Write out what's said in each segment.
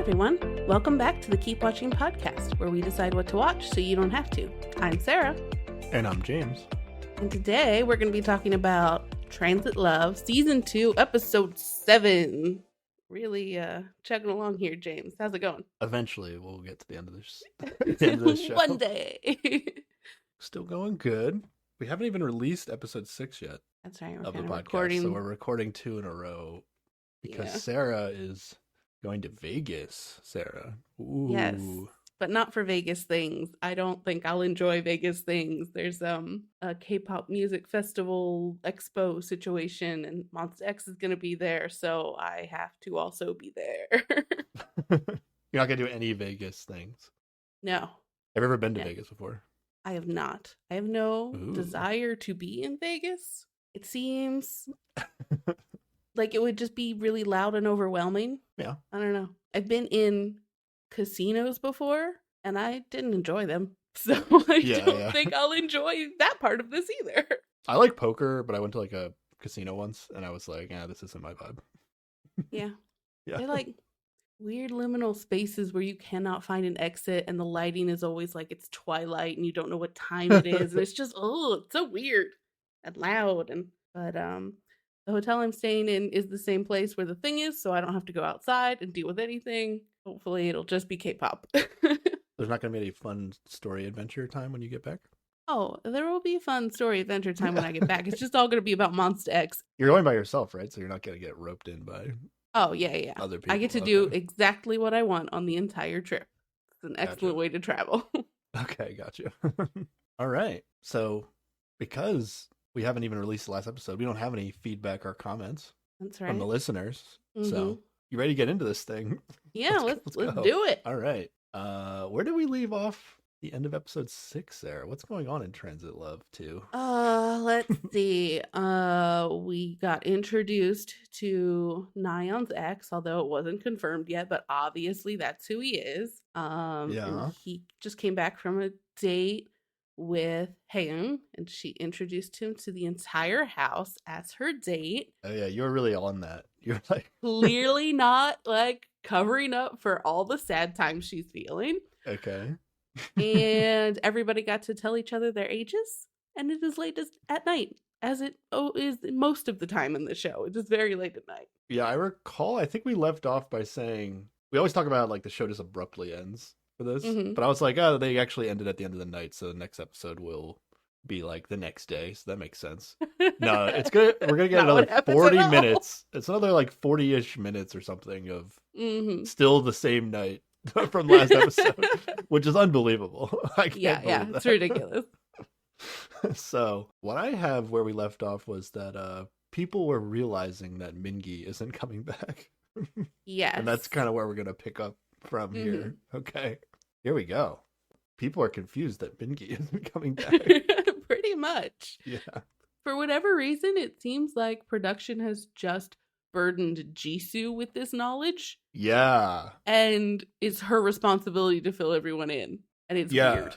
everyone. Welcome back to the Keep Watching podcast, where we decide what to watch so you don't have to. I'm Sarah. And I'm James. And today we're going to be talking about Transit Love, Season 2, Episode 7. Really chugging along here, James. How's it going? Eventually, we'll get to the end of this show. One day. Still going good. We haven't even released Episode 6 yet. That's right. Of the podcast. So we're recording 2 in a row because Sarah is going to Vegas. Sarah. Ooh. Yes, but not for Vegas things. I don't think I'll enjoy Vegas things. There's a K-pop music festival expo situation, and Monsta X is going to be there, so I have to also be there. You're not going to do any Vegas things? No. Have you ever been to Vegas before? I have not. I have no desire to be in Vegas. It seems like it would just be really loud and overwhelming. Yeah. I don't know. I've been in casinos before, and I didn't enjoy them. So I don't think I'll enjoy that part of this either. I like poker, but I went to like a casino once, and I was like, this isn't my vibe. Yeah. They're like weird liminal spaces where you cannot find an exit, and the lighting is always like it's twilight, and you don't know what time it is. And it's just, it's so weird and loud. But the hotel I'm staying in is the same place where the thing is, so I don't have to go outside and deal with anything. Hopefully it'll just be K-pop. There's not going to be any fun story adventure time when you get back? Oh, there will be fun story adventure time when I get back. It's just all going to be about Monsta X. You're going by yourself, right? So you're not going to get roped in by other people. I get to do exactly what I want on the entire trip. It's an excellent way to travel. Okay, gotcha. All right. So because we haven't even released the last episode, we don't have any feedback or comments from the listeners. Mm-hmm. So you ready to get into this thing? Yeah, let's do it. All right. Where did we leave off the end of episode 6 there? What's going on in Transit Love 2? Let's see. We got introduced to Nayeon's ex, although it wasn't confirmed yet, but obviously that's who he is. And he just came back from a date with Haeun, and she introduced him to the entire house as her date. Oh yeah, you were really on that. You're like clearly not like covering up for all the sad times she's feeling. Okay. And everybody got to tell each other their ages, and it is late at night, as it is most of the time in the show. It is very late at night. Yeah, I recall. I think we left off by saying we always talk about like the show just abruptly ends for this, but I was like, they actually ended at the end of the night, so the next episode will be like the next day, so that makes sense. No, it's good. We're gonna get another 40 minutes. It's another like 40-ish minutes or something of still the same night from last episode, which is unbelievable. I can't believe that. It's ridiculous. So what I have where we left off was that people were realizing that Mingi isn't coming back. Yes. And that's kind of where we're gonna pick up from here. Okay, here we go. People are confused that Mingi isn't coming back. Pretty much. Yeah. For whatever reason, it seems like production has just burdened Jisoo with this knowledge. Yeah. And it's her responsibility to fill everyone in. And it's weird.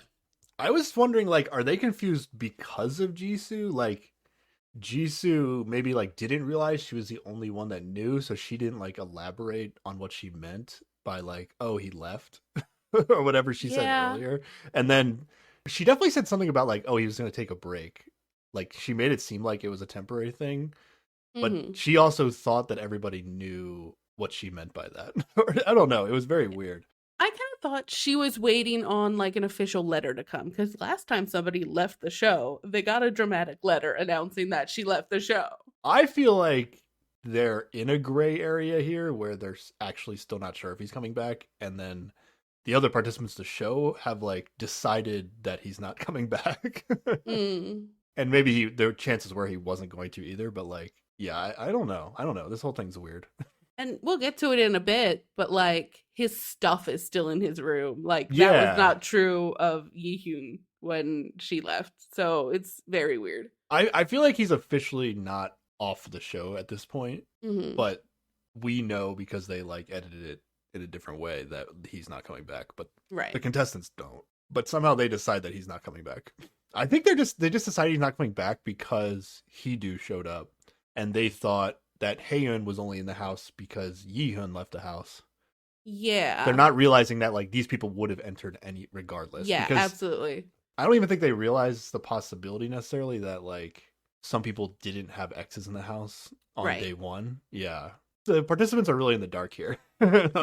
I was wondering, like, are they confused because of Jisoo? Like, Jisoo maybe, like, didn't realize she was the only one that knew, so she didn't, like, elaborate on what she meant by, like, oh, he left. Or whatever she said earlier. And then she definitely said something about, like, oh, he was going to take a break. Like, she made it seem like it was a temporary thing. But she also thought that everybody knew what she meant by that. I don't know. It was very weird. I kind of thought she was waiting on like an official letter to come. Because last time somebody left the show, they got a dramatic letter announcing that she left the show. I feel like they're in a gray area here where they're actually still not sure if he's coming back. And then the other participants of the show have like decided that he's not coming back. And maybe there were chances where he wasn't going to either. But like, yeah, I don't know. This whole thing's weird. And we'll get to it in a bit, but like his stuff is still in his room. Like that was not true of Yihyun when she left. So it's very weird. I feel like he's officially not off the show at this point, but we know because they like edited it in a different way that he's not coming back. But the contestants don't. But somehow they decide that he's not coming back. I think they just decided he's not coming back because Hee-do showed up, and they thought that Haeun was only in the house because Yi-hun left the house. Yeah. They're not realizing that like these people would have entered any regardless. Yeah, Because absolutely. I don't even think they realize the possibility necessarily that like some people didn't have X's in the house on Right. day one. Yeah. The participants are really in the dark here.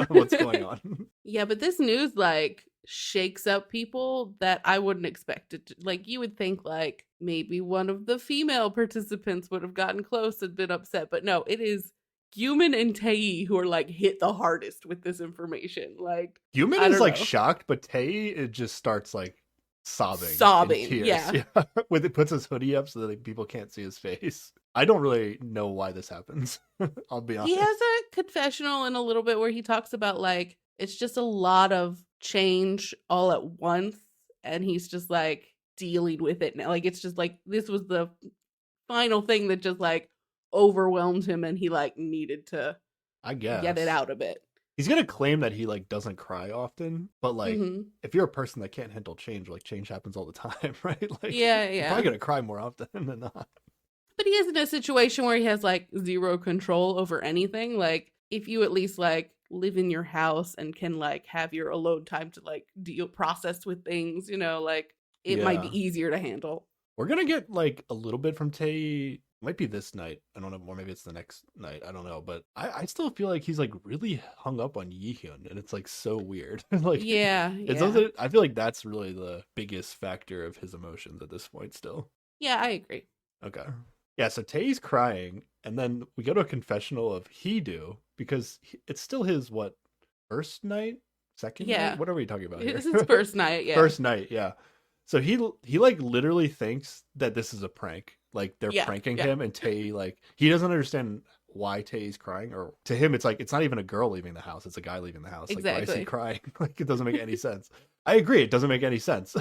What's going on? Yeah, but this news like shakes up people that I wouldn't expect it to. Like you would think like maybe one of the female participants would have gotten close and been upset, but no, it is Human and Tae who are like hit the hardest with this information. Like Human I is don't like know. shocked, but Tay it just starts like sobbing, in Sobbing, tears. yeah. With it puts his hoodie up so that like, people can't see his face. I don't really know why this happens. I'll be He honest. has a confessional in a little bit where he talks about like it's just a lot of change all at once and he's just like dealing with it now. Like it's just like this was the final thing that just like overwhelmed him and he like needed to I get it guess out a bit. he's gonna claim that he like doesn't cry often, but like Hmm. if you're a person that can't handle change, like change happens all the time, right? Like Yeah, you're yeah. probably gonna cry more often than not. But he is in a situation where he has like zero control over anything. Like if you at least like live in your house and can like have your alone time to like deal process with things, you know, like it might Yeah. be easier to handle. We're gonna get like a little bit from Tay. Might be this night. I don't know, or maybe it's the next night. I don't know, but I still feel like he's like really hung up on Yihyun, and it's like so weird. Like, Yeah, it yeah. doesn't. I feel like that's really the biggest factor of his emotions at this point. Still, Yeah, I agree. okay, yeah. So Tay's crying, and then we go to a confessional of Hedo because it's still his what first night, second Yeah. night. What are we talking about here? This is first night, yeah. First night, yeah. So he like literally thinks that this is a prank. Like they're Yeah, pranking yeah. him, and Tay like he doesn't understand why Tay's crying, or to him it's like it's not even a girl leaving the house, it's a guy leaving the house. Like why is he Exactly. crying? Like it doesn't make any sense. I agree, it doesn't make any sense.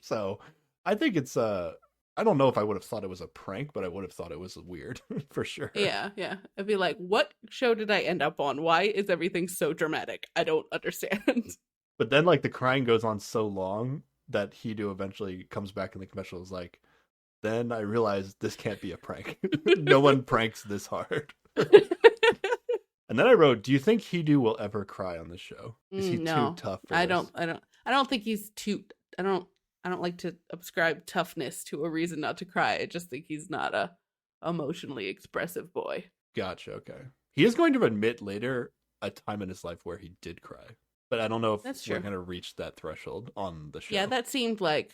So I think it's I don't know if I would have thought it was a prank, but I would have thought it was weird for sure. Yeah, yeah. I'd be like, what show did I end up on? Why is everything so dramatic? I don't understand. But then like the crying goes on so long that Hedo eventually comes back in the confessional is like, then I realized this can't be a prank. No one pranks this hard. And then I wrote, do you think Hedo will ever cry on this show? Is he No, too tough for I this? don't think he's too. I don't like to ascribe toughness to a reason not to cry. I just think he's not a emotionally expressive boy. Gotcha, okay. He is going to admit later a time in his life where he did cry. But I don't know if That's we're true. going to reach that threshold on the show. Yeah, that seemed like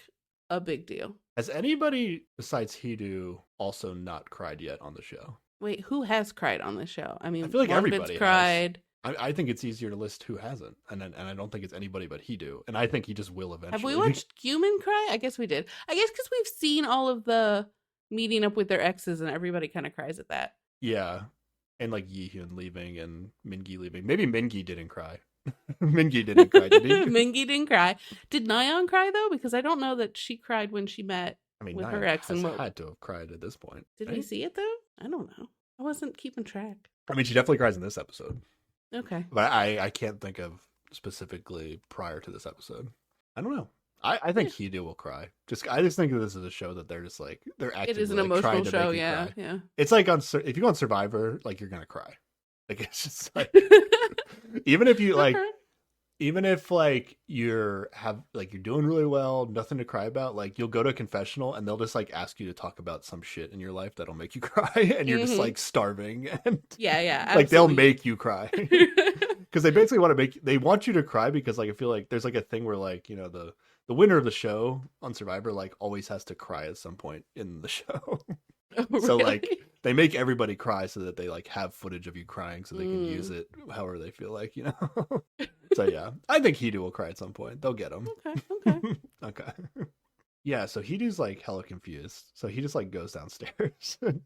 a big deal. Has anybody besides Hedo also not cried yet on the show? Wait, who has cried on the show? I mean, I feel like Wonbin's everybody has. cried. I think it's easier to list who hasn't, and I don't think it's anybody but Hedo, and I think he just will eventually. Have we watched Human cry? I guess we did. I guess because we've seen all of the meeting up with their exes, and everybody kind of cries at that. Yeah, and like Yihyun leaving and Mingi leaving. Maybe Mingi didn't cry. Mingi didn't cry, did he? Mingi didn't cry. Did Nyan cry though? Because I don't know that she cried when she met I mean, with Nia her ex. has And what had to have cried at this point. did right? we see it though? I don't know. I wasn't keeping track. I mean, she definitely cries in this episode, Okay. but I can't think of specifically prior to this episode. I don't know. I think Hedo will cry. I just think that this is a show that they're just like they're It actively is an like, emotional trying to show. make you Yeah, cry. yeah. It's like if you go on Survivor, like you're gonna cry. Like it's just like even if you like Okay. even if like you're doing really well, nothing to cry about, like you'll go to a confessional and they'll just like ask you to talk about some shit in your life that'll make you cry, and you're just Mhm. like starving, and Yeah, yeah. like they'll absolutely. make you cry because they basically they want you to cry because like I feel like there's like a thing where like the winner of the show on Survivor like always has to cry at some point in the show. Oh, So like really? they make everybody cry so that they like have footage of you crying so they can Mm. use it however they feel like, So yeah, I think Hedo will cry at some point. They'll get him. Okay, okay. Okay. Yeah, so Hido's like hella confused. So he just like goes downstairs. And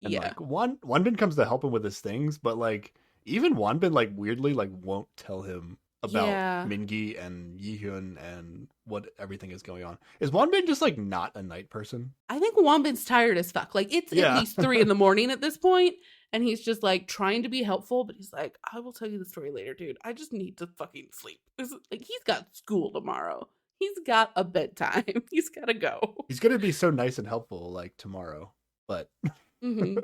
Yeah. like Wonbin comes to help him with his things, but like even Wonbin like weirdly like won't tell him about Yeah. Mingi and Yihyun and what everything is going on. Is Wonbin just like not a night person? I think Wonbin's tired as fuck. Like it's Yeah. at least 3 a.m. at this point, and he's just like trying to be helpful, but he's like, I will tell you the story later, dude. I just need to fucking sleep. This is, like he's got school tomorrow. He's got a bedtime. He's gotta go. He's gonna be so nice and helpful like tomorrow, but Hmm.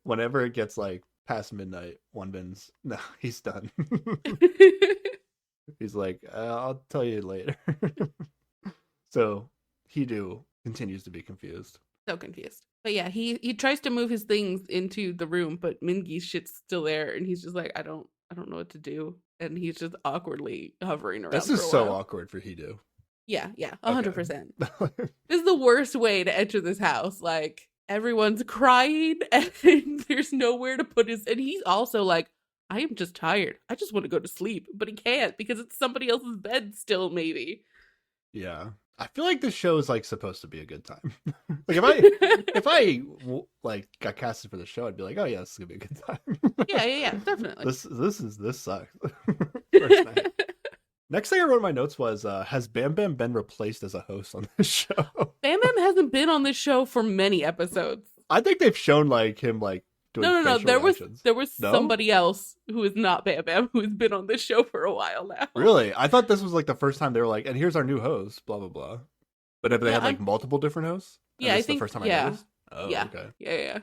whenever it gets like past midnight, Wonbin's no, he's done. He's like, I'll tell you later. So Hidu continues to be confused. So confused. But yeah, he tries to move his things into the room, but Mingi's shit's still there, and he's just like, I don't know what to do, and he's just awkwardly hovering around. This is so awkward for Hidu. Yeah, 100%. This is the worst way to enter this house. Like, everyone's crying, and there's nowhere to put his. And he's also like, I am just tired. I just want to go to sleep, but he can't because it's somebody else's bed still. Maybe. Yeah. I feel like this show is like supposed to be a good time. Like if I like got casted for the show, I'd be like, oh yeah, this is gonna be a good time. Yeah, definitely. This sucks. First night. Next thing I wrote in my notes was, has Bam Bam been replaced as a host on this show? Bam Bam hasn't been on this show for many episodes. I think they've shown like him like doing no. There reactions. was somebody else who is not Bam Bam who has been on this show for a while now. Really? I thought this was like the first time they were like, and here's our new host, blah blah blah. But have they had like multiple different hosts? Yeah, I think the first time I noticed. Oh, yeah, okay. Yeah.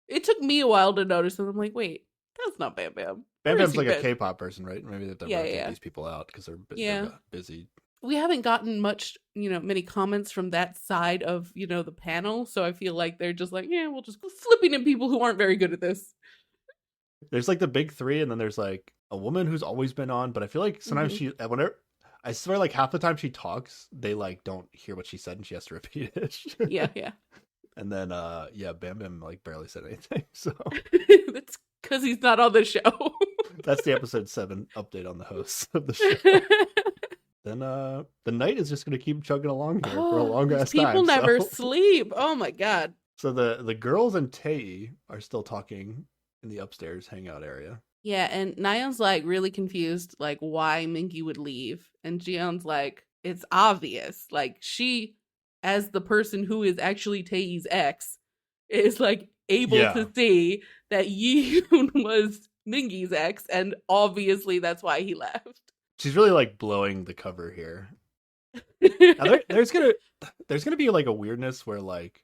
It took me a while to notice, and I'm like, wait, that's not Bam Bam. Bam Bam's like a K-pop person, right? Maybe they have to rotate these people out because they're busy. We haven't gotten much, many comments from that side of, the panel. So I feel like they're just like, yeah, we'll just go slipping in people who aren't very good at this. There's like the big three, and then there's like a woman who's always been on, but I feel like sometimes I swear like half the time she talks, they like don't hear what she said and she has to repeat it. Yeah. And then Bam Bam like barely said anything. So that's because he's not on the show. That's the episode 7 update on the hosts of the show. Then the night is just gonna keep chugging along here for a long ass time. People never sleep. Oh my god. So the girls and Tae are still talking in the upstairs hangout area. Yeah, and Nayeon's like really confused, like why Mingi would leave. And Jiyeon's like, it's obvious. Like she, as the person who is actually Tae's ex, is like able to see that Yihyun was Mingi's ex, and obviously that's why he left. She's really like blowing the cover here. Now, there's gonna be like a weirdness where like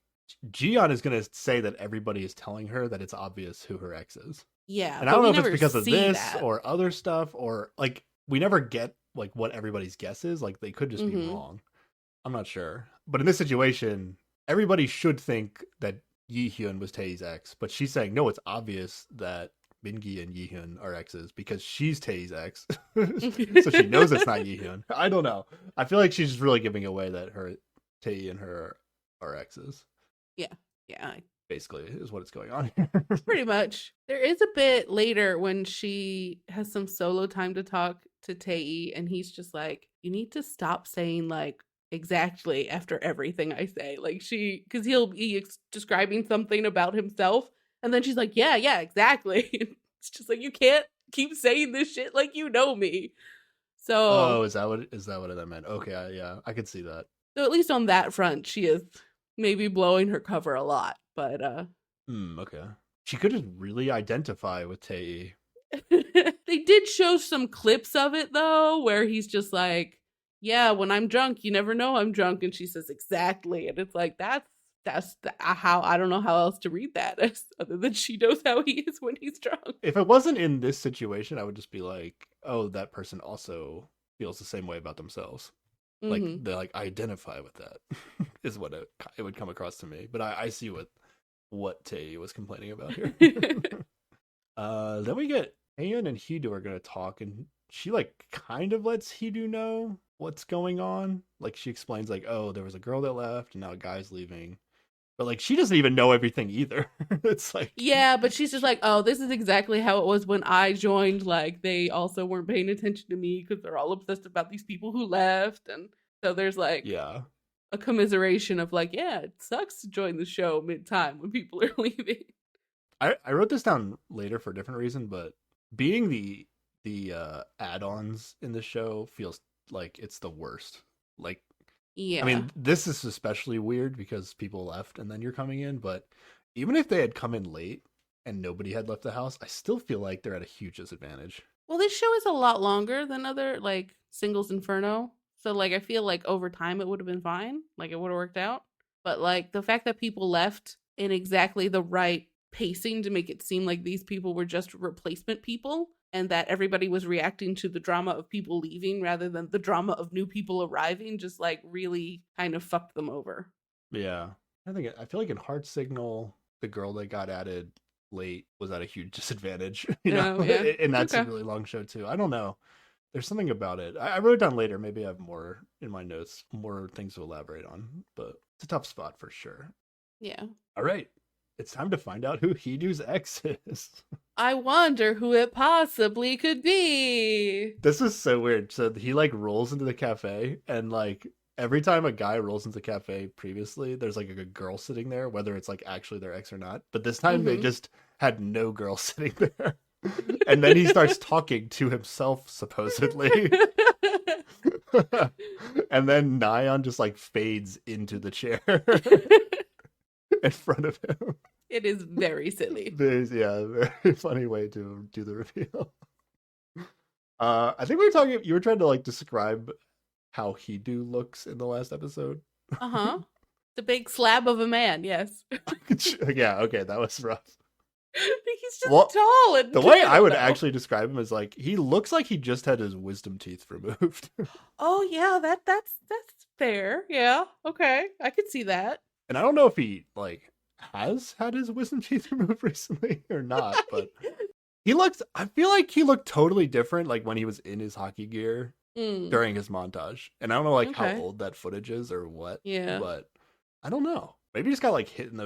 Jiyeon is gonna say that everybody is telling her that it's obvious who her ex is. Yeah, and I don't know if it's because of this or other stuff, or like we never get like what everybody's guess is. Like they could just be wrong. I'm not sure. But in this situation, everybody should think that Yihyun was Tae's ex, but she's saying no, it's obvious that Mingi and Yihyun are exes because she's Tae's ex. So she knows it's not Yihyun. I don't know. I feel like she's just really giving away that Tae and her are exes. Yeah. Basically is what is going on here. Pretty much. There is a bit later when she has some solo time to talk to Tae, and he's just like, you need to stop saying like exactly after everything I say. Like because he'll be describing something about himself, and then she's like, yeah, exactly. It's just like, you can't keep saying this shit like you know me. So is that what that meant? Okay, yeah, I could see that. So at least on that front, she is maybe blowing her cover a lot, but okay. She couldn't really identify with Tae. They did show some clips of it though, where he's just like, yeah, when I'm drunk, you never know I'm drunk, and she says exactly, and it's like that's how, I don't know how else to read that other than she knows how he is when he's drunk. If it wasn't in this situation, I would just be like, oh, that person also feels the same way about themselves. Like they like identify with that is what it would come across to me. But I see what Tae was complaining about here. Then we get Aeon and Hidu are gonna talk, and she like kind of lets Hidu know what's going on. Like she explains like, oh, there was a girl that left and now a guy's leaving. But like she doesn't even know everything either. It's like, yeah, but she's just like, oh, this is exactly how it was when I joined. Like they also weren't paying attention to me because they're all obsessed about these people who left, and so there's like a commiseration of like, yeah, it sucks to join the show mid-time when people are leaving. I wrote this down later for a different reason, but being the add-ons in the show feels like it's the worst. Like, yeah, I mean, this is especially weird because people left and then you're coming in, but even if they had come in late and nobody had left the house, I still feel like they're at a huge disadvantage. Well, this show is a lot longer than other like Singles Inferno, so like I feel like over time it would have been fine, like it would have worked out. But like the fact that people left in exactly the right pacing to make it seem like these people were just replacement people and that everybody was reacting to the drama of people leaving rather than the drama of new people arriving, just like really kind of fucked them over. Yeah. I feel like in Heart Signal, the girl that got added late was at a huge disadvantage, Oh, yeah. And that's a Okay. really long show too. I don't know. There's something about it. I wrote it down later. Maybe I have more in my notes, more things to elaborate on, but it's a tough spot for sure. Yeah. All right. It's time to find out who Hidu's ex is. I wonder who it possibly could be. This is so weird. So he like rolls into the cafe, and like every time a guy rolls into the cafe previously, there's like a girl sitting there, whether it's like actually their ex or not. But this time they Mhm. just had no girl sitting there. And then he starts talking to himself, supposedly. And then Nyan just like fades into the chair in front of him. It is very silly. There's a very funny way to do the reveal. I think we were talking. You were trying to like describe how Hidu looks in the last episode. Uh-huh. The big slab of a man, yes. Yeah, okay, that was rough. He's just Well, tall and The way I would though. actually describe him is like he looks like he just had his wisdom teeth removed. Oh yeah, that's fair. Yeah. Okay. I could see that. And I don't know if he like has had his wisdom teeth removed recently or not, but I feel like he looked totally different like when he was in his hockey gear Mm, during his montage. And I don't know like how okay. old that footage is or what, Yeah. but I don't know. Maybe he just got like hit in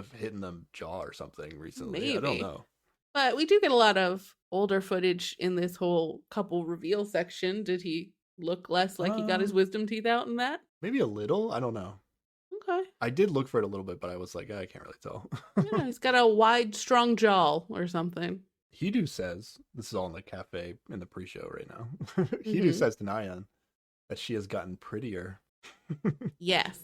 the jaw or something recently. I don't Maybe. know. But we do get a lot of older footage in this whole couple reveal section. Did he look less like he got his wisdom teeth out in that? Maybe a little. I don't know. Okay. I did look for it a little bit, but I was like, I can't really tell. Yeah, he's got a wide, strong jaw or something. Hidu says, this is all in the cafe in the pre-show right now. Hidu Mhm. says to Nyan that she has gotten prettier. Yes.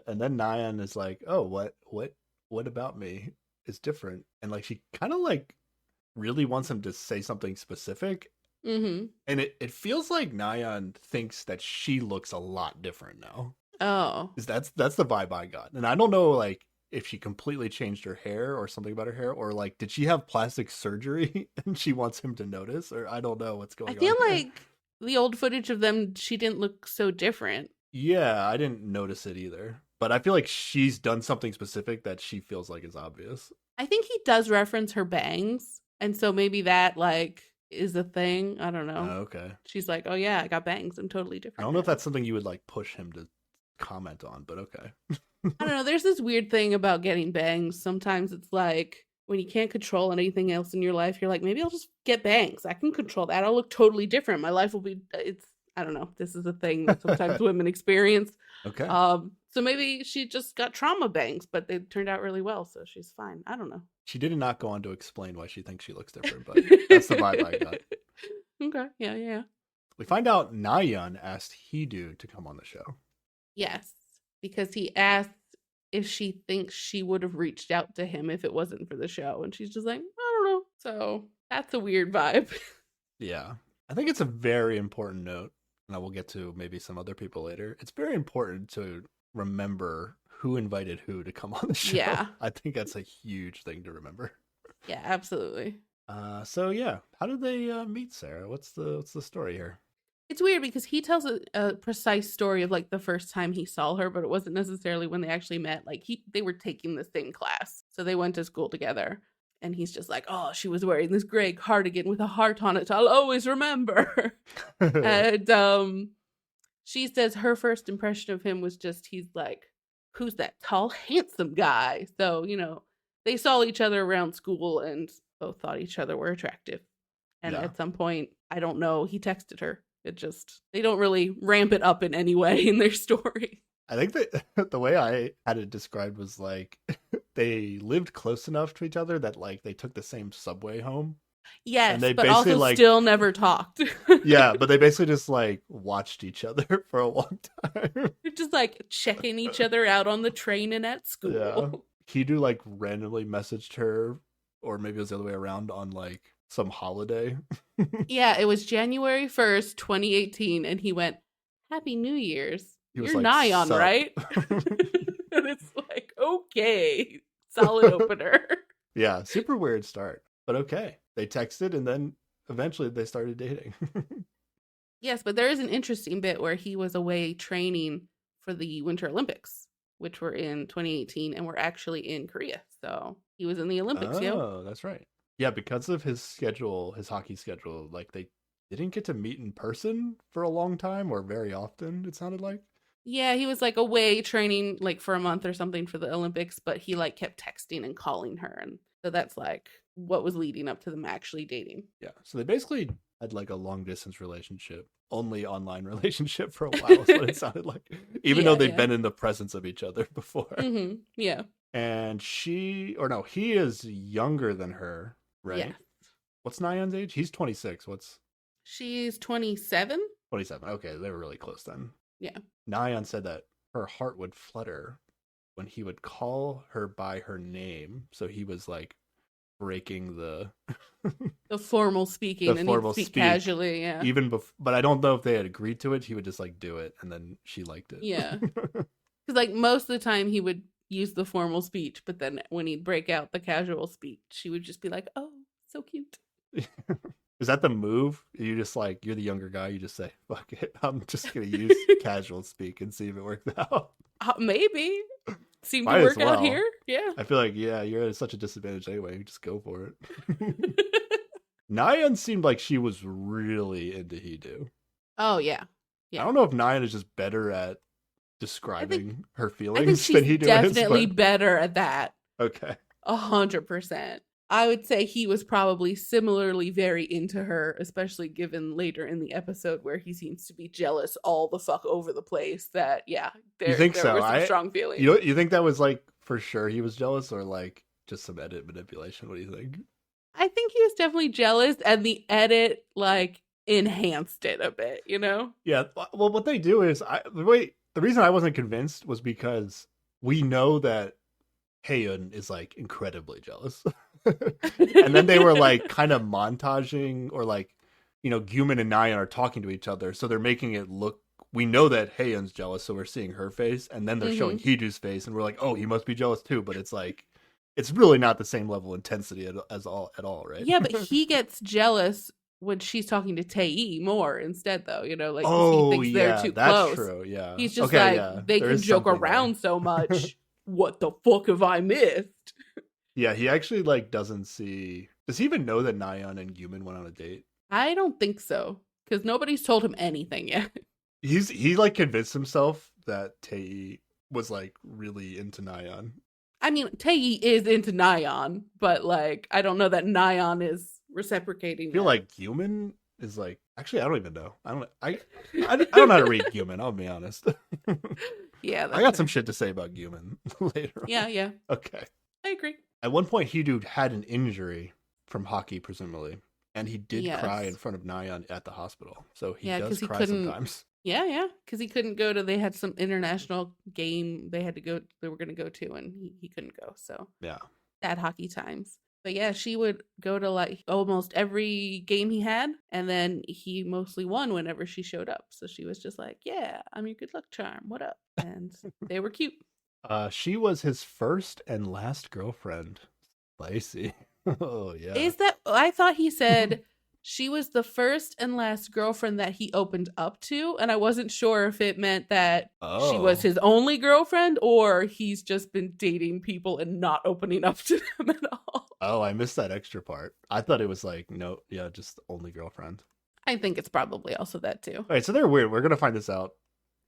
And then Nyan is like, oh, what about me is different? And like she kind of like really wants him to say something specific. Mm-hmm. And it feels like Nyan thinks that she looks a lot different now. Oh. That's the vibe I got. And I don't know like if she completely changed her hair or something about her hair, or like did she have plastic surgery and she wants him to notice, or I don't know what's going I on. feel here. like the old footage of them, she didn't look so different. Yeah, I didn't notice it either. But I feel like she's done something specific that she feels like is obvious. I think he does reference her bangs. And so maybe that, like, is a thing. I don't know. Oh, okay. She's like, oh, yeah, I got bangs. I'm totally different. I don't know if now." that's something you would like push him to comment on, but okay. I don't know. There's this weird thing about getting bangs. Sometimes it's like when you can't control anything else in your life, you're like, maybe I'll just get bangs. I can control that. I'll look totally different. My life will be, I don't know. This is a thing that sometimes women experience. Okay. So maybe she just got trauma bangs, but they turned out really well, so she's fine. I don't know. She did not go on to explain why she thinks she looks different, but that's the vibe I got. Okay. Yeah. We find out Nyan asked Hidu to come on the show. Yes, because he asked if she thinks she would have reached out to him if it wasn't for the show, and she's just like, I don't know. So that's a weird vibe. Yeah. I think it's a very important note, and I will get to maybe some other people later. It's very important to remember who invited who to come on the show. Yeah. I think that's a huge thing to remember. Yeah, absolutely. So yeah, how did they meet, Sarah? What's the story here? It's weird because he tells a precise story of like the first time he saw her, but it wasn't necessarily when they actually met. Like they were taking the same class, so they went to school together. And he's just like, oh, she was wearing this gray cardigan with a heart on it. I'll always remember. And she says her first impression of him was just, he's like, who's that tall, handsome guy? So, they saw each other around school and both thought each other were attractive. And Yeah. at some point, I don't know, he texted her. They don't really ramp it up in any way in their story. I think that the way I had it described was like they lived close enough to each other that like they took the same subway home. Yes, they but basically, also like- still never talked. Yeah, but they basically just like watched each other for a long time. They're just like checking each other out on the train and at school. Yeah. Hidu like randomly messaged her, or maybe it was the other way around, on like some holiday. Yeah, it was January 1st, 2018, and he went, Happy New Year's. He was You're like, Nyan, "Sup?" right? And it's like, okay, solid opener. Yeah, super weird start. But okay. They texted and then eventually they started dating. Yes, but there is an interesting bit where he was away training for the Winter Olympics, which were in 2018 and were actually in Korea. So he was in the Olympics, yo. Oh, that's right. Yeah, because of his schedule, his hockey schedule, like they didn't get to meet in person for a long time or very often, it sounded like. Yeah, he was like away training like for a month or something for the Olympics, but he like kept texting and calling her. And so that's like what was leading up to them actually dating. Yeah. So they basically had like a long distance relationship, only online relationship for a while, is what it sounded like. Even though they'd been in the presence of each other before. Mm-hmm. Yeah. And he is younger than her, right? Yeah. What's Nayeon's age? He's 26. She's 27. 27. Okay, they were really close then. Yeah. Nayeon said that her heart would flutter when he would call her by her name. So he was like breaking the formal speaking, and he'd speak casually. Yeah. Even before, but I don't know if they had agreed to it. He would just like do it, and then she liked it. Yeah. Because like most of the time he would use the formal speech, but then when he'd break out the casual speech, she would just be like, "Oh, so cute." Is that the move? You just like, you're the younger guy, you just say, "Fuck it, I'm just gonna use casual speak and see if it works out." Maybe. Seemed to work out here. Yeah. I feel like, yeah, you're at such a disadvantage anyway. You just go for it. Nayeon seemed like she was really into Heedu. Oh yeah. I don't know if Nayeon is just better at describing her feelings than Heedu definitely better at that. Okay. 100%. I would say he was probably similarly very into her, especially given later in the episode where he seems to be jealous all the fuck over the place. That, yeah, there were some strong feelings. You think that was like for sure he was jealous, or like just some edit manipulation? What do you think? I think he was definitely jealous, and the edit like enhanced it a bit, you know? Yeah. Well, what they do is, the reason I wasn't convinced was because we know that Haeun is like incredibly jealous. And then they were like kind of montaging, or like, you know, Gyumin and Nayeon are talking to each other, so they're making it look, we know that Haeun's jealous, so we're seeing her face, and then they're showing Heedu's face, and we're like, oh, he must be jealous too, but it's like, it's really not the same level of intensity at all, right? Yeah, but he gets jealous when she's talking to Tae more instead, though, you know, like he thinks they're too that's close. True, yeah. He's just they can joke around so much. What the fuck have I missed? Yeah, he actually like doesn't see. Does he even know that Nayeon and Gyumin went on a date? I don't think so, because nobody's told him anything yet. He like convinced himself that Tae was like really into Nayeon. I mean, Tae is into Nayeon, but like I don't know that Nayeon is reciprocating. I feel like Gyumin is like, actually I don't even know. I don't know how to read Gyumin. I'll be honest. Yeah, I got some shit to say about Gyumin later. Yeah. Okay, I agree. At one point, Heedu had an injury from hockey, presumably, and he did cry in front of Nayeon at the hospital. So he does cry sometimes. Yeah, because he couldn't go to. They had some international game they were going to go to, and he couldn't go. So yeah, sad hockey times. But yeah, she would go to like almost every game he had, and then he mostly won whenever she showed up. So she was just like, "Yeah, I'm your good luck charm. What up?" And they were cute. She was his first and last girlfriend. Spicy. Oh yeah. Is that? I thought he said she was the first and last girlfriend that he opened up to, and I wasn't sure if it meant that she was his only girlfriend, or he's just been dating people and not opening up to them at all. Oh, I missed that extra part. I thought it was like, no, yeah, just the only girlfriend. I think it's probably also that too. All right, so they're weird. We're gonna find this out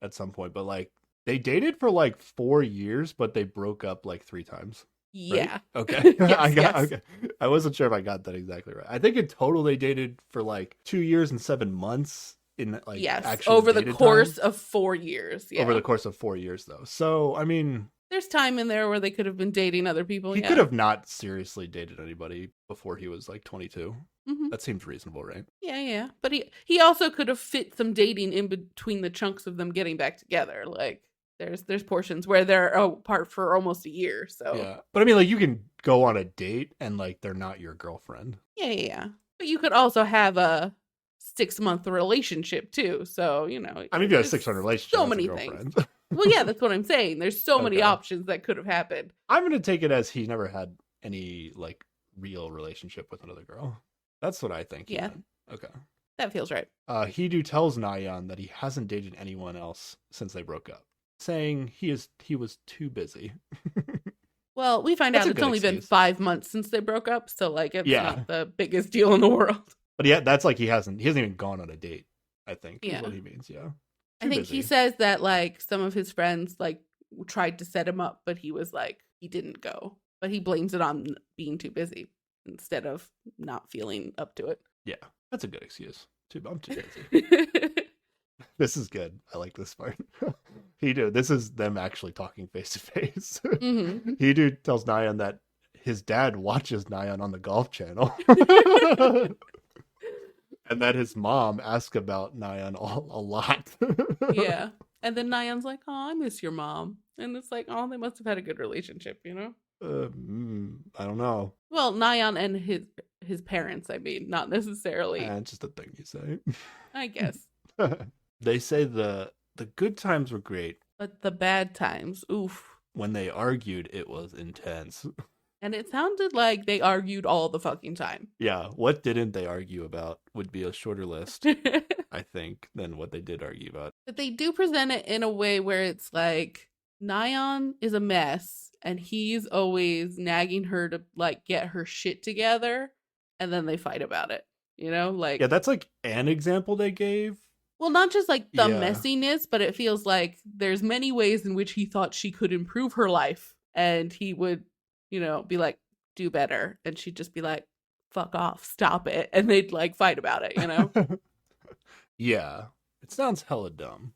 at some point, but like they dated for like 4 years, but they broke up like 3 times. Yeah. Right? Okay. Yes. Okay. I wasn't sure if I got that exactly right. I think in total they dated for like 2 years and 7 months in like actual over the course of 4 years. Yeah. Over the course of 4 years though. So, I mean, there's time in there where they could have been dating other people. He could have not seriously dated anybody before he was like 22. Mm-hmm. That seems reasonable, right? Yeah. But he also could have fit some dating in between the chunks of them getting back together. Like there's portions where they're apart for almost a year. So yeah, but I mean, like you can go on a date and like they're not your girlfriend. Yeah. But you could also have a 6-month relationship too. So you know, I mean, if you have a 6-month relationship, so many things. Well, yeah, that's what I'm saying. There's so many options that could have happened. I'm going to take it as he never had any like real relationship with another girl. That's what I think. he Yeah. meant. Okay. That feels right. Hidu tells Nayeon that he hasn't dated anyone else since they broke up, saying he was too busy. Well, we find That's out a it's good only been excuse. 5 months since they broke up, so like it's Yeah. not the biggest deal in the world. But yeah, that's like he hasn't even gone on a date, I think. Yeah. Is what he means, yeah. I think he says that like some of his friends like tried to set him up, but he was like he didn't go. But he blames it on being too busy instead of not feeling up to it. Yeah, that's a good excuse. I'm too busy. This is good. I like this part. Hidu, this is them actually talking face to face. Hidu tells Nayeon that his dad watches Nayeon on the Golf Channel. And that his mom asks about Nayeon a lot. Yeah. And then Nayeon's like, oh, I miss your mom. And it's like, oh, they must have had a good relationship, you know? I don't know. Well, Nayeon and his parents, I mean, not necessarily. It's just a thing you say. I guess. They say the good times were great. But the bad times, oof. When they argued, it was intense. And it sounded like they argued all the fucking time. Yeah, what didn't they argue about would be a shorter list, I think, than what they did argue about. But they do present it in a way where it's like Nayeon is a mess and he's always nagging her to like get her shit together, and then they fight about it. You know, like yeah, that's like an example they gave. Well, not just like the Yeah. messiness, but it feels like there's many ways in which he thought she could improve her life, and he would, you know, be like, do better, and she'd just be like, fuck off, stop it, and they'd like fight about it, you know. Yeah, it sounds hella dumb.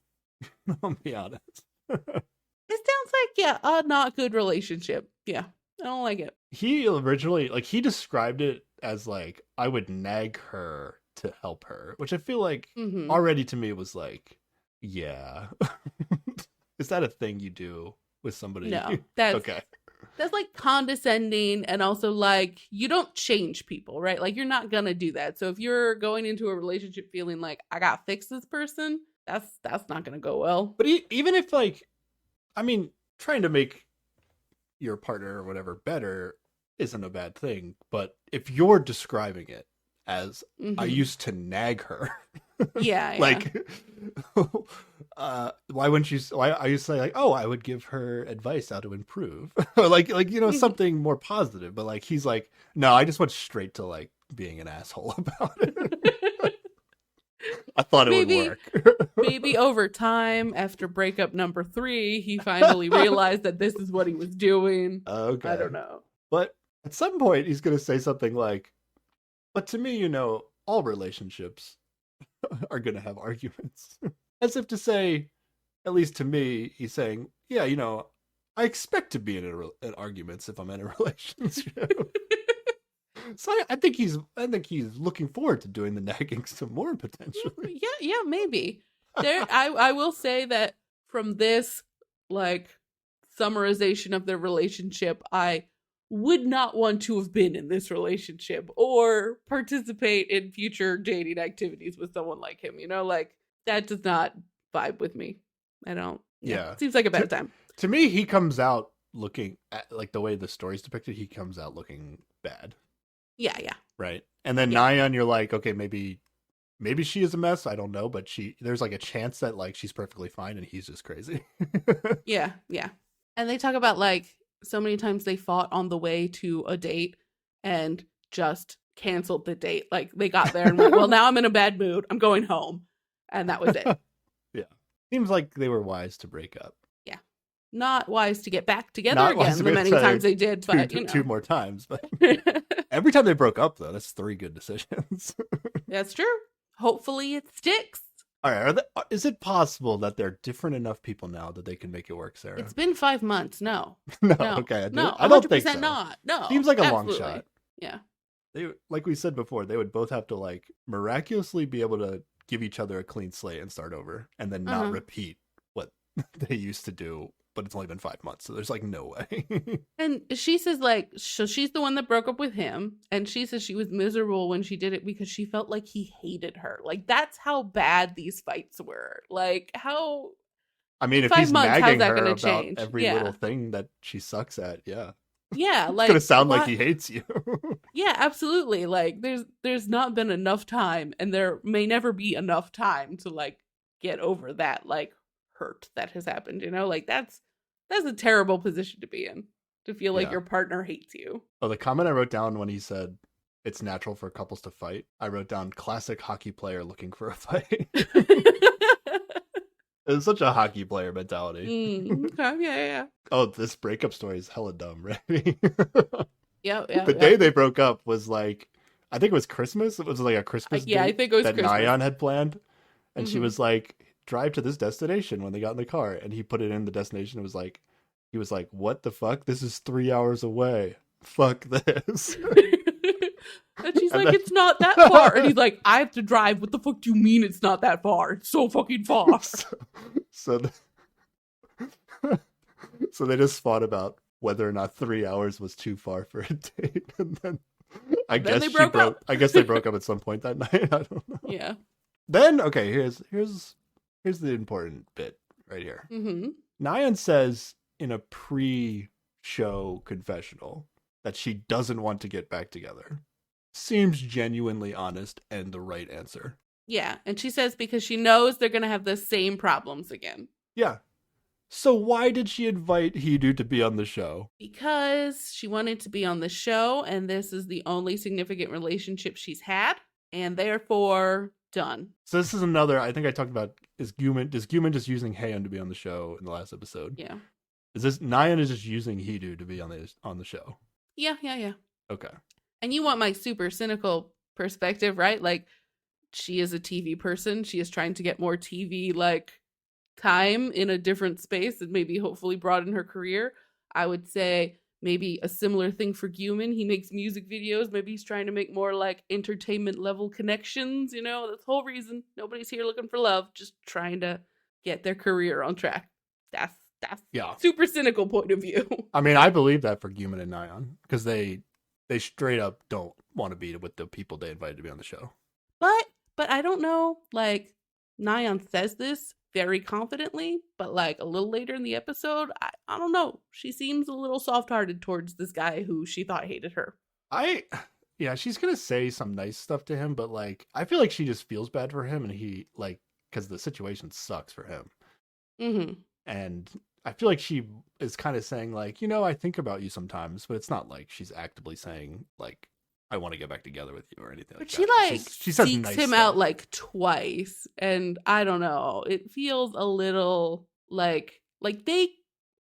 I'll be honest. It sounds like, yeah, a not good relationship. Yeah, I don't like it. He originally, like, he described it as like, I would nag her to help her, which I feel like Mhm. already to me was like, yeah. Is that a thing you do with somebody? No, that's Okay. that's like condescending, and also like you don't change people, right? Like you're not gonna do that. So if you're going into a relationship feeling like I gotta fix this person, that's not gonna go well. But even if, like, I mean, trying to make your partner or whatever better isn't a bad thing. But if you're describing it as I used to nag her, yeah, like, why wouldn't you? Why I used to say like, oh, I would give her advice how to improve, or like you know something more positive. But like he's like, no, I just went straight to like being an asshole about it. I thought it would work. Maybe over time, after breakup number 3, he finally realized that this is what he was doing. Okay, I don't know. But at some point, he's gonna say something like, "But to me, you know, all relationships are gonna have arguments," as if to say, at least to me, he's saying, "Yeah, you know, I expect to be in arguments if I'm in a relationship." So I think he's looking forward to doing the nagging some more potentially. Yeah, maybe. I will say that from this like summarization of the relationship, I would not want to have been in this relationship or participate in future dating activities with someone like him. You know, like that does not vibe with me. I don't. Yeah. It seems like a bad time. To me, he comes out looking at, like, the way the story's depicted, he comes out looking bad. Yeah. Right. And then Nayeon, you're like, okay, maybe she is a mess. I don't know, but there's like a chance that like she's perfectly fine and he's just crazy. Yeah. And they talk about like so many times they fought on the way to a date and just canceled the date. Like they got there and went, well, now I'm in a bad mood. I'm going home. And that was it. Yeah. Seems like they were wise to break up. Yeah. Not wise to get back together Not again the many times they did, but you know. Two more times. But every time they broke up, though, that's 3 good decisions. That's true. Hopefully it sticks. All right. Is it possible that they're different enough people now that they can make it work, Sarah? It's been 5 months. No. No. No. Okay. No. I don't think so. Not. No. Seems like a absolutely. long shot. Yeah. They, like we said before, they would both have to like miraculously be able to give each other a clean slate and start over, and then not repeat what they used to do. But it's only been 5 months, so there's like no way. And she says like, so she's the one that broke up with him, and she says she was miserable when she did it because she felt like he hated her. Like that's how bad these fights were. Like how. I mean, if 5 he's months, how's nagging that her gonna about change? every Yeah. little thing that she sucks at, yeah. Yeah, It's like gonna sound like why- he hates you. Yeah, absolutely. Like there's not been enough time, and there may never be enough time to like get over that like hurt that has happened, you know? Like that's a terrible position to be in. To feel like Yeah. your partner hates you. Oh, the comment I wrote down when he said it's natural for couples to fight, I wrote down classic hockey player looking for a fight. It's such a hockey player mentality. Okay, yeah. Oh, this breakup story is hella dumb, right? Yeah. The day they broke up was like, I think it was Christmas. It was like a Christmas Yeah, I date think it was that Christmas. Nyan had planned. And she Mhm. was like, drive to this destination when they got in the car. And he put it in the destination. He was like, what the fuck? This is 3 hours away. Fuck this. And she's And like, then- it's not that far. And he's like, I have to drive. What the fuck do you mean it's not that far? It's so fucking far. so, so they just fought about whether or not 3 hours was too far for a date. And then I Then guess they she broke broke. up. I guess they broke up at some point that night. I don't know. Yeah. Then okay, here's the important bit right here. Mm-hmm. Nyan says in a pre-show confessional that she doesn't want to get back together. Seems genuinely honest and the right answer. Yeah. And she says because she knows they're going to have the same problems again. Yeah. So why did she invite Hidu to be on the show? Because she wanted to be on the show, and this is the only significant relationship she's had, and therefore done. So this is another, I think I talked about, is Guman just using Heian to be on the show in the last episode? Yeah. Is this, Nyan is just using Hidu to be on the show? Yeah. Okay. And you want my super cynical perspective, right? Like, she is a TV person. She is trying to get more TV, like, time in a different space and maybe hopefully broaden her career. I would say maybe a similar thing for Guman. He makes music videos. Maybe he's trying to make more, like, entertainment level connections, you know? That's the whole reason. Nobody's here looking for love, just trying to get their career on track. That's Yeah. super cynical point of view. I mean, I believe that for Guman and Nyan because they straight up don't want to be with the people they invited to be on the show. But I don't know, like, Nyan says this very confidently, but like a little later in the episode, I don't know. She seems a little soft-hearted towards this guy who she thought hated her. Yeah, she's gonna say some nice stuff to him, but like I feel like she just feels bad for him, and he like because the situation sucks for him, Mm-hmm. and I feel like she is kind of saying like, you know, I think about you sometimes, but it's not like she's actively saying like I want to get back together with you or anything. But like she that. like She says seeks nice him stuff. out like twice, and I don't know. It feels a little like they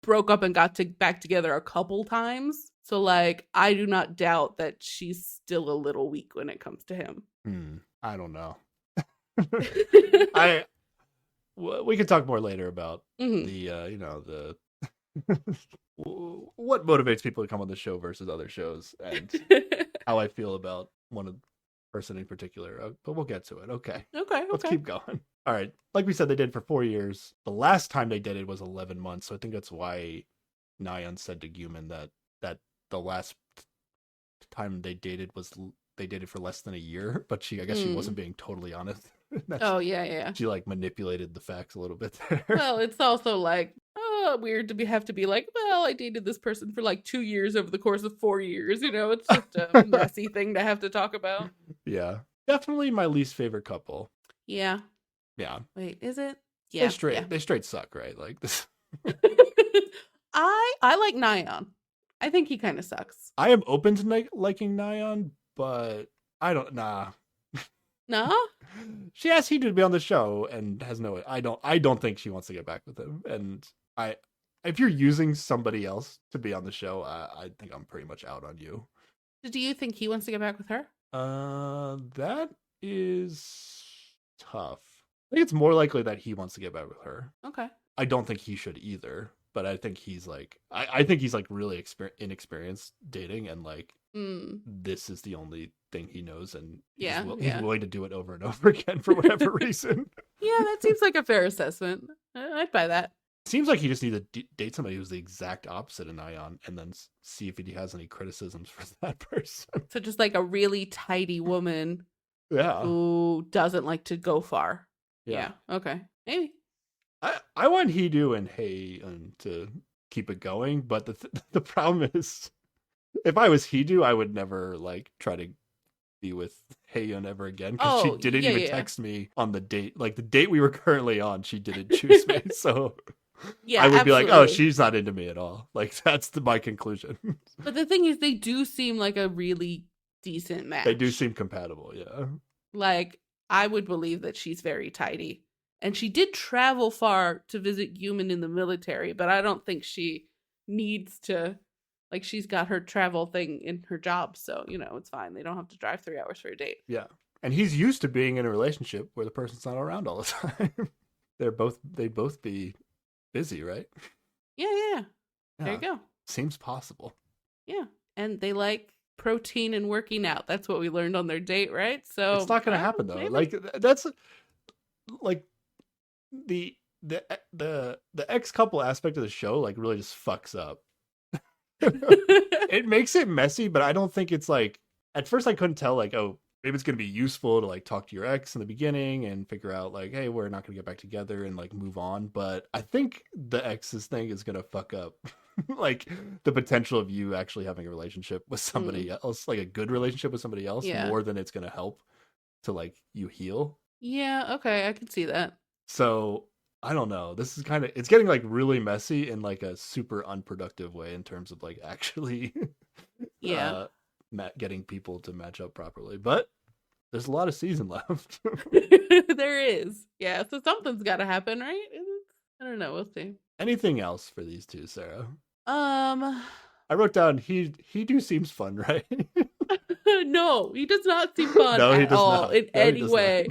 broke up and got back together a couple times. So like I do not doubt that she's still a little weak when it comes to him. I don't know. We can talk more later about Mhm. the what motivates people to come on the show versus other shows and how I feel about one person in particular, but we'll get to it. Okay, Okay. let's keep going. All right, like we said, they did for 4 years. The last time they did it was 11 months, so I think that's why Nyan said to Guman that the last time they dated for less than a year, but I guess she wasn't being totally honest. Oh yeah. She like manipulated the facts a little bit there. Well, it's also like weird to have to be like, well, I dated this person for like 2 years over the course of 4 years. You know, it's just a messy thing to have to talk about. Yeah, definitely my least favorite couple. Yeah. Yeah. Wait, is it? Yeah. They straight suck, right? Like this. I like Nyan. I think he kind of sucks. I am open to liking Nyan, but I don't. Nah. No? She asked he to be on the show and has no. I don't think she wants to get back with him. And if you're using somebody else to be on the show, I think I'm pretty much out on you. Do you think he wants to get back with her? That is tough. I think it's more likely that he wants to get back with her. Okay. I don't think he should either, but I think he's like, I think he's like really inexperienced dating, and like this is the only thing he knows, and he's willing to do it over and over again for whatever reason. Yeah, that seems like a fair assessment. I'd buy that. Seems like he just needs to date somebody who's the exact opposite of Nyan, and then see if he has any criticisms for that person. So just like a really tidy woman, Yeah, who doesn't like to go far. yeah. Okay, maybe. I want Hidu and Hei to keep it going, but the problem is if I was Hidu, I would never like try to be with Haeyeon ever again because she Oh, didn't yeah, even yeah. text me on the date. Like the date we were currently on, she didn't choose me. So I Yeah, would be like, oh, absolutely. she's not into me at all. Like that's my conclusion. But the thing is, they do seem like a really decent They do match. seem compatible, yeah. Like, I would believe that she's very tidy. And she did travel far to visit Human in the military, but I don't think she needs to. Like, she's got her travel thing in her job, so, it's fine. They don't have to drive 3 hours for a date. Yeah. And he's used to being in a relationship where the person's not around all the time. They'd both be busy, right? Yeah, yeah. There Yeah. you go. Seems possible. Yeah. And they like protein and working out. That's what we learned on their date, right? So It's not gonna happen though. maybe. Like that's like the the ex couple aspect of the show like really just fucks up. It makes it messy, but I don't think it's like at first I couldn't tell like, oh, maybe it's gonna be useful to like talk to your ex in the beginning and figure out like, hey, we're not gonna get back together and like move on. But I think the exes thing is gonna fuck up like the potential of you actually having a relationship with somebody else, like a good relationship with somebody else, Yeah. more than it's gonna help to like you heal. Yeah, okay, I can see that. So I don't know. This is kind of it's getting like really messy in like a super unproductive way in terms of like actually Yeah. getting people to match up properly. But there's a lot of season left. There is. Yeah, so something's got to happen, right? I don't know. We'll see. Anything else for these two, Sarah? Um, I wrote down he do seems fun, right? no, he does not seem fun No, he at does all not. in No, he any does not. way.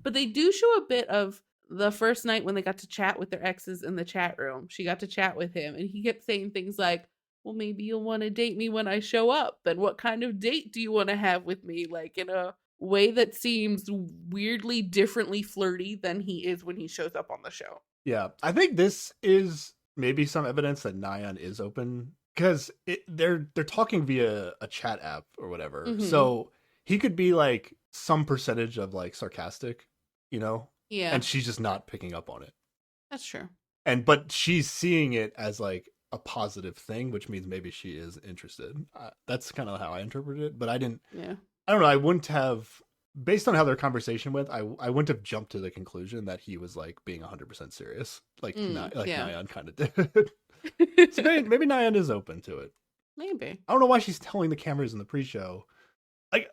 But they do show a bit of the first night when they got to chat with their exes in the chat room. She got to chat with him, and he kept saying things like, well, maybe you'll want to date me when I show up. And what kind of date do you want to have with me? Like in a way that seems weirdly differently flirty than he is when he shows up on the show. Yeah, I think this is maybe some evidence that Nyan is open because they're talking via a chat app or whatever. Mhm. So he could be like some percentage of like sarcastic, you know, Yeah, and she's just not picking up on it. that's true. But she's seeing it as like a positive thing, which means maybe she is interested. That's kind of how I interpret it. But I don't know. I wouldn't have, based on how their conversation went, I wouldn't have jumped to the conclusion that he was like being 100% serious, like Nyan kind of did. So maybe Nyan is open to it. Maybe. I don't know why she's telling the cameras in the pre-show. Like,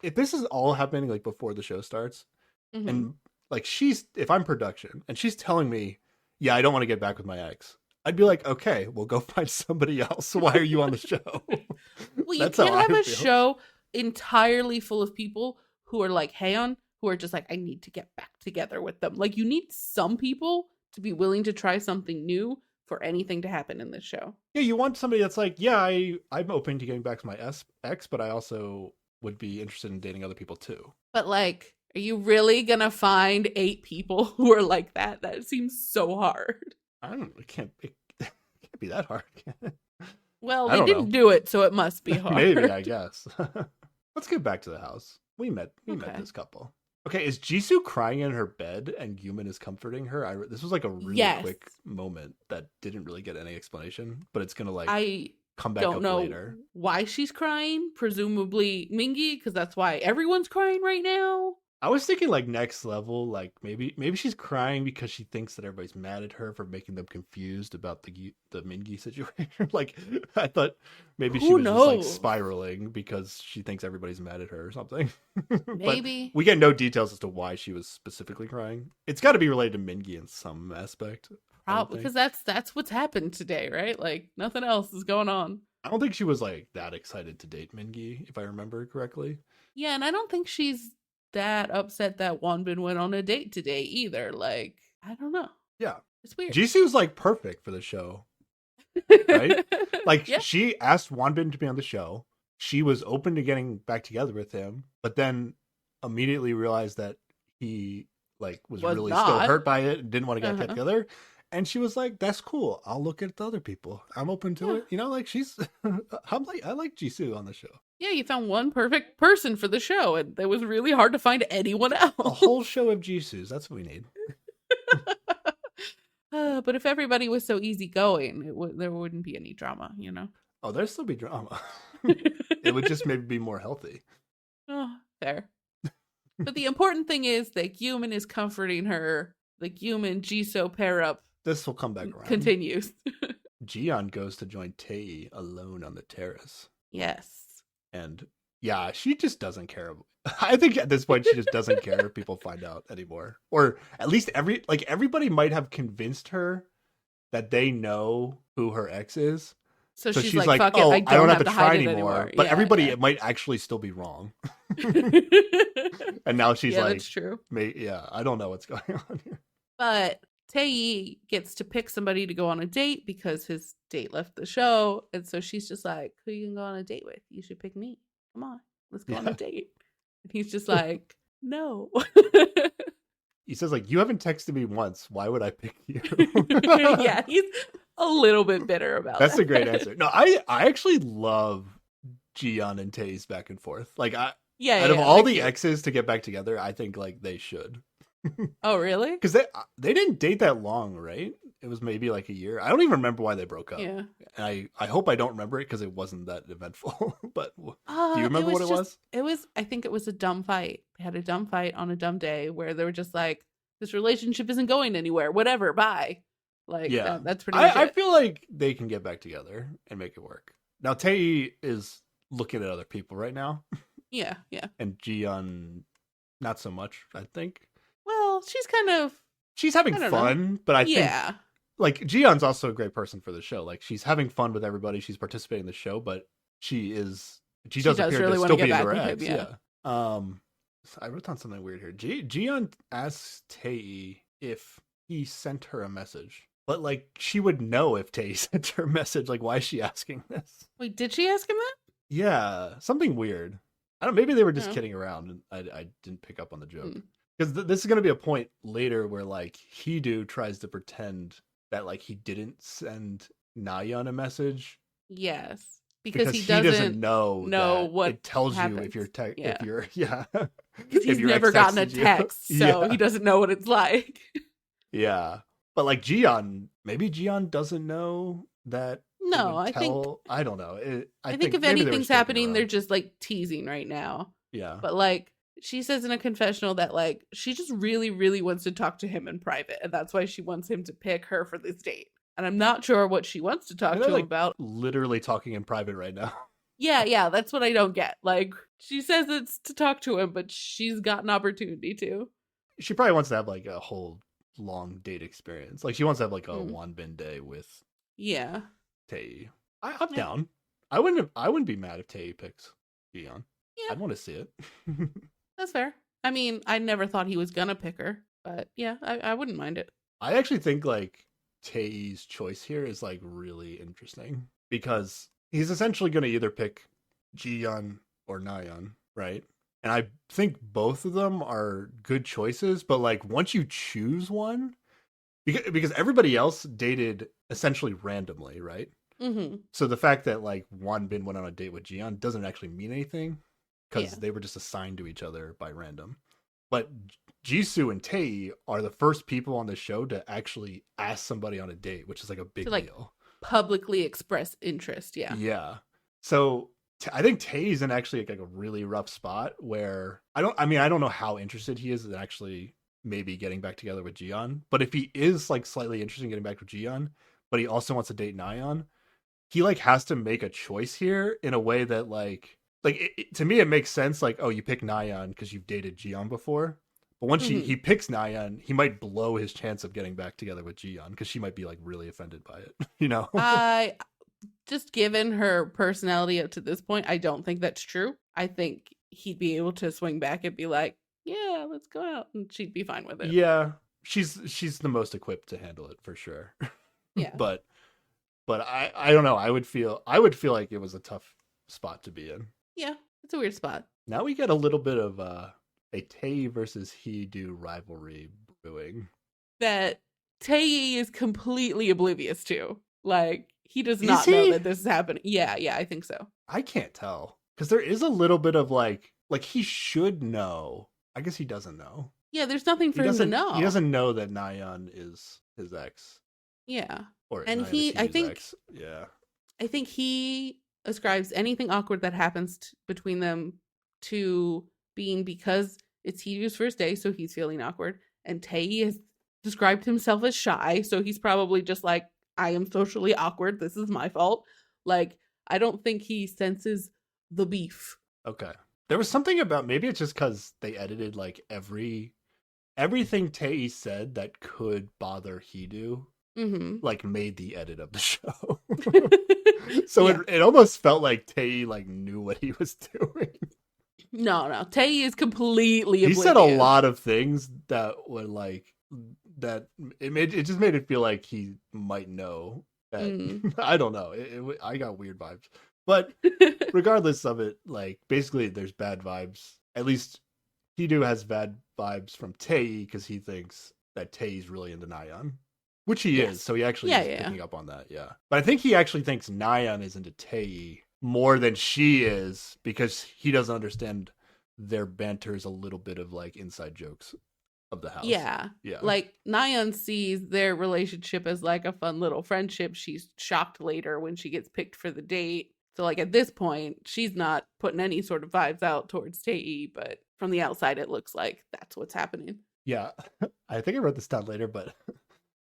if this is all happening like before the show starts, and like if I'm production and she's telling me, yeah, I don't want to get back with my ex, I'd be like, okay, well, go find somebody else. Why are you on the show? Well, you That's can't how I have a feel. show entirely full of people who are like Haeyeon, who are just like, I need to get back together with them. Like, you need some people to be willing to try something new for anything to happen in this show. Yeah, you want somebody that's like, yeah, I'm open to getting back to my ex, but I also would be interested in dating other people too. But like, are you really gonna find 8 people who are like that? That seems so hard. It can't be that hard. Well, I they don't didn't know. do it, so it must be hard. Maybe, I guess. Let's get back to the house. We met Okay. this couple. Okay, is Jisoo crying in her bed and Yumin is comforting her? This was like a really Yes. quick moment that didn't really get any explanation, but it's gonna like I come back don't up know later. why she's crying. Presumably Mingi, because that's why everyone's crying right now. I was thinking like next level, like maybe she's crying because she thinks that everybody's mad at her for making them confused about the Mingi situation. Like I thought maybe she Who was just like knows? spiraling because she thinks everybody's mad at her or something. Maybe. But we get no details as to why she was specifically crying. It's got to be related to Mingi in some aspect. Because that's what's happened today, right? Like nothing else is going on. I don't think she was like that excited to date Mingi, if I remember correctly. Yeah, and I don't think she's that upset that Wanbin went on a date today either. Like, I don't know. Yeah. It's weird. Jisoo's like perfect for the show. Right? Like yeah. she asked Wanbin to be on the show. She was open to getting back together with him, but then immediately realized that he like was really still not. hurt by it and didn't want to get Uh-huh. together. And she was like, "That's cool. I'll look at the other people. I'm open to Yeah. it." You know, like she's. I like Jisoo on the show. Yeah, you found one perfect person for the show, and it was really hard to find anyone else. A whole show of Jisoo's. That's what we need. But if everybody was so easygoing, there wouldn't be any drama, you know? Oh, there'd still be drama. It would just maybe be more healthy. Oh, fair. But the important thing is that Gyumin is comforting her. The Gyumin Jisoo pair up This will come back around. continues. Jiyeon goes to join Tae alone on the terrace. Yes. And yeah, she just doesn't care. I think at this point she just doesn't care if people find out anymore. Or at least everybody might have convinced her that they know who her ex is. So she's like, fuck it, I don't have to try hide it anymore. anymore. But Yeah, everybody, yeah. it might actually still be wrong. And now she's yeah, like, that's true. I don't know what's going on here. But Tae gets to pick somebody to go on a date because his date left the show. And so she's just like, who you can go on a date with? You should pick me. Come on, let's go on a date. And he's just like, no. He says, like, you haven't texted me once. Why would I pick you? Yeah, he's a little bit bitter about That's that. a great answer. No, I actually love Jiyeon and Tae's back and forth. Like, out of all the exes to get back together, I think, like, they should. Oh, really? Because they didn't date that long, right? It was maybe like a year. I don't even remember why they broke up. Yeah. And I hope I don't remember it because it wasn't that eventful. But do you remember what it was? It was, I think it was a dumb fight. They had a dumb fight on a dumb day where they were just like, this relationship isn't going anywhere. Whatever, bye. Like, yeah, that's pretty much it. I feel like they can get back together and make it work. Now, Tae is looking at other people right now. Yeah, yeah. And Jiyeon, not so much, I think. Well, she's having fun, but I think like Jiyeon's also a great person for the show. Like, she's having fun with everybody. She's participating in the show, but she does appear really to want still to be get into back her with ex. him, Yeah. So I wrote down something weird here. Jiyeon asks Tae if he sent her a message, but like she would know if Tae sent her a message. Like, why is she asking this? Wait, did she ask him that? Yeah, something weird. I don't. Maybe they were just kidding around, and I didn't pick up on the joke. Because this is going to be a point later where, like, Heedu tries to pretend that, like, he didn't send Nayeon a message. Yes. Because he doesn't know what it tells happens. you if you're Because he's never gotten a text, so he doesn't know what it's like. Yeah. But, like, maybe Jiyeon doesn't know that. No, I don't know. I think if anything's happening, they're just, like, teasing right now. Yeah. But, like, she says in a confessional that, like, she just really, really wants to talk to him in private. And that's why she wants him to pick her for this date. And I'm not sure what she wants to talk to him about. Literally talking in private right now. Yeah. That's what I don't get. Like, she says it's to talk to him, but she's got an opportunity to. She probably wants to have, like, a whole long date experience. Like, she wants to have, like, a Wanbin day with Tae. I'm down. I wouldn't be mad if Tae picks Jiyeon. Yeah. I'd want to see it. That's fair. I mean, I never thought he was gonna pick her, but yeah, I wouldn't mind it. I actually think, like, Tae's choice here is, like, really interesting because he's essentially going to either pick Jiyeon or Nayeon, right? And I think both of them are good choices, but, like, once you choose one, because everybody else dated essentially randomly, right? Mm-hmm. So the fact that, like, Wanbin went on a date with Jiyeon doesn't actually mean anything because they were just assigned to each other by random. But Jisoo and Tae are the first people on the show to actually ask somebody on a date, which is, like, a big deal. Publicly express interest, yeah. Yeah. So I think Tae's in actually, like, a really rough spot where I don't know how interested he is in actually maybe getting back together with Jiyeon. But if he is, like, slightly interested in getting back with Jiyeon, but he also wants to date Nayeon, he, like, has to make a choice here in a way that, like to me, it makes sense. Like, oh, you pick Nayeon because you've dated Jiyeon before. But once he picks Nayeon, he might blow his chance of getting back together with Jiyeon because she might be, like, really offended by it, you know? Just given her personality up to this point, I don't think that's true. I think he'd be able to swing back and be like, yeah, let's go out. And she'd be fine with it. Yeah. She's the most equipped to handle it for sure. Yeah. But I don't know. I would feel like it was a tough spot to be in. Yeah, it's a weird spot. Now we get a little bit of a Tae versus Heedu rivalry brewing that Tae is completely oblivious to. Like, he does not know that this is happening. Yeah, I think so. I can't tell because there is a little bit of like he should know. I guess he doesn't know. Yeah, there's nothing for him to know. He doesn't know that Nayeon is his ex. Yeah, Or and I think ex. Yeah. I think he ascribes anything awkward that happens between them to being because it's Hiru's first day, so he's feeling awkward. And Tei has described himself as shy, so he's probably just like, I am socially awkward. This is my fault. Like, I don't think he senses the beef. Okay. There was something about, maybe it's just because they edited like everything Tei said that could bother Hidu, like made the edit of the show. So yeah. it almost felt like Tei like knew what he was doing. No. Tei is completely oblivious. He said a lot of things that were like that. It just made it feel like he might know. That, I don't know. I got weird vibes. But regardless of it, like basically there's bad vibes. At least Hidu has bad vibes from Tei because he thinks that Tei's really into Nayeon. Which he is, so he actually is picking up on that, yeah. But I think he actually thinks Nayeon is into Tei more than she is because he doesn't understand their banter is a little bit of like inside jokes of the house. Yeah. Like Nayeon sees their relationship as like a fun little friendship. She's shocked later when she gets picked for the date. So like at this point, she's not putting any sort of vibes out towards Tei, but from the outside, it looks like that's what's happening. Yeah. I think I wrote this down later, but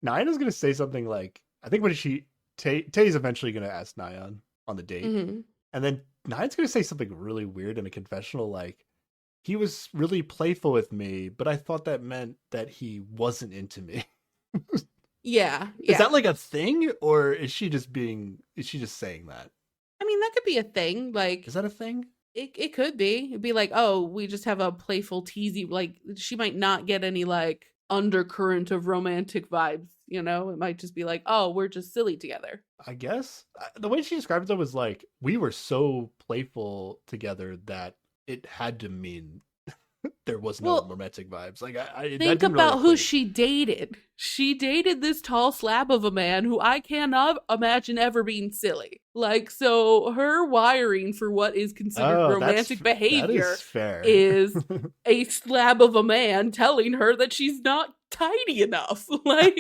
Nayeon's going to say something like, I think when Tei's eventually going to ask Nayeon on the date. And then Nayeon's going to say something really weird in a confessional, like, he was really playful with me, but I thought that meant that he wasn't into me. Yeah. Is that like a thing, or is she just saying that? I mean, that could be a thing. Like, is that a thing? It could be. It'd be like, oh, we just have a playful, teasy, like, she might not get any, like, undercurrent of romantic vibes, you know? It might just be like, oh, we're just silly together. I guess. The way she describes it was like, we were so playful together that it had to mean there was no romantic vibes. Like, I think about who she dated. She dated this tall slab of a man who I cannot imagine ever being silly. Like, so her wiring for what is considered romantic behavior is a slab of a man telling her that she's not tidy enough. Like,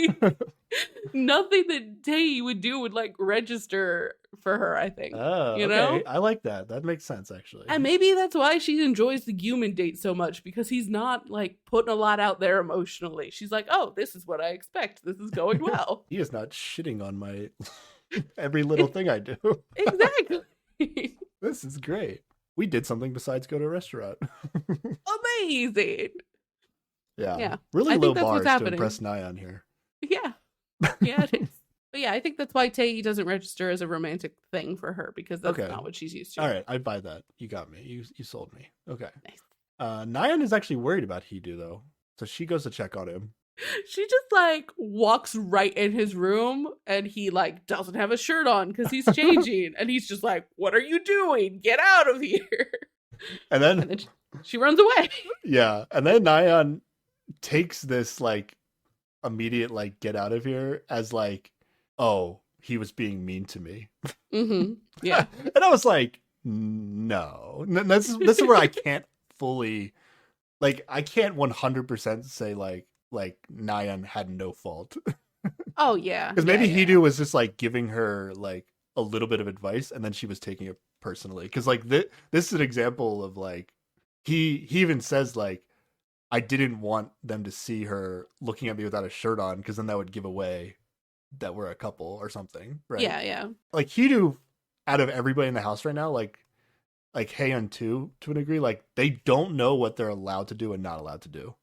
nothing that Tei would do would like register for her, I think. Oh, you know? I like that. That makes sense, actually. And maybe that's why she enjoys the human date so much, because he's not like putting a lot out there emotionally. She's like, oh, this is what I expect. This is going well. He is not shitting on my every little thing I do. Exactly. This is great. We did something besides go to a restaurant. Amazing. Yeah. Really low bars to impress Nayeon here. Yeah. Yeah, it is. But yeah, I think that's why Tei doesn't register as a romantic thing for her, because that's not what she's used to. All right, I buy that. You got me. You sold me. Okay. Nice. Nayeon is actually worried about Hidu though, so she goes to check on him. She just like walks right in his room, and he like doesn't have a shirt on because he's changing, and he's just like, "What are you doing? Get out of here!" And then she runs away. Yeah, and then Nayeon takes this like immediate like get out of here as like, oh, he was being mean to me. Yeah. And I was like, no. This is where I can't fully, like, I can't 100% say like Nayeon had no fault. Oh yeah. Because maybe Hidu was just like giving her like a little bit of advice, and then she was taking it personally. Because like this is an example of like, he even says like, I didn't want them to see her looking at me without a shirt on, because then that would give away that we're a couple or something, right? Yeah. Like Hidu, out of everybody in the house right now, like Haeyeon too, to a degree, like they don't know what they're allowed to do and not allowed to do.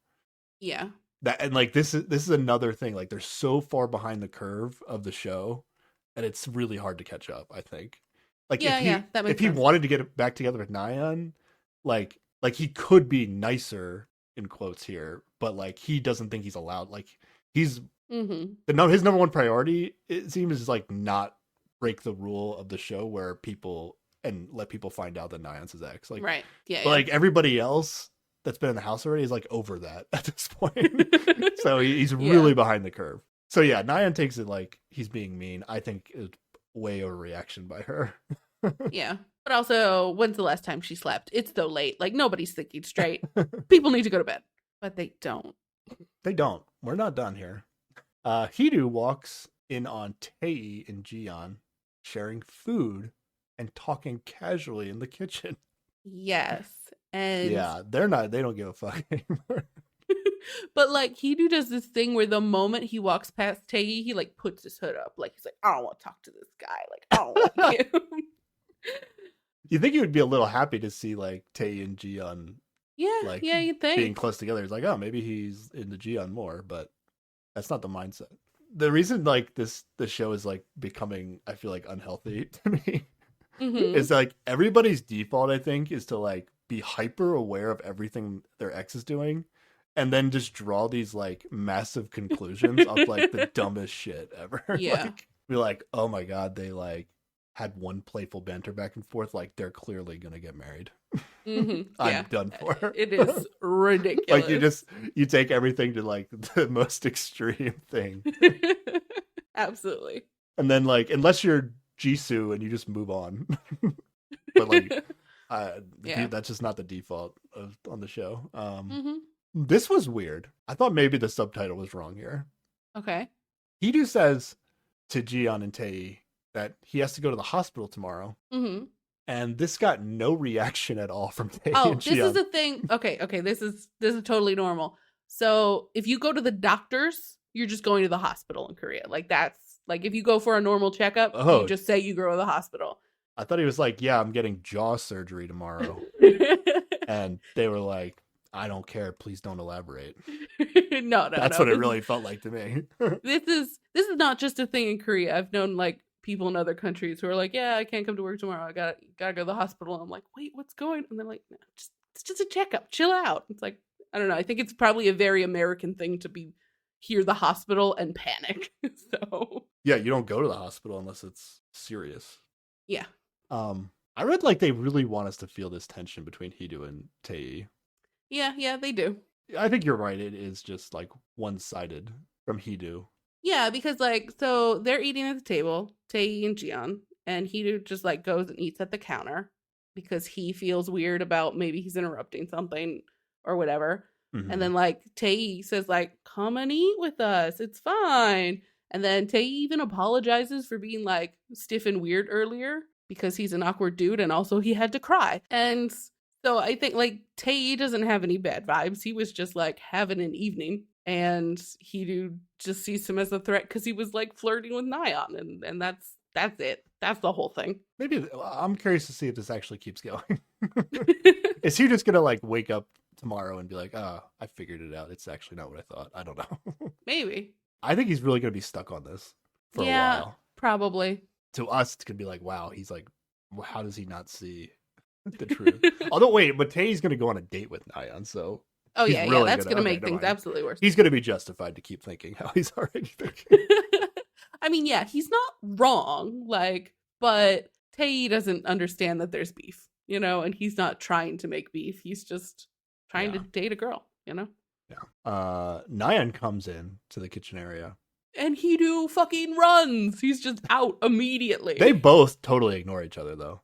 Yeah. That, and like this is another thing. Like they're so far behind the curve of the show, and it's really hard to catch up, I think. Like if he wanted to get back together with Nayeon, like he could be nicer in quotes here, but like he doesn't think he's allowed. Like he's his number one priority, it seems, is like not break the rule of the show where people and let people find out that Nayeon's his ex. Like, right. Yeah. But like everybody else that's been in the house already is like over that at this point. So he's really behind the curve. So yeah, Nayeon takes it like he's being mean. I think it's way overreaction by her. Yeah. But also, when's the last time she slept? It's so late. Like, nobody's thinking straight. People need to go to bed. But they don't. They don't. We're not done here. Hidu walks in on Tei and Jiyeon. sharing food and talking casually in the kitchen. Yes. And Yeah, they don't give a fuck anymore. but like Hidu does this thing where the moment he walks past Tei, he like puts his hood up. Like he's like, I don't want to talk to this guy. Like, I don't like him. You think he would be a little happy to see like Tei and Jiyeon Yeah, like yeah, you think. being close together. He's like, oh, maybe he's into Jiyeon more, but that's not the mindset. The reason like this show is like becoming, I feel like, unhealthy to me is like everybody's default, I think, is to like be hyper aware of everything their ex is doing and then just draw these like massive conclusions of like the dumbest shit ever. Yeah. Like, be like, oh my god, they like had one playful banter back and forth, like they're clearly gonna get married. I'm done for. It is ridiculous. Like you take everything to like the most extreme thing. Absolutely. And then like unless you're Jisoo and you just move on. But like that's just not the default on the show. This was weird. I thought maybe the subtitle was wrong here. Okay. Hidu says to Jiyeon and Tae that he has to go to the hospital tomorrow. And this got no reaction at all from Tae and Jiyeon. This is a thing. Okay, this is totally normal. So if you go to the doctors, you're just going to the hospital in Korea. Like that's like if you go for a normal checkup, you just say you go to the hospital. I thought he was like, yeah, I'm getting jaw surgery tomorrow. And they were like, I don't care. Please don't elaborate. No. That's what it really felt like to me. This is not just a thing in Korea. I've known like people in other countries who are like, yeah, I can't come to work tomorrow. I gotta go to the hospital. And I'm like, wait, what's going on? And they're like, no, it's just a checkup. Chill out. It's like, I don't know. I think it's probably a very American thing to hear the hospital and panic. So yeah, you don't go to the hospital unless it's serious. Yeah. I read like they really want us to feel this tension between Hidu and Tae. Yeah, they do. I think you're right. It is just like one-sided from Hidu. Yeah, because like, so they're eating at the table, Tae and Jiyeon, and Hidu just like goes and eats at the counter because he feels weird about maybe he's interrupting something or whatever. And then like Tae says like, come and eat with us. It's fine. And then Tae even apologizes for being like stiff and weird earlier because he's an awkward dude and also he had to cry. And so I think like Tae doesn't have any bad vibes. He was just like having an evening, and Hidu just sees him as a threat because he was like flirting with Nayeon, and that's it. That's the whole thing. Maybe I'm curious to see if this actually keeps going. Is he just gonna like wake up tomorrow and be like, oh, I figured it out. It's actually not what I thought. I don't know. Maybe. I think he's really gonna be stuck on this for a while. Probably. To us, it's gonna be like, wow, he's like, well, how does he not see the truth? Although, wait, but Tae's gonna go on a date with Nayeon, so that's gonna make things absolutely worse. He's gonna be justified to keep thinking how he's already thinking. I mean, yeah, he's not wrong, like, but Tae doesn't understand that there's beef, and he's not trying to make beef. He's just trying to date a girl, Yeah. Nayeon comes in to the kitchen area. And Hidu fucking runs. He's just out immediately. They both totally ignore each other, though.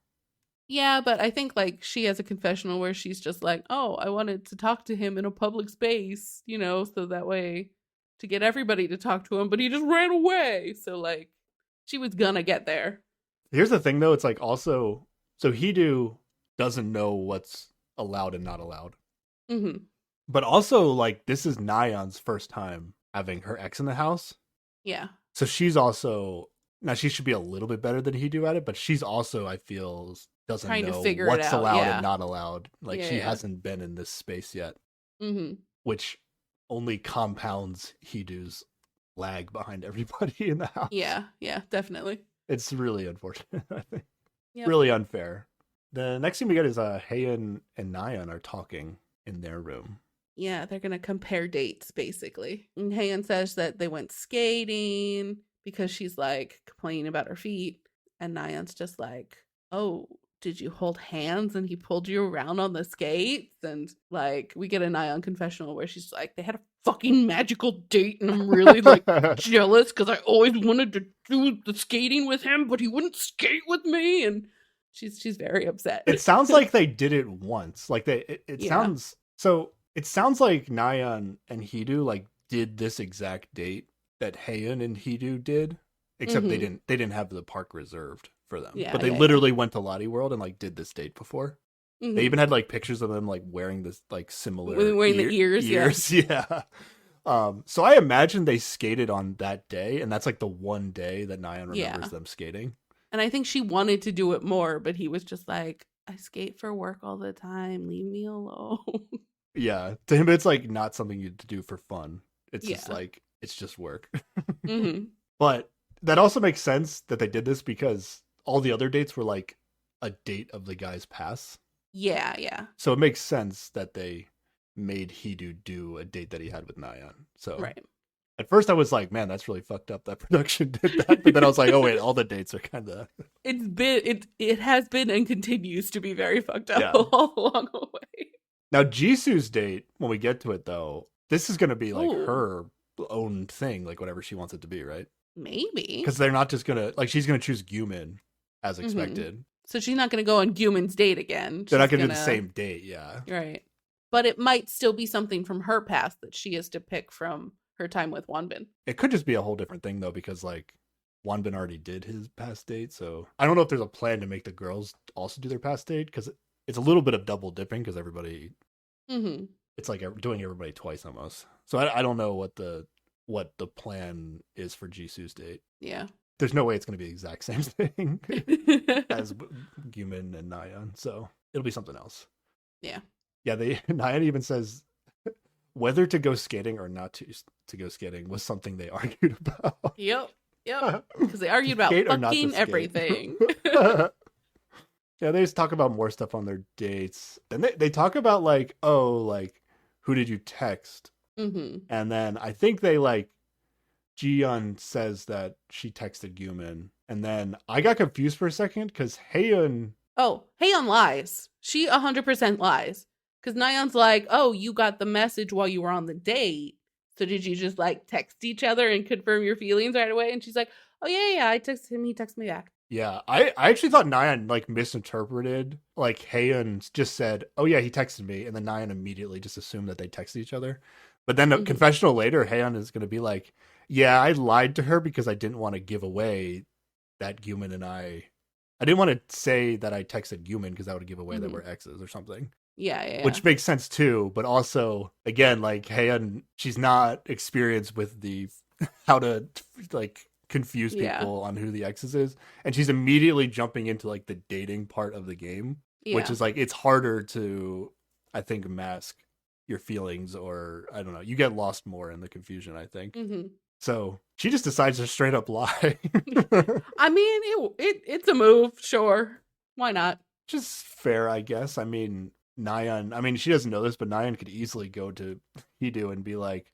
Yeah, but I think, like, she has a confessional where she's just like, oh, I wanted to talk to him in a public space, so that way to get everybody to talk to him, but he just ran away. So, like, she was gonna get there. Here's the thing, though. It's like also, so Hidu doesn't know what's allowed and not allowed. But also, like, this is Nayeon's first time having her ex in the house. Yeah. So she's also, now she should be a little bit better than Hidu at it, but she's also, I feel, doesn't trying know to figure what's it out, allowed and not allowed. Like, Yeah, she yeah. hasn't been in this space yet, which only compounds Hidu's lag behind everybody in the house. Yeah, definitely. It's really unfortunate, I think. Yep. Really unfair. The next thing we get is Haeun and Nayeon are talking in their room. Yeah, they're gonna compare dates, basically. And Haeun says that they went skating because she's, like, complaining about her feet. And Nayeon's just like, oh, did you hold hands and he pulled you around on the skates? And, like, we get a Nayeon confessional where she's like, they had a fucking magical date and I'm really, like, jealous because I always wanted to do the skating with him, but he wouldn't skate with me. And she's very upset. It sounds like they did it once. Like, it sounds... So... It sounds like Nayeon and Hidu like did this exact date that Haeun and Hidu did, except they didn't have the park reserved. for them. Yeah, But they yeah, literally went to Lottie World and like did this date before. yeah. They even had like pictures of them like wearing this like similar Wearing the ears, yeah. So I imagine they skated on that day, and that's like the one day that Nyan remembers them skating. And I think she wanted to do it more, but he was just like, I skate for work all the time. Leave me alone. Yeah. To him, it's like not something you to do for fun. It's just like, it's just work. Mm-hmm. But that also makes sense that they did this because all the other dates were like a date of the guy's past. Yeah, yeah. So it makes sense that they made Hidu do a date that he had with Nyan. So right. At first I was like, man, that's really fucked up that production did that. But then I was like, oh wait, all the dates are kind of it has been and continues to be very fucked up all along the way. Now Jisoo's date, when we get to it though, this is gonna be like her own thing, like whatever she wants it to be, right? Maybe. Because they're not just gonna like she's gonna choose Gyumin as expected. Mm-hmm. So she's not gonna go on Gyumin's date again. They're not gonna do the same date, yeah. Right. But it might still be something from her past that she has to pick from her time with Wonbin. It could just be a whole different thing though, because like Wonbin already did his past date, so I don't know if there's a plan to make the girls also do their past date, because it's a little bit of double dipping, because everybody, it's like doing everybody twice almost. So I don't know what the plan is for Jisoo's date. Yeah. There's no way it's going to be the exact same thing as Gyumin and Nyan, so it'll be something else. Yeah. Yeah, Nyan even says whether to go skating or not to go skating was something they argued about. Yep. Because they argued about fucking everything. Yeah, they just talk about more stuff on their dates. And they talk about like, oh, like, who did you text? Mm-hmm. And then I think they like, Ji-yeon says that she texted Gyumin. And then I got confused for a second because Haeun... Oh, Haeun lies. She 100% lies. Because Nayeon's like, oh, you got the message while you were on the date. So did you just like text each other and confirm your feelings right away? And she's like, oh, yeah, I texted him. He texted me back. Yeah, I actually thought Nayeon like misinterpreted. Like Haeun just said, oh, yeah, he texted me. And then Nayeon immediately just assumed that they texted each other. But then the confessional later, Haeun is going to be like, yeah, I lied to her because I didn't want to give away that Gyumin and I didn't want to say that I texted Gyumin because that would give away that we're exes or something. Yeah. Which makes sense too, but also again, like Haeun, she's not experienced with the how to like confuse people on who the exes is, and she's immediately jumping into like the dating part of the game, which is like it's harder to, I think, mask your feelings, or I don't know, you get lost more in the confusion, I think. So she just decides to straight up lie. I mean, it's a move, sure. Why not? Just fair, I guess. I mean, Nayeon, I mean, she doesn't know this, but Nayeon could easily go to Hidu and be like,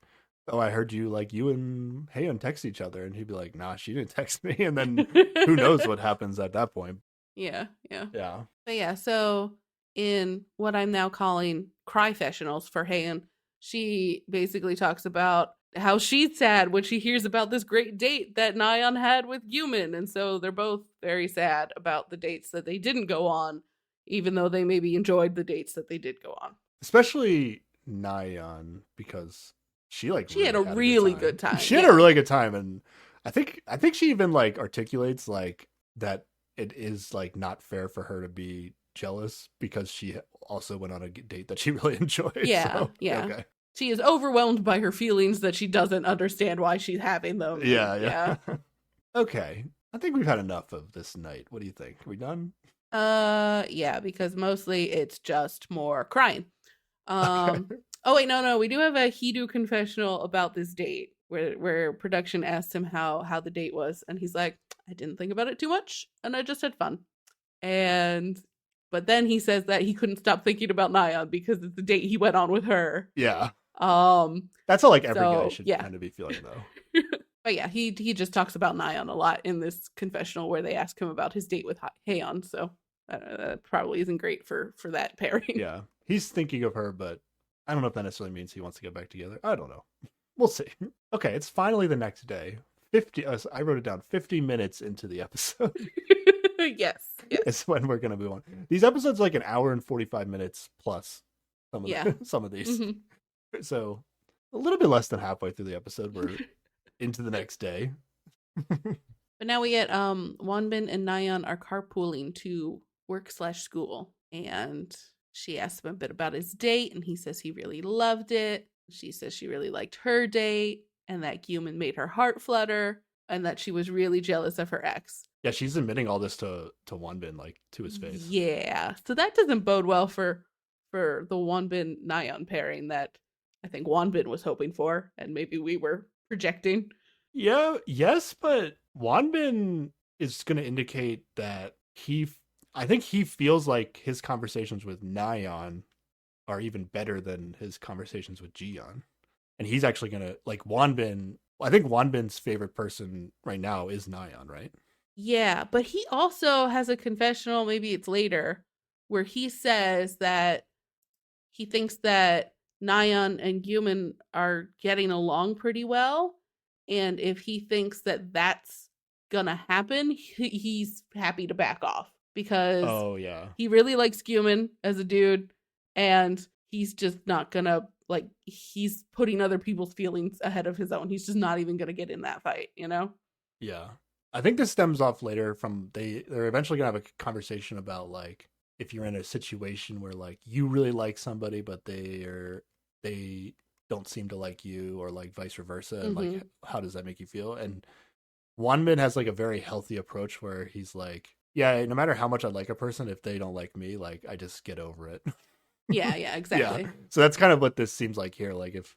oh, I heard you, like, you and Haeun text each other. And he'd be like, nah, she didn't text me. And then who knows what happens at that point. Yeah. But yeah, so in what I'm now calling cry-fessionals for Haeun, she basically talks about how she's sad when she hears about this great date that Nayeon had with Gyumin. And so they're both very sad about the dates that they didn't go on, even though they maybe enjoyed the dates that they did go on. Especially Nayeon, because she had a really good time. She had a really good time, and I think she even like articulates like that it is like not fair for her to be jealous because she also went on a date that she really enjoyed. Yeah, so, yeah. Okay. She is overwhelmed by her feelings that she doesn't understand why she's having them. Yeah. Okay. I think we've had enough of this night. What do you think? Are we done? Yeah, because mostly it's just more crying. Oh wait, no, we do have a Hidu confessional about this date where production asked him how the date was, and he's like, I didn't think about it too much, and I just had fun. But then he says that he couldn't stop thinking about Nayeon because it's the date he went on with her. Yeah. That's how like every guy should kind of be feeling though. But yeah, he just talks about Nayeon a lot in this confessional where they ask him about his date with Haeun. So that probably isn't great for that pairing. Yeah, he's thinking of her, but I don't know if that necessarily means he wants to get back together. I don't know. We'll see. Okay, it's finally the next day. I wrote it down. 50 minutes into the episode. Yes. It's when we're gonna move on. These episodes are like an hour and 45 minutes plus. Some of these. So a little bit less than halfway through the episode, we're into the next day. But now we get Wanbin and Nayeon are carpooling to work/school, and she asks him a bit about his date, and he says he really loved it. She says she really liked her date, and that Gyumin made her heart flutter, and that she was really jealous of her ex. Yeah, she's admitting all this to Wanbin, like, to his face. Yeah, so that doesn't bode well for the Wanbin Nayeon pairing that I think Wanbin was hoping for, and maybe we were projecting. Yeah, yes, but Wanbin is going to indicate that I think he feels like his conversations with Nayeon are even better than his conversations with Jiyeon. And he's actually going to, like, Wanbin, I think Wanbin's favorite person right now is Nayeon, right? Yeah, but he also has a confessional, maybe it's later, where he says that he thinks that Nayeon and Gyumin are getting along pretty well. And if he thinks that that's gonna happen, he's happy to back off because he really likes Gyumin as a dude, and he's just not gonna, like, he's putting other people's feelings ahead of his own. He's just not even gonna get in that fight, you know? Yeah. I think this stems off later from they're eventually gonna have a conversation about, like, if you're in a situation where, like, you really like somebody but they don't seem to like you, or like vice versa, and like, how does that make you feel? And Wanbin has like a very healthy approach where he's like, yeah, no matter how much I like a person, if they don't like me, like, I just get over it. Yeah, exactly. Yeah. So that's kind of what this seems like here. Like, if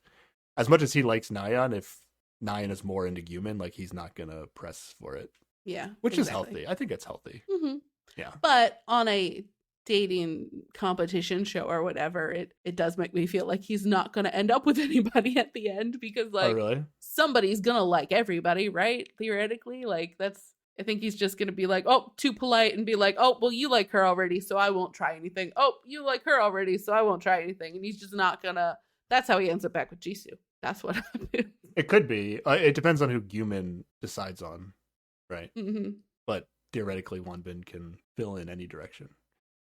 as much as he likes Nayeon, if Nayeon is more into Gyumin, like, he's not gonna press for it. Yeah, which is healthy. I think it's healthy. Yeah, but on a dating competition show or whatever, it does make me feel like he's not going to end up with anybody at the end, because, like, somebody's going to like everybody, right? Theoretically, like, I think he's just going to be like, oh, too polite, and be like, oh, well, you like her already, so I won't try anything. Oh, you like her already, so I won't try anything. And he's just not going to, that's how he ends up back with Jisoo. That's what happens. It could be. It depends on who Gyumin decides on, right? But theoretically, Wanbin can fill in any direction.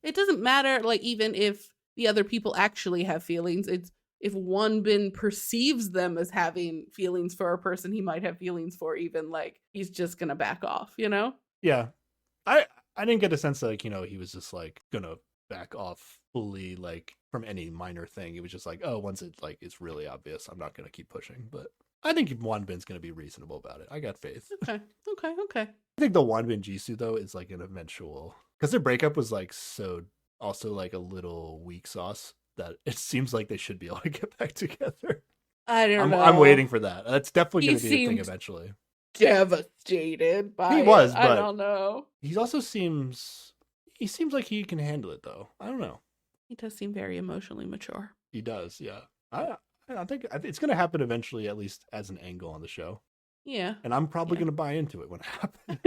It doesn't matter, like, even if the other people actually have feelings. It's if Wanbin perceives them as having feelings for a person he might have feelings for, even, like, he's just gonna back off, you know? Yeah. I didn't get a sense that, like, you know, he was just, like, gonna back off fully, like, from any minor thing. It was just like, oh, once it, like, is really obvious, I'm not gonna keep pushing. But I think Wanbin's gonna be reasonable about it. I got faith. Okay. I think the Wanbin Jisoo, though, is like an eventual, because their breakup was, like, so also, like, a little weak sauce that it seems like they should be able to get back together. I don't know. I'm waiting for that. That's definitely going to be a thing eventually. Devastated by he was, but I don't know. He also seems like he can handle it, though. I don't know. He does seem very emotionally mature. He does, yeah. I think it's going to happen eventually, at least as an angle on the show. Yeah. And I'm probably going to buy into it when it happens.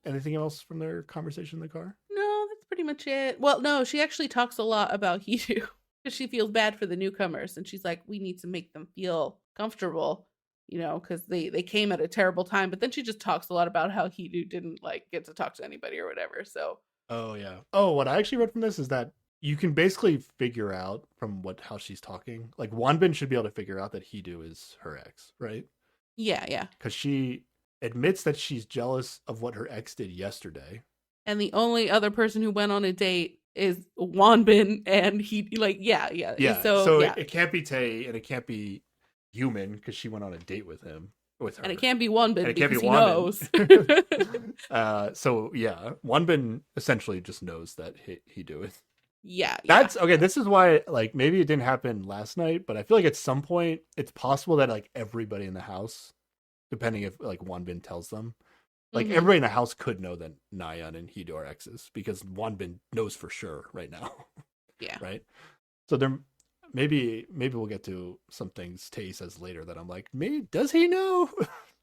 Anything else from their conversation in the car? No, that's pretty much it. Well, no, she actually talks a lot about Heedoo, because she feels bad for the newcomers, and she's like, we need to make them feel comfortable, you know, because they came at a terrible time. But then she just talks a lot about how Heedoo didn't, like, get to talk to anybody or whatever. So. Oh yeah. Oh, what I actually read from this is that you can basically figure out from how she's talking. Like, Wanbin should be able to figure out that Heedoo is her ex, right? Yeah. Because she admits that she's jealous of what her ex did yesterday. And the only other person who went on a date is Wanbin, and he, like, yeah. So yeah. It can't be Tae, and it can't be Gyumin, because she went on a date with him. With her. And it can't be Wanbin, because he knows. So yeah, Wanbin essentially just knows that he do it. Yeah. That's okay. This is why, like, maybe it didn't happen last night, but I feel like at some point it's possible that, like, everybody in the house, depending if, like, Wanbin tells them, like, everybody in the house could know that Nayeon and Heedoo are exes, because Wanbin knows for sure right now. Yeah. Right. So there, maybe we'll get to some things Tae says later that I'm like, maybe does he know?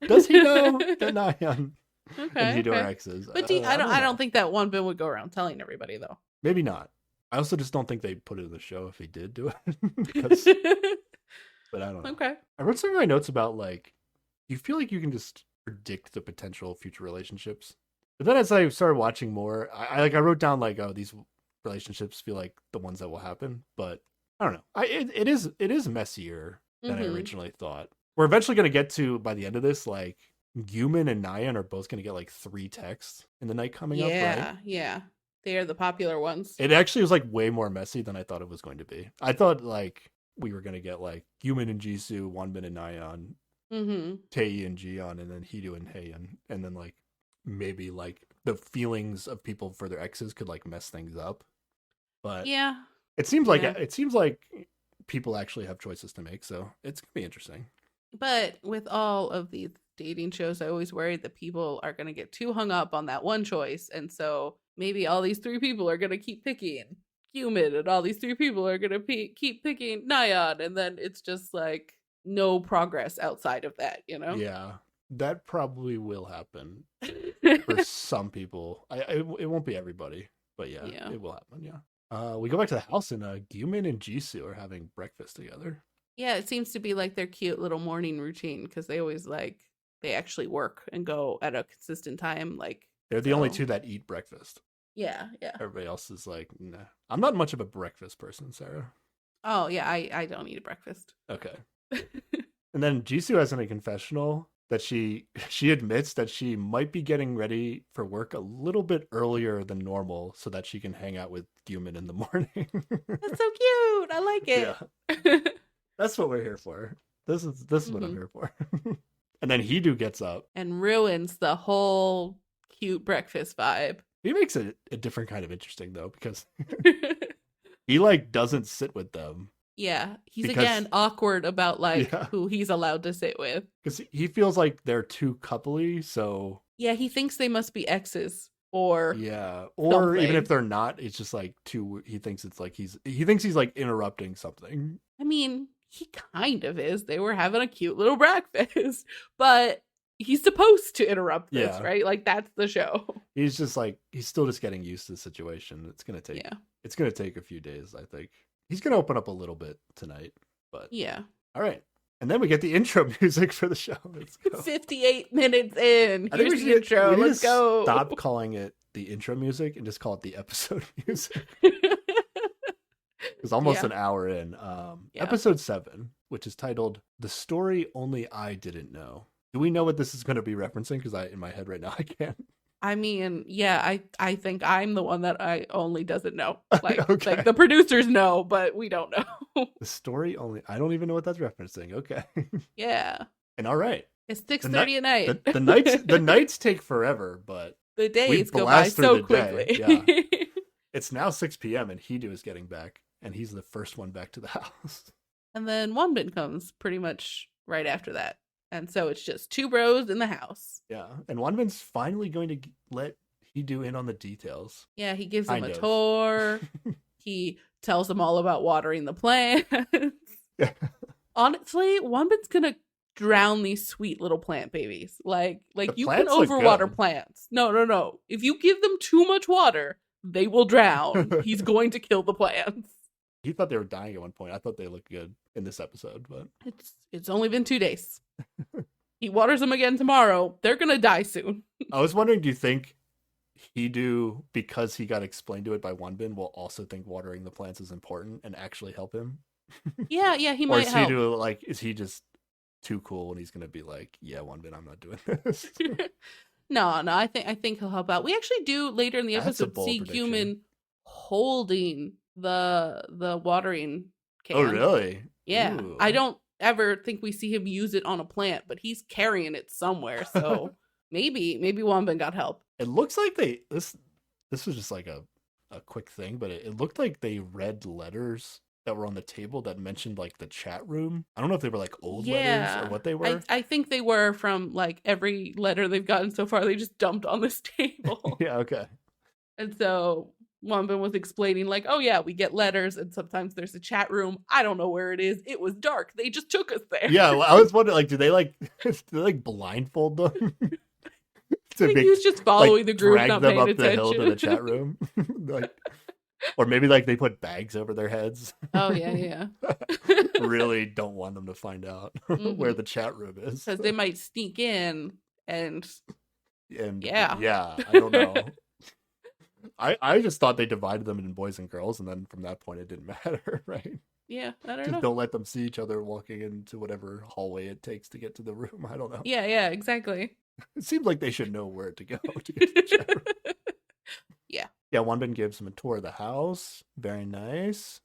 Does he know that Nayeon and Heedoo are exes? But I don't think that Wanbin would go around telling everybody, though. Maybe not. I also just don't think they'd put it in the show if he did do it. Because, but I don't know. Okay. I wrote some of my notes about, like, you feel like you can just predict the potential future relationships. But then as I started watching more, I wrote down, like, oh, these relationships feel like the ones that will happen. But I don't know. It is messier than I originally thought. We're eventually going to get to, by the end of this, like, Gumin and Nyan are both going to get like 3 texts in the night coming up, right? Yeah. They are the popular ones. It actually was like way more messy than I thought it was going to be. I thought like we were going to get like Gumin and Jisoo, Wonbin and Nyan, Tae and Jiyeon, and then Hidu and Haeyeon, and then like maybe like the feelings of people for their exes could like mess things up. But yeah, it seems like people actually have choices to make, so it's gonna be interesting. But with all of these dating shows, I always worry that people are going to get too hung up on that one choice, and so maybe all these 3 people are going to keep picking Human, and all these 3 people are going to keep picking Nyan, and then it's just like no progress outside of that, you know? Yeah, that probably will happen for some people. It won't be everybody, but yeah, it will happen. Yeah. We go back to the house, and Gumin and Jisoo are having breakfast together. Yeah, it seems to be like their cute little morning routine because they always they actually work and go at a consistent time. Like they're the only 2 that eat breakfast. Yeah. Everybody else is like, nah. I'm not much of a breakfast person, Sarah. Oh yeah, I don't eat a breakfast. Okay. And then Jisoo has in a confessional that she admits that she might be getting ready for work a little bit earlier than normal so that she can hang out with Gumin in the morning. That's so cute. I like it. Yeah. That's what we're here for. This is what I'm here for. And then Hidu gets up and ruins the whole cute breakfast vibe. He makes it a different kind of interesting though, because he like doesn't sit with them. Yeah, he's again awkward about who he's allowed to sit with. Because he feels like they're too coupley, so yeah, he thinks they must be exes or or even if they're not, it's just like too. He thinks it's like he thinks he's like interrupting something. I mean, he kind of is. They were having a cute little breakfast, but he's supposed to interrupt this, right? Like that's the show. He's just like he's still just getting used to the situation. It's gonna take a few days, I think. He's gonna open up a little bit tonight, but yeah. All right, and then we get the intro music for the show. Let's go. 58 minutes in. Here's the intro. Let's go. Stop calling it the intro music and just call it the episode music. It's almost an hour in. Episode 7, which is titled "The Story Only I Didn't Know." Do we know what this is going to be referencing? Because in my head right now, I can't. I mean, yeah, I think I'm the one that I only doesn't know. Like, like the producers know, but we don't know. The story only. I don't even know what that's referencing. Okay. Yeah. And all right. It's 6:30 at night. The nights take forever, but the days go by so quickly. Yeah. It's now 6 p.m. and Hidu is getting back, and he's the first one back to the house. And then Wonbin comes pretty much right after that. And so it's just 2 bros in the house. Yeah. And Wonbin's finally going to let Hidu in on the details. Yeah, he gives him a tour. He tells them all about watering the plants. Yeah. Honestly, Wonbin's going to drown these sweet little plant babies. Like you can overwater plants. No. If you give them too much water, they will drown. He's going to kill the plants. He thought they were dying at one point. I thought they looked good in this episode, but it's only been 2 days. He waters them again tomorrow. They're gonna die soon. I was wondering, do you think Hidu, because he got explained to it by Wonbin, will also think watering the plants is important and actually help him? Yeah, he might help. Or is he just too cool and he's gonna be like, yeah, Wonbin, I'm not doing this? No, I think he'll help out. We actually do later in the episode see Human holding the watering can. Oh, really? Yeah. Ooh. I don't ever think we see him use it on a plant, but he's carrying it somewhere. So maybe Wonbin got help. It looks like this was just like a quick thing, but it looked like they read letters that were on the table that mentioned like the chat room. I don't know if they were like old letters or what they were. I think they were from like every letter they've gotten so far. They just dumped on this table. Yeah, okay. And so Wonbin was explaining like, oh yeah, we get letters and sometimes there's a chat room. I don't know where it is. It was dark. They just took us there. Yeah, well, I was wondering, like, do they blindfold them? I think he was just following the group, not paying attention. Drag them up the hill to the chat room. Or maybe like they put bags over their heads. Oh yeah. Really don't want them to find out where the chat room is. Because they might sneak in and yeah, I don't know. I just thought they divided them in boys and girls, and then from that point it didn't matter, right? Yeah, I don't just know. Don't let them see each other walking into whatever hallway it takes to get to the room. I don't know. Yeah, exactly. It seems like they should know where to go to get to the chat room. Yeah. Yeah, Wanbin gives him a tour of the house. Very nice.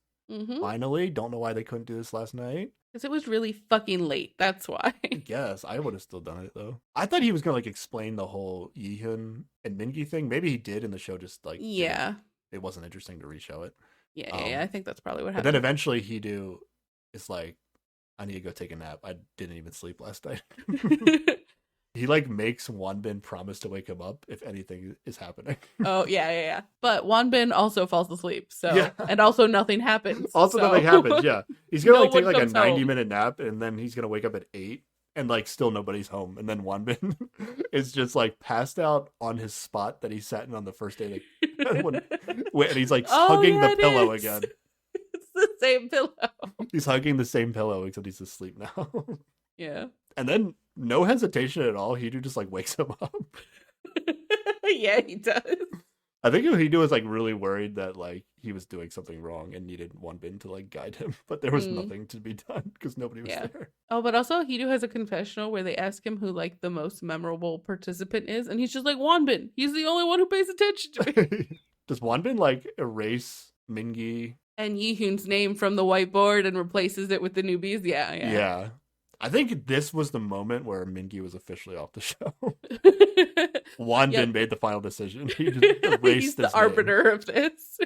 Finally, don't know why they couldn't do this last night. Because it was really fucking late. That's why. I guess I would have still done it though. I thought he was gonna like explain the whole Yihun and Mingi thing. Maybe he did in the show. Just like it wasn't interesting to reshow it. Yeah, I think that's probably what But happened. then eventually Hidu is like, I need to go take a nap. I didn't even sleep last night. He like makes Wanbin promise to wake him up if anything is happening. Oh yeah. But Wanbin also falls asleep, so and also nothing happens. Nothing happens. Yeah, he's gonna like take like a 90-minute home. nap, and then he's gonna wake up at 8, and like still nobody's home, and then Wanbin is just like passed out on his spot that he sat in on the first day. And he's like hugging the pillow again. It's the same pillow. He's hugging the same pillow except he's asleep now. Yeah. And then no hesitation at all. Hidu just like wakes him up. Yeah, he does. I think Hidu was like really worried that like he was doing something wrong and needed Wanbin to like guide him, but there was nothing to be done because nobody was there. Oh, but also Hidu has a confessional where they ask him who like the most memorable participant is, and he's just like, Wanbin. He's the only one who pays attention to me. Does Wanbin like erase Mingi and Yihun's name from the whiteboard and replaces it with the newbies? Yeah. I think this was the moment where Mingi was officially off the show. Wanbin made the final decision. He just erased He's the arbiter of this.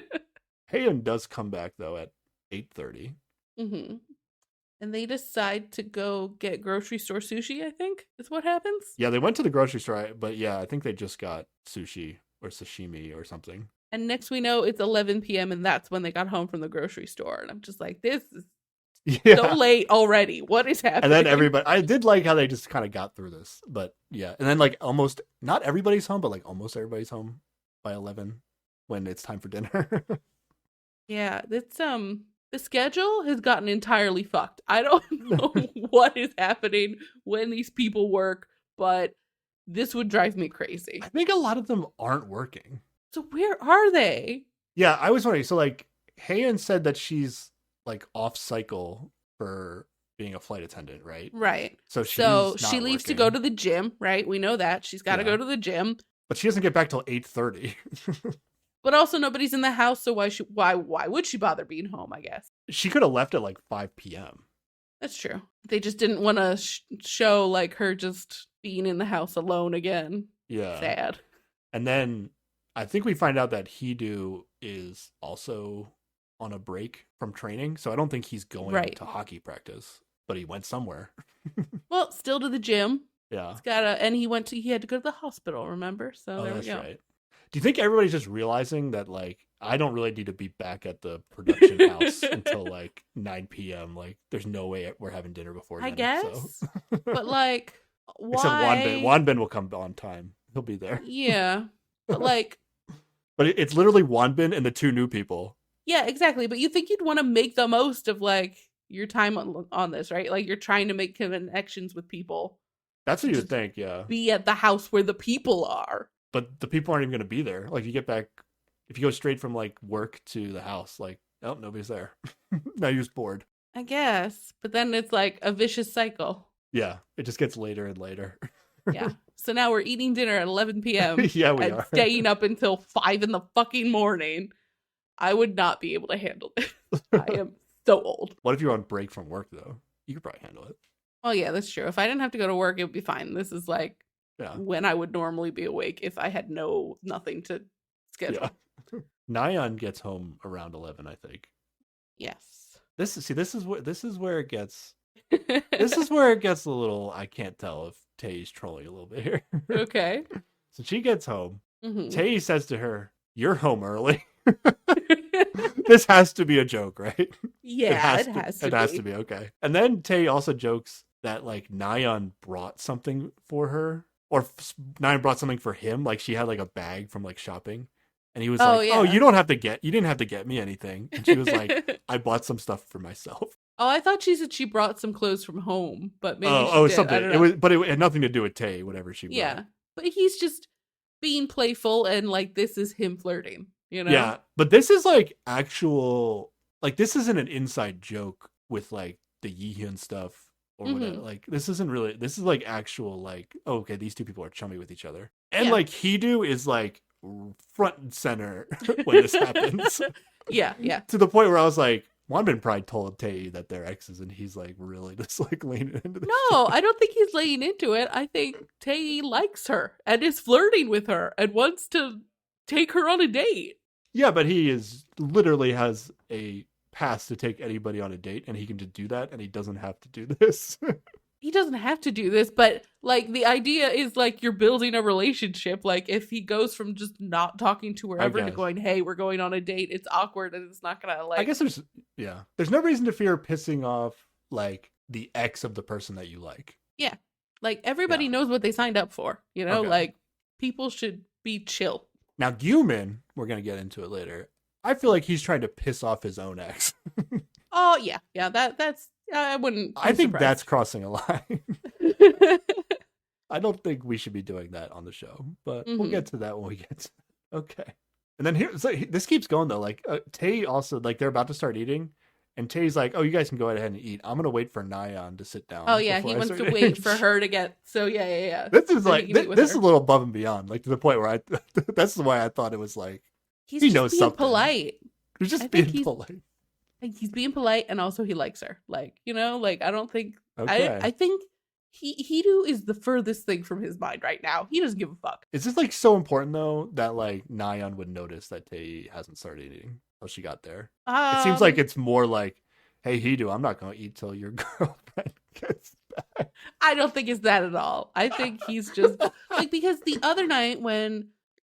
Heian does come back though at 8:30. And they decide to go get grocery store sushi, I think, is what happens. Yeah, they went to the grocery store, but yeah, I think they just got sushi or sashimi or something. And next we know it's 11 p.m. and that's when they got home from the grocery store. And I'm just like, this is so late already. What is happening? And then everybody, I did like how they just kind of got through this, but yeah. And then like almost, not everybody's home, but like almost everybody's home by 11 when it's time for dinner. Yeah, it's the schedule has gotten entirely fucked. I don't know what is happening when these people work, but this would drive me crazy. I think a lot of them aren't working. So where are they? Yeah, I was wondering. So like Heian said that she's like off cycle for being a flight attendant, right? Right. So she leaves to go to the gym, right? We know that. She's got to go to the gym. But she doesn't get back till 8:30. But also nobody's in the house, so why would she bother being home, I guess? She could have left at like 5 p.m. That's true. They just didn't want to show like her just being in the house alone again. Yeah. Sad. And then I think we find out that Hidu is also on a break from training, so I don't think he's going to hockey practice, but he went somewhere. Well, still to the gym. Yeah. And he had to go to the hospital, remember? So there we go. Right. Do you think everybody's just realizing that like I don't really need to be back at the production house until like 9 p.m. Like there's no way we're having dinner before then, I guess. So. But like why? Except Wanbin will come on time. He'll be there. Yeah. But like but it's literally Wanbin and the two new people. Yeah, exactly. But you think you'd want to make the most of like your time on this, right? Like you're trying to make connections with people. That's what you would think, yeah. Be at the house where the people are. But the people aren't even going to be there. Like you get back, if you go straight from like work to the house, like, oh, nobody's there. Now you're just bored. I guess. But then it's like a vicious cycle. Yeah, it just gets later and later. Yeah. So now we're eating dinner at 11 p.m. Yeah, we are. Staying up until 5 in the fucking morning. I would not be able to handle this. I am so old. What if you're on break from work, though? You could probably handle it. Oh, yeah, that's true. If I didn't have to go to work, it would be fine. This is like when I would normally be awake if I had nothing to schedule. Yeah. Nyan gets home around 11, I think. Yes. This is where it gets a little, I can't tell if Tae's trolling a little bit here. Okay. So she gets home. Tae says to her, "You're home early." This has to be a joke, right? Yeah, it has to be okay. And then Tae also jokes that like Nyan brought something for her, or Nyan brought something for him. Like she had like a bag from like shopping, and he was like, "Oh, you didn't have to get me anything." And she was like, "I bought some stuff for myself." Oh, I thought she said she brought some clothes from home, but maybe something. It had nothing to do with Tae, whatever she brought. Yeah, but he's just being playful, and like this is him flirting. You know? Yeah, but this is like actual, like this isn't an inside joke with like the Yihyun stuff or whatever. Like this is like actual like, oh, okay, these two people are chummy with each other. And Yeah. like Hidu is like front and center when this happens. Yeah. To the point where I was like, Wanbin probably told Tei that they're exes, and he's like really just like leaning into this. No, shit. I don't think he's laying into it. I think Tei likes her and is flirting with her and wants to take her on a date. Yeah, but he is literally has a pass to take anybody on a date, and he can just do that, and he doesn't have to do this. He doesn't have to do this, but like the idea is like you're building a relationship. Like if he goes from just not talking to her ever to going, hey, we're going on a date, it's awkward and it's not gonna like. I guess there's no reason to fear pissing off like the ex of the person that you like. Yeah, like everybody knows what they signed up for. You know, like people should be chill. Now Gyumin, we're gonna get into it later. I feel like he's trying to piss off his own ex. Oh yeah, that's. I wouldn't. I think that's crossing a line. I don't think we should be doing that on the show, but we'll get to that when we get to it. Okay. And then this keeps going though. Like Tei also, like they're about to start eating, and Tei's like, "Oh, you guys can go ahead and eat. I'm gonna wait for Nayeon to sit down." Oh yeah, he wants to wait for her to get. So yeah. This is like this is a little above and beyond, like to the point where that's why I thought it was like he knows being something. Polite. He's just being polite. He's being polite, and also he likes her. Like, you know, like I don't think I think Hidu is the furthest thing from his mind right now. He doesn't give a fuck. Is this like so important though that like Nayeon would notice that Tei hasn't started eating till she got there? It seems like it's more like, hey Hidu, I'm not gonna eat till your girlfriend gets back. I don't think it's that at all. I think he's just like, because the other night when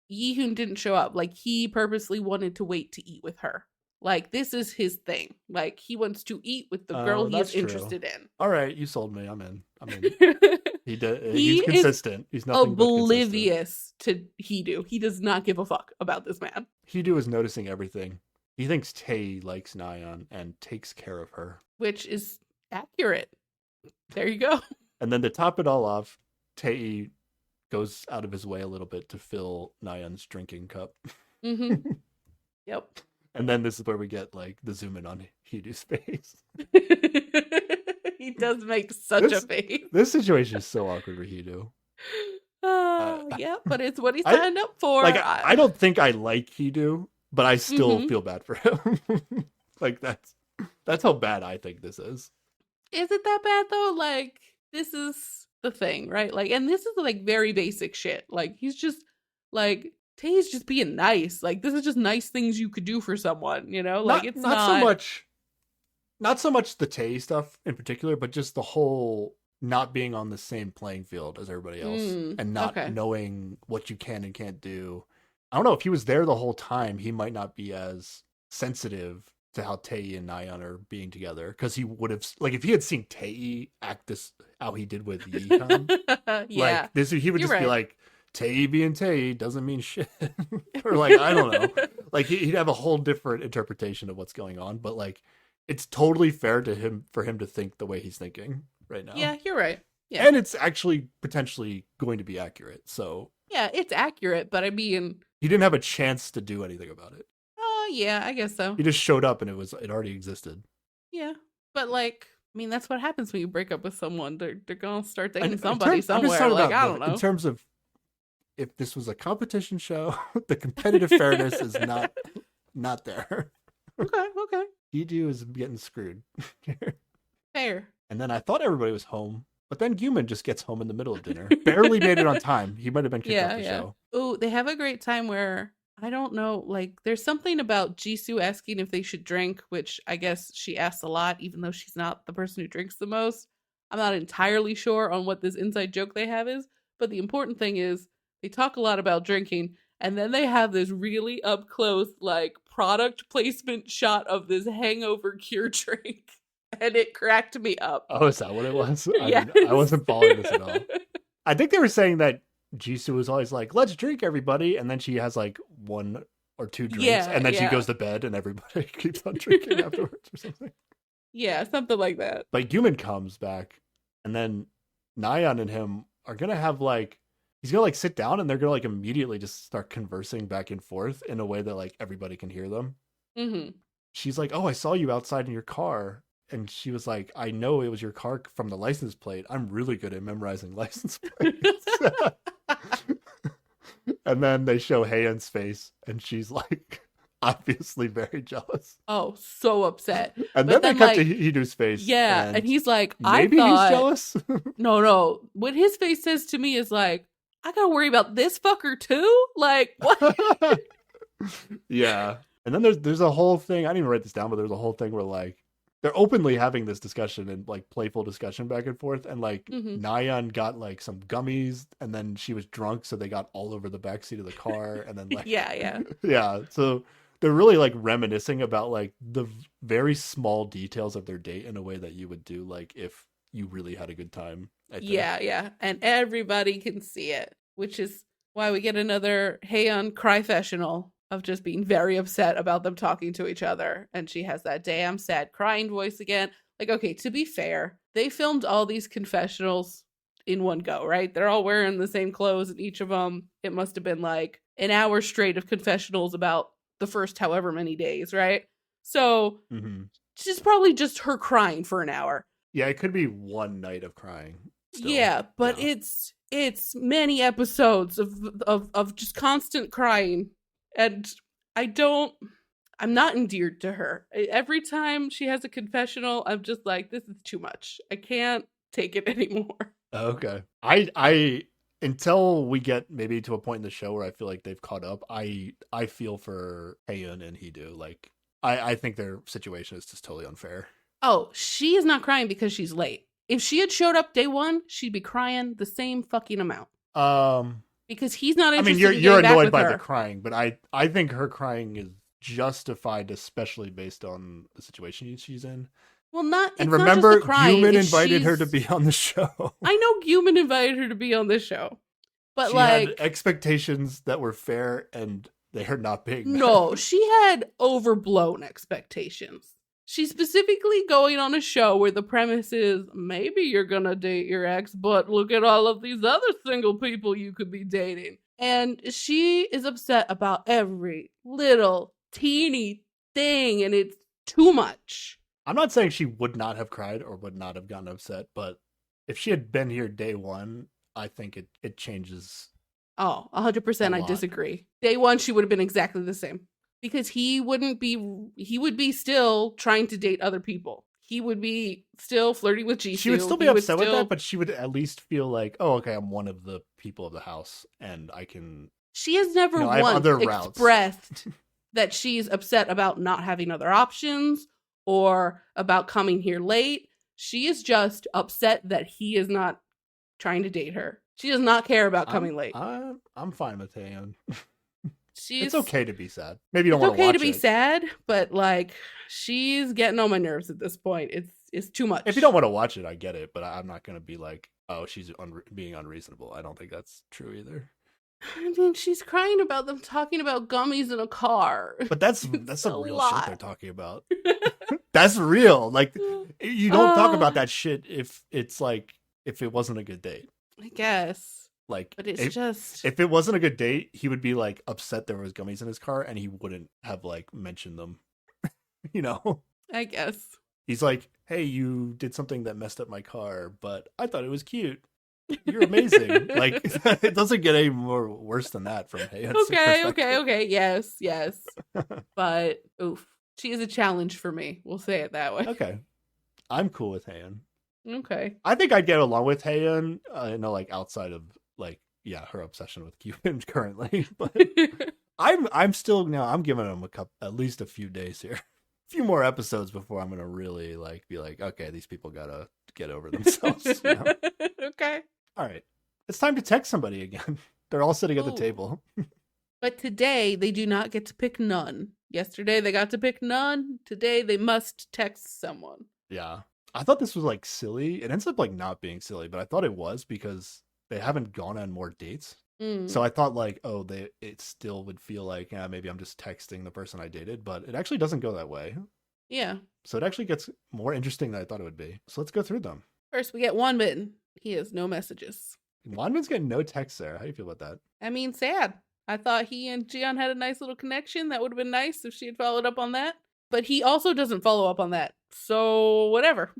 Yihoon didn't show up, like he purposely wanted to wait to eat with her. Like, this is his thing. Like, he wants to eat with the girl he's interested in. All right, you sold me. I'm in. He's consistent. He's nothing oblivious to Hidu. He does not give a fuck about this man. Hidu is noticing everything. He thinks Tei likes Nayeon and takes care of her. Which is accurate. There you go. And then to top it all off, Tei goes out of his way a little bit to fill Nayeon's drinking cup. Mm-hmm. Yep. And then this is where we get like the zoom in on Hidu's face. He does make such a face. This situation is so awkward for Hidu. Yeah, but it's what he signed up for. Like I don't think I like Hidu, but I still feel bad for him. Like that's how bad I think this is. Is it that bad though? Like this is the thing, right? Like, and this is like very basic shit. Like he's just like, Tei's just being nice. Like, this is just nice things you could do for someone, you know? Like, it's not so much the Tei stuff in particular, but just the whole not being on the same playing field as everybody else and not knowing what you can and can't do. I don't know, if he was there the whole time, he might not be as sensitive to how Tei and Nayeon are being together, because he would have, like, if he had seen Tei act this how he did with Yikan, like this, he would just be like, Tei being Tei doesn't mean shit. Or like, I don't know. Like he'd have a whole different interpretation of what's going on, but like it's totally fair to him for him to think the way he's thinking right now. Yeah, you're right. Yeah. And it's actually potentially going to be accurate. So yeah, it's accurate, but I mean, he didn't have a chance to do anything about it. Oh, yeah, I guess so. He just showed up and it already existed. Yeah. But like, I mean, that's what happens when you break up with someone. They're going to start dating somebody somewhere. Like, I don't know. In terms of, if this was a competition show, the competitive fairness is not there. Okay. Hidu is getting screwed. Fair. And then I thought everybody was home, but then Gyumin just gets home in the middle of dinner. Barely made it on time. He might have been kicked off the show. Oh, they have a great time where, I don't know, like, there's something about Jisoo asking if they should drink, which I guess she asks a lot, even though she's not the person who drinks the most. I'm not entirely sure on what this inside joke they have is, but the important thing is, they talk a lot about drinking, and then they have this really up close, like, product placement shot of this hangover cure drink. And it cracked me up. Oh, is that what it was? Yes. I wasn't following this at all. I think they were saying that Jisoo was always like, let's drink, everybody. And then she has like 1 or 2 drinks. And then she goes to bed and everybody keeps on drinking afterwards or something. Yeah, something like that. But Gyumin comes back, and then Nayeon and him are going to have like, he's gonna like sit down and they're gonna like immediately just start conversing back and forth in a way that like everybody can hear them. Mm-hmm. She's like, oh, I saw you outside in your car. and she was like, I know it was your car from the license plate. I'm really good at memorizing license plates. And then they show Heian's face, and she's like, obviously very jealous. Oh, so upset. And But then they then, cut to like, Hidu's face. yeah, and he's like, I maybe thought, he's jealous. no. What his face says to me is like, I gotta worry about this fucker too? Like, what? Yeah. And then there's a whole thing. I didn't even write this down, but there's a whole thing where like they're openly having this discussion and like playful discussion back and forth. And like Nayeon got like some gummies, and then she was drunk, so they got all over the backseat of the car. And then like yeah. yeah. So they're really like reminiscing about like the very small details of their date in a way that you would do like if you really had a good time. I think. Yeah. And everybody can see it, which is why we get another Heian cry-fessional of just being very upset about them talking to each other. And she has that damn sad crying voice again. Like, okay, to be fair, they filmed all these confessionals in one go, right? They're all wearing the same clothes, and each of them, it must have been like an hour straight of confessionals about the first however many days, right? So she's probably just her crying for an hour. Yeah, it could be one night of crying. Still. Yeah, but it's many episodes of just constant crying, and I'm not endeared to her. Every time she has a confessional, I'm just like, this is too much. I can't take it anymore. Okay. I until we get maybe to a point in the show where I feel like they've caught up, I feel for Heian and Hidu. Like I think their situation is just totally unfair. Oh, she is not crying because she's late. If she had showed up day one, she'd be crying the same fucking amount. Because he's not interested. I mean, you're annoyed by the crying, but I think her crying is justified, especially based on the situation she's in. Well, not. And remember, not just the crying, Guman invited her to be on the show. I know Guman invited her to be on this show, but she like had expectations that were fair, and they are not being met. No, she had overblown expectations. She's specifically going on a show where the premise is maybe you're gonna date your ex, but look at all of these other single people you could be dating. And she is upset about every little teeny thing, and it's too much. I'm not saying she would not have cried or would not have gotten upset, but if she had been here day one, I think it changes. Oh, 100% I disagree. Day one, she would have been exactly the same. Because he would be still trying to date other people. He would be still flirting with Jisoo. She would still be upset with that, but she would at least feel like, oh, okay, I'm one of the people of the house, and I can... She has never once expressed that she's upset about not having other options or about coming here late. She is just upset that he is not trying to date her. She does not care about coming late. I'm fine with Heian. It's okay to be sad. Maybe you don't want to watch it. It's okay to be sad, but like she's getting on my nerves at this point. It's too much. If you don't want to watch it, I get it, but I'm not going to be like, oh, she's being unreasonable. I don't think that's true either. I mean, she's crying about them talking about gummies in a car. But that's some real shit they're talking about. That's real. Like you don't talk about that shit if it's like if it wasn't a good date. I guess. Like, but it's just if it wasn't a good date, he would be like upset there was gummies in his car, and he wouldn't have like mentioned them. You know, I guess he's like, "Hey, you did something that messed up my car, but I thought it was cute. You're amazing." Like, it doesn't get any more worse than that from Heian's Okay. Yes. But oof, she is a challenge for me. We'll say it that way. Okay, I'm cool with Heian. Okay, I think I'd get along with Heian. Like outside of like, yeah, her obsession with Guman currently, but I'm still I'm giving him at least a few days here, a few more episodes before I'm gonna really like be like, okay, these people gotta get over themselves. Okay, all right, it's time to text somebody again. They're all sitting at the table. But today they do not get to pick none. Yesterday they got to pick none. Today they must text someone. Yeah, I thought this was like silly. It ends up like not being silly, but I thought it was because they haven't gone on more dates. So I thought like, oh, it still would feel like, yeah, maybe I'm just texting the person I dated, but it actually doesn't go that way. Yeah. So it actually gets more interesting than I thought it would be. So let's go through them. First, we get Wonbin. He has no messages. Wonbin's getting no text there. How do you feel about that? I mean, sad. I thought he and Jiyeon had a nice little connection. That would have been nice if she had followed up on that. But he also doesn't follow up on that. So whatever.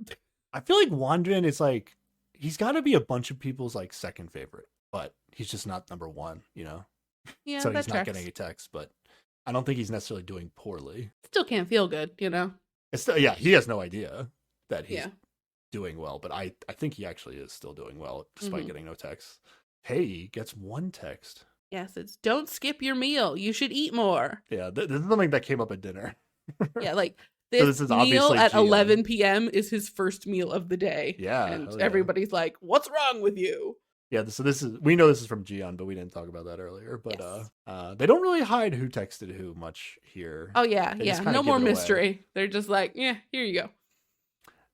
I feel like Wondrin is like, he's got to be a bunch of people's like second favorite, but he's just not number one, you know? Yeah, So that he's not tracks. getting a text, but I don't think he's necessarily doing poorly. Still can't feel good, you know? It's still, yeah, he has no idea that he's Yeah. doing well, but I think he actually is still doing well despite getting no texts. Hey, gets one text. Yes, it's don't skip your meal. You should eat more. Yeah, this is something that came up at dinner. Yeah, like So this this is meal obviously at Gian. 11 p.m. is his first meal of the day. Yeah, And hell yeah. everybody's like, what's wrong with you? Yeah, so this is, we know this is from Gian, but we didn't talk about that earlier. But Yes. they don't really hide who texted who much here. Oh, yeah, They yeah. just kinda No give more it away. mystery. They're just like, yeah, here you go.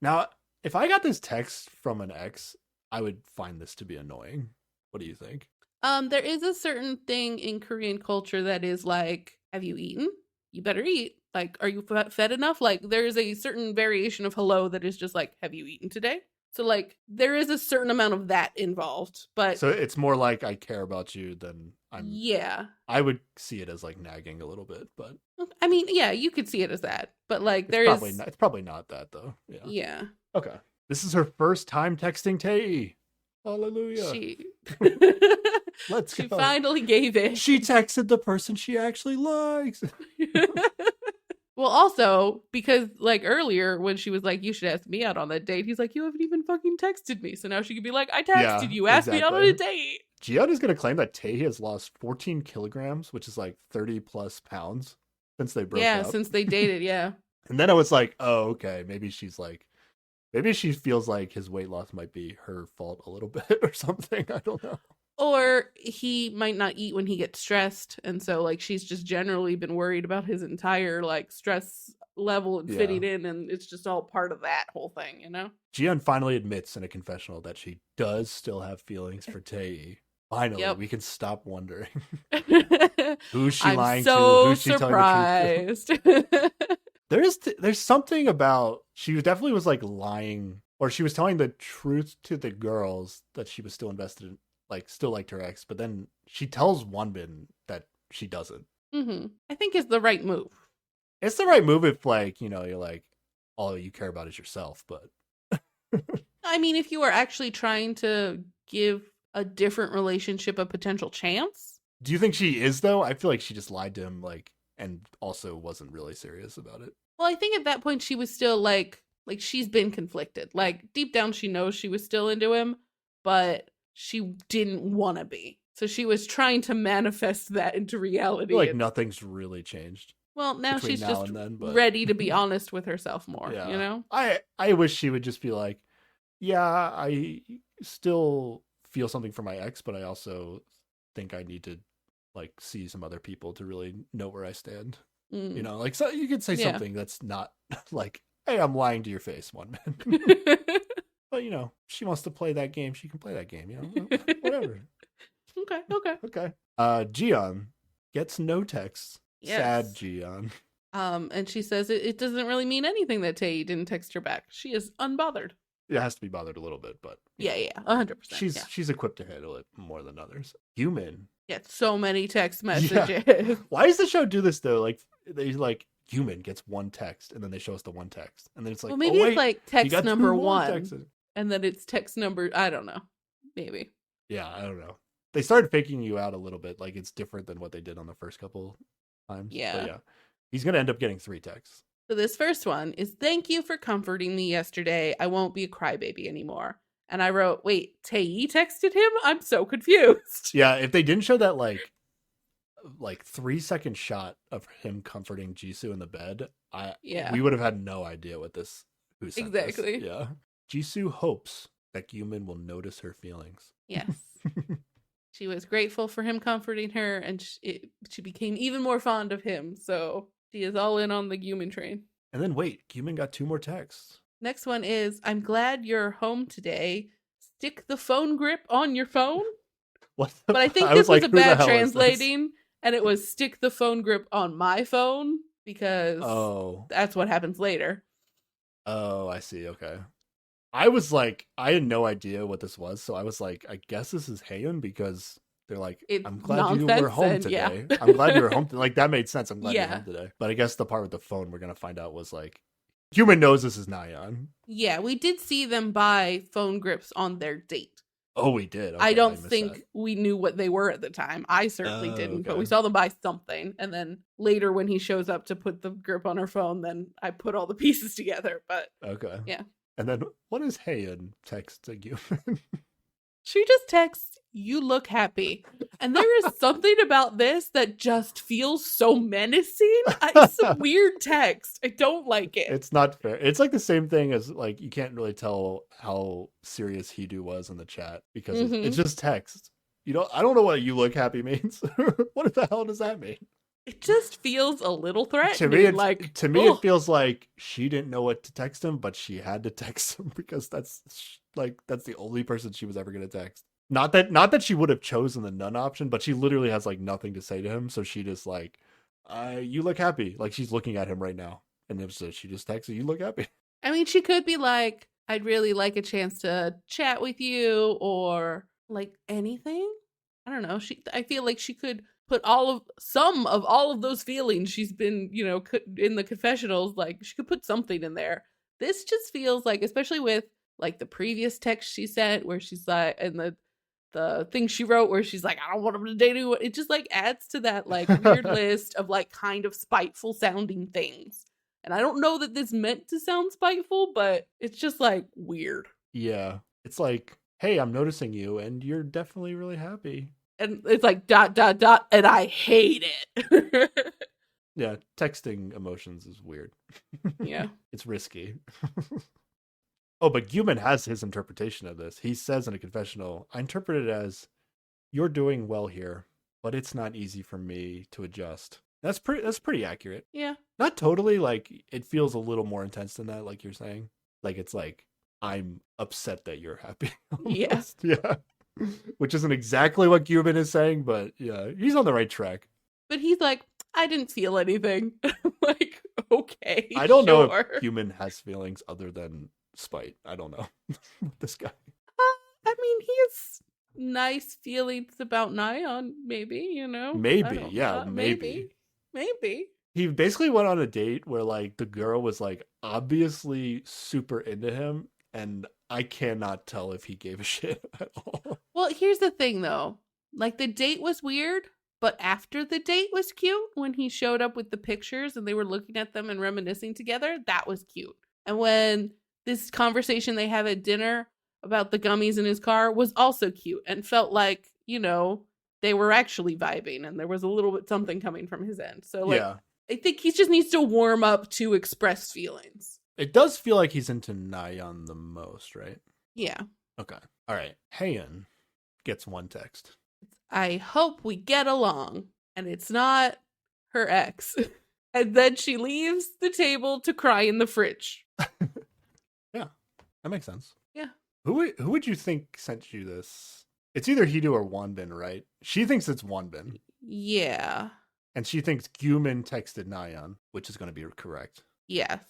Now, if I got this text from an ex, I would find this to be annoying. What do you think? There is a certain thing in Korean culture that is like, have you eaten? You better eat. Like, are you fed enough? Like, there is a certain variation of hello that is just like, have you eaten today? So, like, there is a certain amount of that involved. But So it's more like I care about you than yeah. I would see it as like nagging a little bit, but I mean, yeah, you could see it as that. But, like, it's probably not that though. Yeah. Yeah. Okay. This is her first time texting Tae. Hallelujah. She Let's she go. finally gave it. She texted the person she actually likes. Well, also, because like earlier when she was like, you should ask me out on that date, he's like, you haven't even fucking texted me. So now she could be like, I texted Yeah, you, ask me out on a exactly. date. Gian is going to claim that Tae has lost 14 kilograms, which is like 30 plus pounds since they broke up. Since they dated, yeah. And then I was like, oh, okay. Maybe she feels like his weight loss might be her fault a little bit or something. I don't know. Or he might not eat when he gets stressed. And so like she's just generally been worried about his entire like stress level and fitting in, and it's just all part of that whole thing, you know? Gian finally admits in a confessional that she does still have feelings for Tae. Finally, we can stop wondering. Who's she lying to? Who's she surprised. telling the truth? There's something about, she definitely was like lying, or she was telling the truth to the girls that she was still invested in, like still liked her ex, but then she tells Wonbin that she doesn't. I think it's the right move. It's the right move if like, you know, you're like, all you care about is yourself, but I mean, if you are actually trying to give a different relationship a potential chance. Do you think she is though? I feel like she just lied to him, like, and also wasn't really serious about it. Well, I think at that point she was still like she's been conflicted. Like deep down she knows she was still into him, but she didn't want to be. So she was trying to manifest that into reality. I feel like nothing's really changed. Well, now she's now just and then, but ready to be honest with herself more, yeah. you know? I wish she would just be like, yeah, I still feel something for my ex, but I also think I need to like see some other people to really know where I stand. You know, like, so you could say something that's not like, hey, I'm lying to your face, Wonbin. But you know, she wants to play that game, she can play that game, you know, whatever. Okay. Gian gets no texts. Yes. Sad Gian. And she says it doesn't really mean anything that Tae didn't text her back. She is unbothered. It has to be bothered a little bit, but yeah, 100%. She's equipped to handle it more than others. Human. Get so many text messages. Yeah. Why does the show do this though? Like they like Human gets one text and then they show us the one text and then it's like, well, maybe it's like text number 1 and then it's text number, I don't know, maybe. Yeah, I don't know. They started faking you out a little bit, like it's different than what they did on the first couple times. Yeah. But yeah, he's gonna end up getting 3 texts. So this first one is, thank you for comforting me yesterday. I won't be a crybaby anymore. And I wrote, wait, Tae texted him? I'm so confused. Yeah, if they didn't show that like 3-second shot of him comforting Jisoo in the bed, we would have had no idea what this who sent exactly. This. Yeah. Jisoo hopes that Gyumin will notice her feelings. Yes. She was grateful for him comforting her, and she became even more fond of him. So she is all in on the Gyumin train. And then wait, Gyumin got 2 more texts. Next one is, I'm glad you're home today. Stick the phone grip on your phone. What? But I think this was a bad translating, and it was stick the phone grip on my phone, because that's what happens later. Oh, I see. Okay. I was like, I had no idea what this was, so I was like, I guess this is Haeun because They're like, It's I'm glad you were nonsense home and yeah. today. I'm glad you were home. Like, that made sense. I'm glad you're Yeah. home today. But I guess the part with the phone we're going to find out was like, Human knows this is Nyan. Yeah, we did see them buy phone grips on their date. Oh, we did. Okay, I don't missed think that. we knew what they were at the time. I certainly didn't, but okay. we saw them buy something. And then later when he shows up to put the grip on her phone, then I put all the pieces together. But Okay. yeah. And then what is Heian text to Human? She just texts, "You look happy." And there is something about this that just feels so menacing. It's a weird text. I don't like it. It's not fair. It's like the same thing as like you can't really tell how serious Hidu was in the chat because it's just text. You know, I don't know what "you look happy" means. What the hell does that mean? It just feels a little threatening. To me, it feels like she didn't know what to text him, but she had to text him because that's the only person she was ever going to text. Not that she would have chosen the none option, but she literally has like nothing to say to him, so she just like, "You look happy." Like she's looking at him right now, and so she just texted, "You look happy." I mean, she could be like, "I'd really like a chance to chat with you," or like anything. I don't know. I feel like she could put some of all of those feelings she's been, in the confessionals. Like she could put something in there. This just feels like, especially with like the previous text she sent, where she's like, and the thing she wrote where she's like, "I don't want him to date anyone." It just like adds to that like weird list of like kind of spiteful sounding things. And I don't know that this meant to sound spiteful, but it's just like weird. Yeah, it's like, "Hey, I'm noticing you, and you're definitely really happy." And it's like ... and I hate it. Yeah, texting emotions is weird. Yeah. It's risky. Oh, but Human has his interpretation of this. He says in a confessional, "I interpret it as, you're doing well here, but it's not easy for me to adjust." That's pretty accurate. Yeah. Not totally, like, it feels a little more intense than that, like you're saying. Like, it's like, I'm upset that you're happy. Yeah. Yeah. Which isn't exactly what Human is saying, but yeah, he's on the right track. But he's like, "I didn't feel anything." Like, okay. I don't know if Human has feelings other than spite. I don't know. This guy. I mean, he has nice feelings about Nyan, maybe, Maybe, yeah, maybe. He basically went on a date where like the girl was like obviously super into him, and I cannot tell if he gave a shit at all. Well, here's the thing though. Like the date was weird, but after the date was cute when he showed up with the pictures and they were looking at them and reminiscing together. That was cute. And when this conversation they have at dinner about the gummies in his car was also cute and felt like, they were actually vibing and there was a little bit something coming from his end. So like, yeah. I think he just needs to warm up to express feelings. It does feel like he's into Nyan the most, right? Yeah. Okay. All right. Heian gets one text. "I hope we get along." And it's not her ex. And then she leaves the table to cry in the fridge. Yeah, that makes sense. Yeah. Who would you think sent you this? It's either Hidu or Wanbin, right? She thinks it's Wanbin. Yeah. And she thinks Gyumin texted Nyan, which is going to be correct. Yes.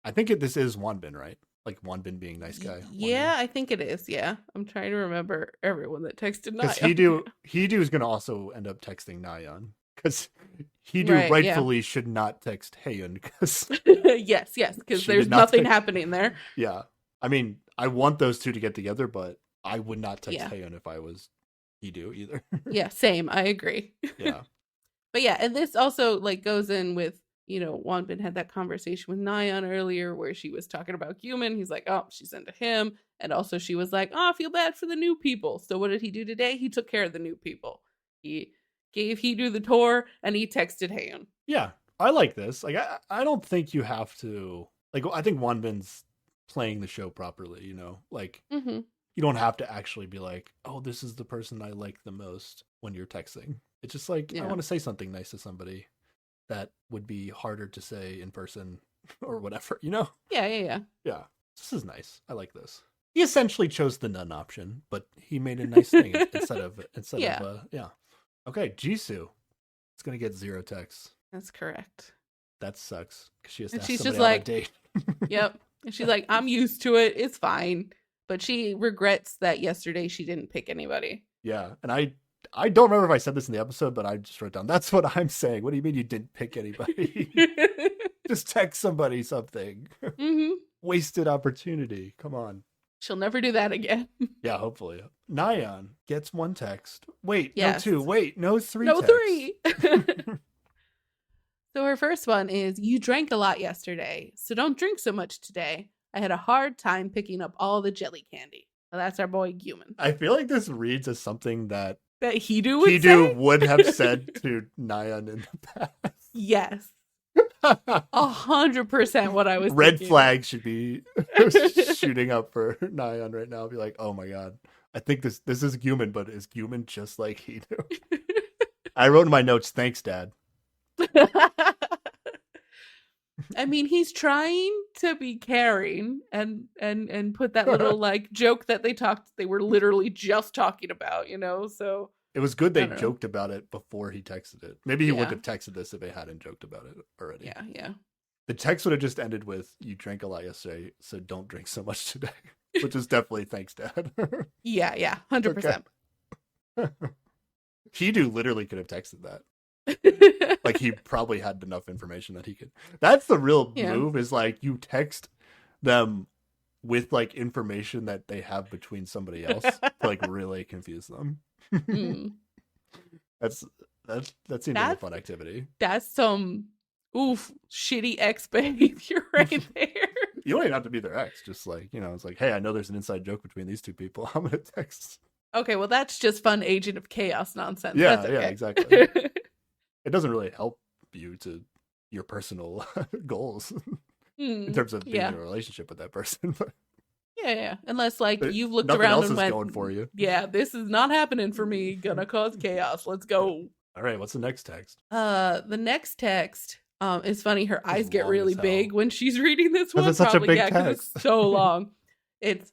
I think this is Wanbin, right? Like Wanbin being nice guy. Yeah, I think it is. Yeah. I'm trying to remember everyone that texted Nyan. Because Hidu is going to also end up texting Nyan. Because Hidu rightfully should not text Heian. Because yes, because there's nothing happening there. Yeah. I mean, I want those two to get together, but I would not text Heian if I was Hidu either. Yeah, same. I agree. Yeah. But yeah, and this also like goes in with, Wanbin had that conversation with Nyan earlier where she was talking about Human. He's like, "Oh, she's into him." And also she was like, "Oh, I feel bad for the new people." So what did he do today? He took care of the new people. He gave Hidu the tour and he texted Heian. Yeah, I like this. Like, I don't think you have to, like, I think Wanbin's playing the show properly, Like, you don't have to actually be like, "Oh, this is the person I like the most" when you're texting. It's just like, I want to say something nice to somebody that would be harder to say in person or whatever, Yeah. Yeah. Yeah. This is nice. I like this. He essentially chose the none option, but he made a nice thing instead of yeah. Okay, Jisoo. It's going to get 0 texts. That's correct. That sucks. Because she has to and ask she's somebody just like, on a date. Yep. And she's like, "I'm used to it. It's fine." But she regrets that yesterday she didn't pick anybody. Yeah. And I I don't remember if I said this in the episode, but I just wrote down, that's what I'm saying. What do you mean you didn't pick anybody? Just text somebody something. Mm-hmm. Wasted opportunity. Come on. She'll never do that again. Yeah, hopefully. Nyan gets 1 text. Wait, Yes. no 2. Wait, no 3 No, texts. 3. So her first one is, you drank a lot yesterday, so don't drink so much today. I had a hard time picking up all the jelly candy. Well, that's our boy Guman. I feel like this reads as something that That Hidu would Hidu say? would have said to Nyan in the past. Yes. 100% what I was Red thinking. flag should be shooting up for Nyan right now. Be like, oh my god, I think this is Guman, but is Guman just like Hidu? I wrote in my notes, thanks, Dad. I mean, he's trying to be caring and put that little like joke that they were literally just talking about, so It was good they I don't know. joked about it before he texted it. Maybe he wouldn't Yeah. have texted this if they hadn't joked about it already. yeah. The text would have just ended with, you drank a lot yesterday, so don't drink so much today. Which is definitely thanks, Dad. Yeah, 100%. Hidu literally could have texted that. Like, he probably had enough information that he could. That's the real Yeah. move, is like, you text them with like information that they have between somebody else to like really confuse them. Mm. That seems like a That's- fun activity. That's some shitty ex behavior right there. You don't even have to be their ex. Just like, it's like, hey, I know there's an inside joke between these two people. I'm gonna text. Okay, well that's just fun Agent of Chaos nonsense. Yeah, That's yeah, okay. exactly. It doesn't really help you to your personal goals in terms of being yeah. in a relationship with that person. But Yeah. Unless like But you've looked nothing around else and is went, going for you. yeah, this is not happening for me. Gonna cause chaos. Let's go. All right, what's the next text? The next text is funny. Her eyes get long really as hell. big when she's reading this 'Cause one. it's such a Probably, big yeah, because it's text. so long. It's,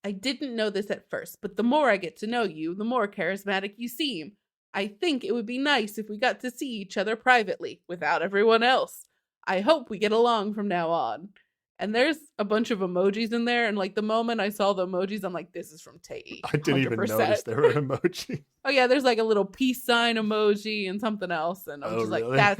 I didn't know this at first, but the more I get to know you, the more charismatic you seem. I think it would be nice if we got to see each other privately without everyone else. I hope we get along from now on. And there's a bunch of emojis in there, and like the moment I saw the emojis, I'm like, this is from Tei. I didn't even 100%. notice there were emojis. Oh yeah, there's like a little peace sign emoji and something else, and I'm Oh, just really? like,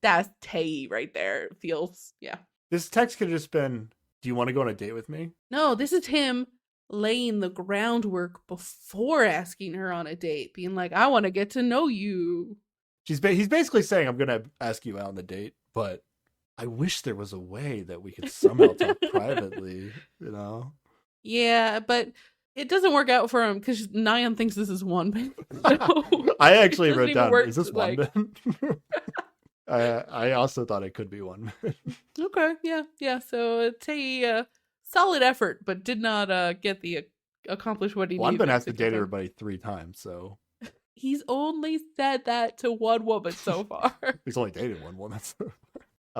that's Tei right there. It feels, yeah. This text could have just been, do you want to go on a date with me? No, this is him laying the groundwork before asking her on a date, being like, I want to get to know you. He's basically saying, I'm going to ask you out on the date, but I wish there was a way that we could somehow talk privately, Yeah, but it doesn't work out for him because Nyan thinks this is one. So I actually it doesn't wrote even down, work, is this like- one man? I also thought it could be one man. Okay, yeah. So Tei, solid effort, but did not get the accomplish what he Well, I've needed. been asked to get date done. everybody 3 times, so He's only said that to one woman so far. he's only dated one woman. So.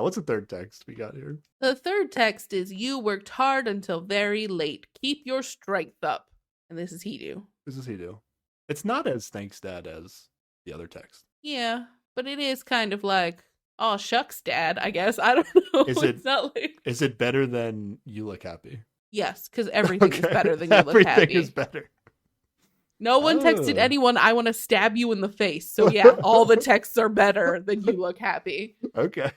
What's the third text we got here? The third text is, you worked hard until very late. Keep your strength up. And this is Hidu. What does he do? It's not as thanks, Dad, as the other text. Yeah, but it is kind of like, oh, shucks, Dad, I guess. I don't know. Is it- It's not like... Is it better than you look happy? Yes, because everything is Okay. better than you look happy. Everything is better. No one texted Oh. anyone, I want to stab you in the face. So yeah, all the texts are better than you look happy. Okay.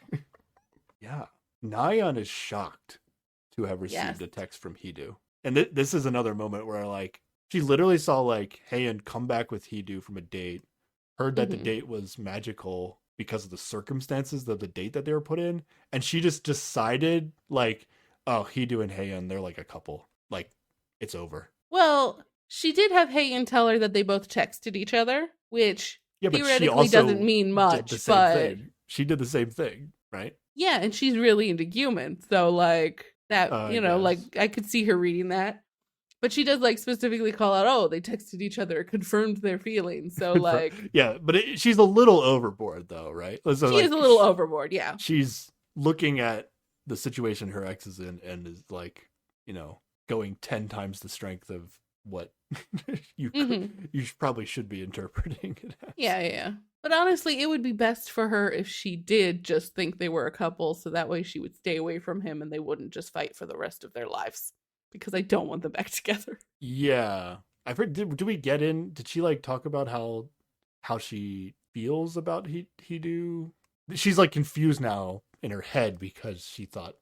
Yeah. Nyan is shocked to have received Yes. a text from Hidu. And this is another moment where, like, she literally saw, like, Heian come back with Hidu from a date, heard that the Mhm. date was magical because of the circumstances of the date that they were put in, and she just decided, like, oh, Hidu and Heian, they're like a couple. Like, it's over. Well, she did have Hagen tell her that they both texted each other, which Yeah, but she theoretically also doesn't mean did much, the same but thing. She did the same thing, right? yeah, and she's really into Guman, so like that, I like guess. I could see her reading that. But she does like specifically call out, oh, they texted each other, confirmed their feelings. So like Yeah, but she's a little overboard, though, right? So, she like, is a little overboard, yeah. She's looking at the situation her ex is in and is like, going 10 times the strength of what you probably should be interpreting it as. Yeah. But honestly, it would be best for her if she did just think they were a couple, so that way she would stay away from him and they wouldn't just fight for the rest of their lives. Because I don't want them back together. Yeah. I've heard, did we get in? Did she like talk about how how she feels about Hidu. She's like confused now in her head because she thought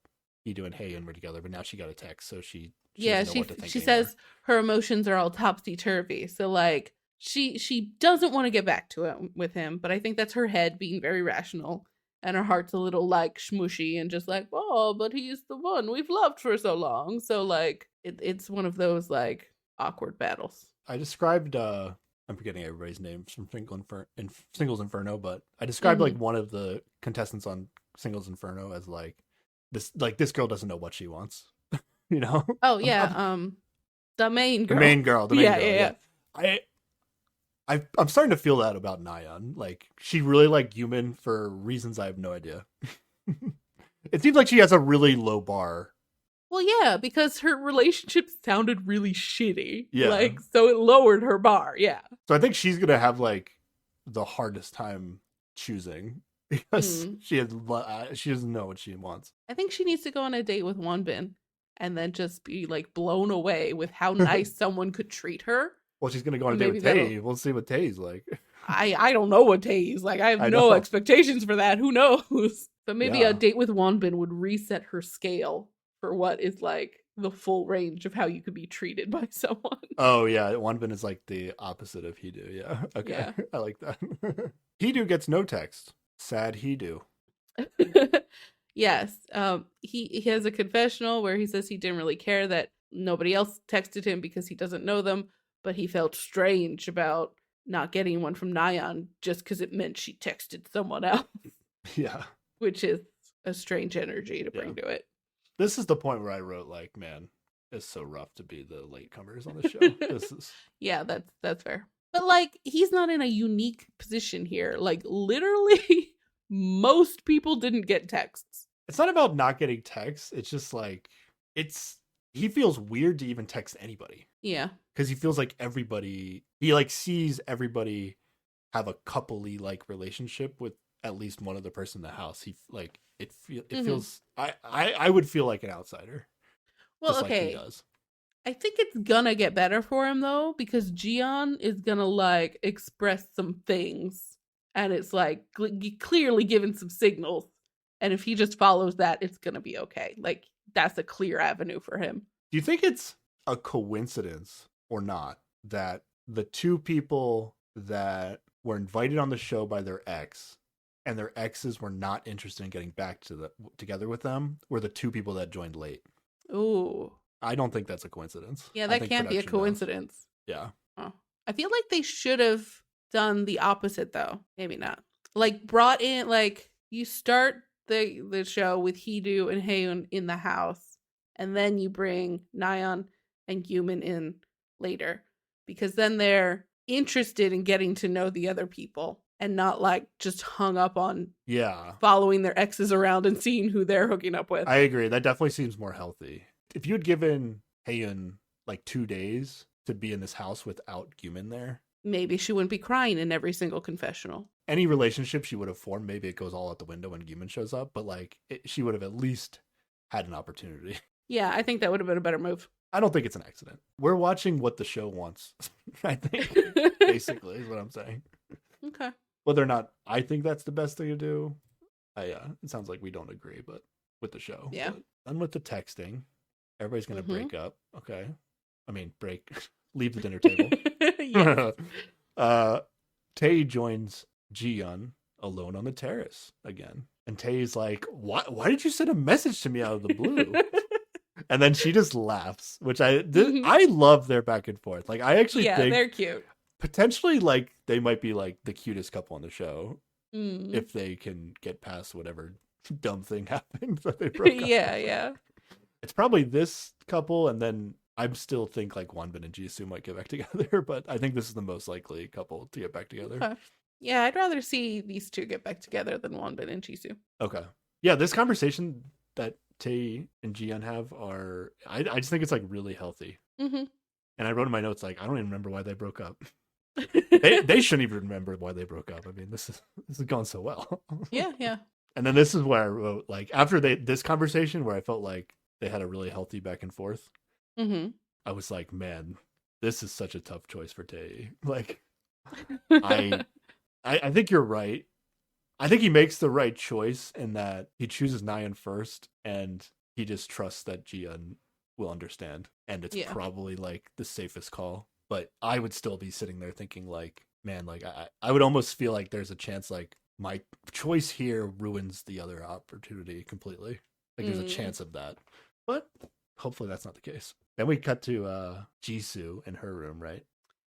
Hidu and Heian were together, but now she got a text, so she Yeah, doesn't know what to think she anymore. says her emotions are all topsy turvy. So like she doesn't want to get back to it with him, but I think that's her head being very rational, and her heart's a little like smushy and just like, oh, but he's the one we've loved for so long. So like it's one of those like awkward battles. I described I'm forgetting everybody's names from Singles Inferno, but I described like one of the contestants on Singles Inferno as like this girl doesn't know what she wants. You know? Oh yeah, the main girl. The main girl. Yeah. I'm starting to feel that about Nayeon. Like she really liked Yumin for reasons I have no idea. It seems like she has a really low bar. Well, yeah, because her relationship sounded really shitty. Yeah. Like, so it lowered her bar. Yeah. So I think she's gonna have like the hardest time choosing because she doesn't know what she wants. I think she needs to go on a date with Wonbin and then just be like blown away with how nice someone could treat her. Well, she's gonna go on a date with Tae. We'll see what Tae's like. I don't know what Tae's like. I have no expectations for that. Who knows? But maybe a date with Wonbin would reset her scale for what is like the full range of how you could be treated by someone. Oh yeah, Wonbin is like the opposite of Hidu. Yeah. Okay. Yeah. I like that. Hidu gets no text. Sad Hidu. Yes. He has a confessional where he says he didn't really care that nobody else texted him because he doesn't know them, but he felt strange about not getting one from Nayeon just because it meant she texted someone else. Yeah. Which is a strange energy to bring to it. This is the point where I wrote like, man, it's so rough to be the latecomers on the show. This is Yeah, that's fair. But like he's not in a unique position here. Like literally most people didn't get texts. It's not about not getting texts. It's just like he feels weird to even text anybody. Yeah. Because he feels like he like sees everybody have a coupley like relationship with at least one other person in the house. He like it feels I would feel like an outsider. Well, okay. Like he does. I think it's gonna get better for him though, because Jiyeon is gonna like express some things, and it's like clearly given some signals, and if he just follows that, it's gonna be okay. Like that's a clear avenue for him. Do you think it's a coincidence or not that the two people that were invited on the show by their ex and their exes were not interested in getting back together with them were the two people that joined late? Ooh. I don't think that's a coincidence. Yeah, that can't be a coincidence. Knows. Yeah. Oh. I feel like they should have done the opposite though. Maybe not. Like brought in like you start the show with Hidu and Haeun in the house, and then you bring Nayeon and Yumin in later, because then they're interested in getting to know the other people and not like just hung up on following their exes around and seeing who they're hooking up with. I agree. That definitely seems more healthy. If you had given Haeun like 2 days to be in this house without Yumin there, maybe she wouldn't be crying in every single confessional. Any relationship she would have formed, maybe it goes all out the window when Yumin shows up, but like she would have at least had an opportunity. Yeah, I think that would have been a better move. I don't think it's an accident. We're watching what the show wants, I think, basically, is what I'm saying. Okay. Whether or not I think that's the best thing to do, it sounds like we don't agree, but with the show. Yeah. And with the texting, everybody's going to break up. Okay. I mean, leave the dinner table. Tae joins Jiyeon alone on the terrace again. And Tae's like, why did you send a message to me out of the blue? And then she just laughs, which I love their back and forth. Like I actually think they're cute. Potentially, like they might be like the cutest couple on the show if they can get past whatever dumb thing happened that they broke up. Yeah. It's probably this couple, and then I still think like Wonbin and Jisoo might get back together, but I think this is the most likely couple to get back together. Okay. Yeah, I'd rather see these two get back together than Wonbin and Jisoo. Okay. Yeah, this conversation that Tae and Jiyeon have I just think it's like really healthy. Mm-hmm. And I wrote in my notes like I don't even remember why they broke up. they shouldn't even remember why they broke up. I mean, this has gone so well. Yeah. And then this is where I wrote like after this conversation where I felt like they had a really healthy back and forth. Mm-hmm. I was like, man, this is such a tough choice for Tae. Like, I I think you're right. I think he makes the right choice in that he chooses Nayeon first, and he just trusts that Jiyeon will understand, and it's Yeah. probably like the safest call. But I would still be sitting there thinking like, man, like I would almost feel like there's a chance like my choice here ruins the other opportunity completely. Like there's a chance of that, but hopefully that's not the case. Then we cut to Jisoo in her room, right?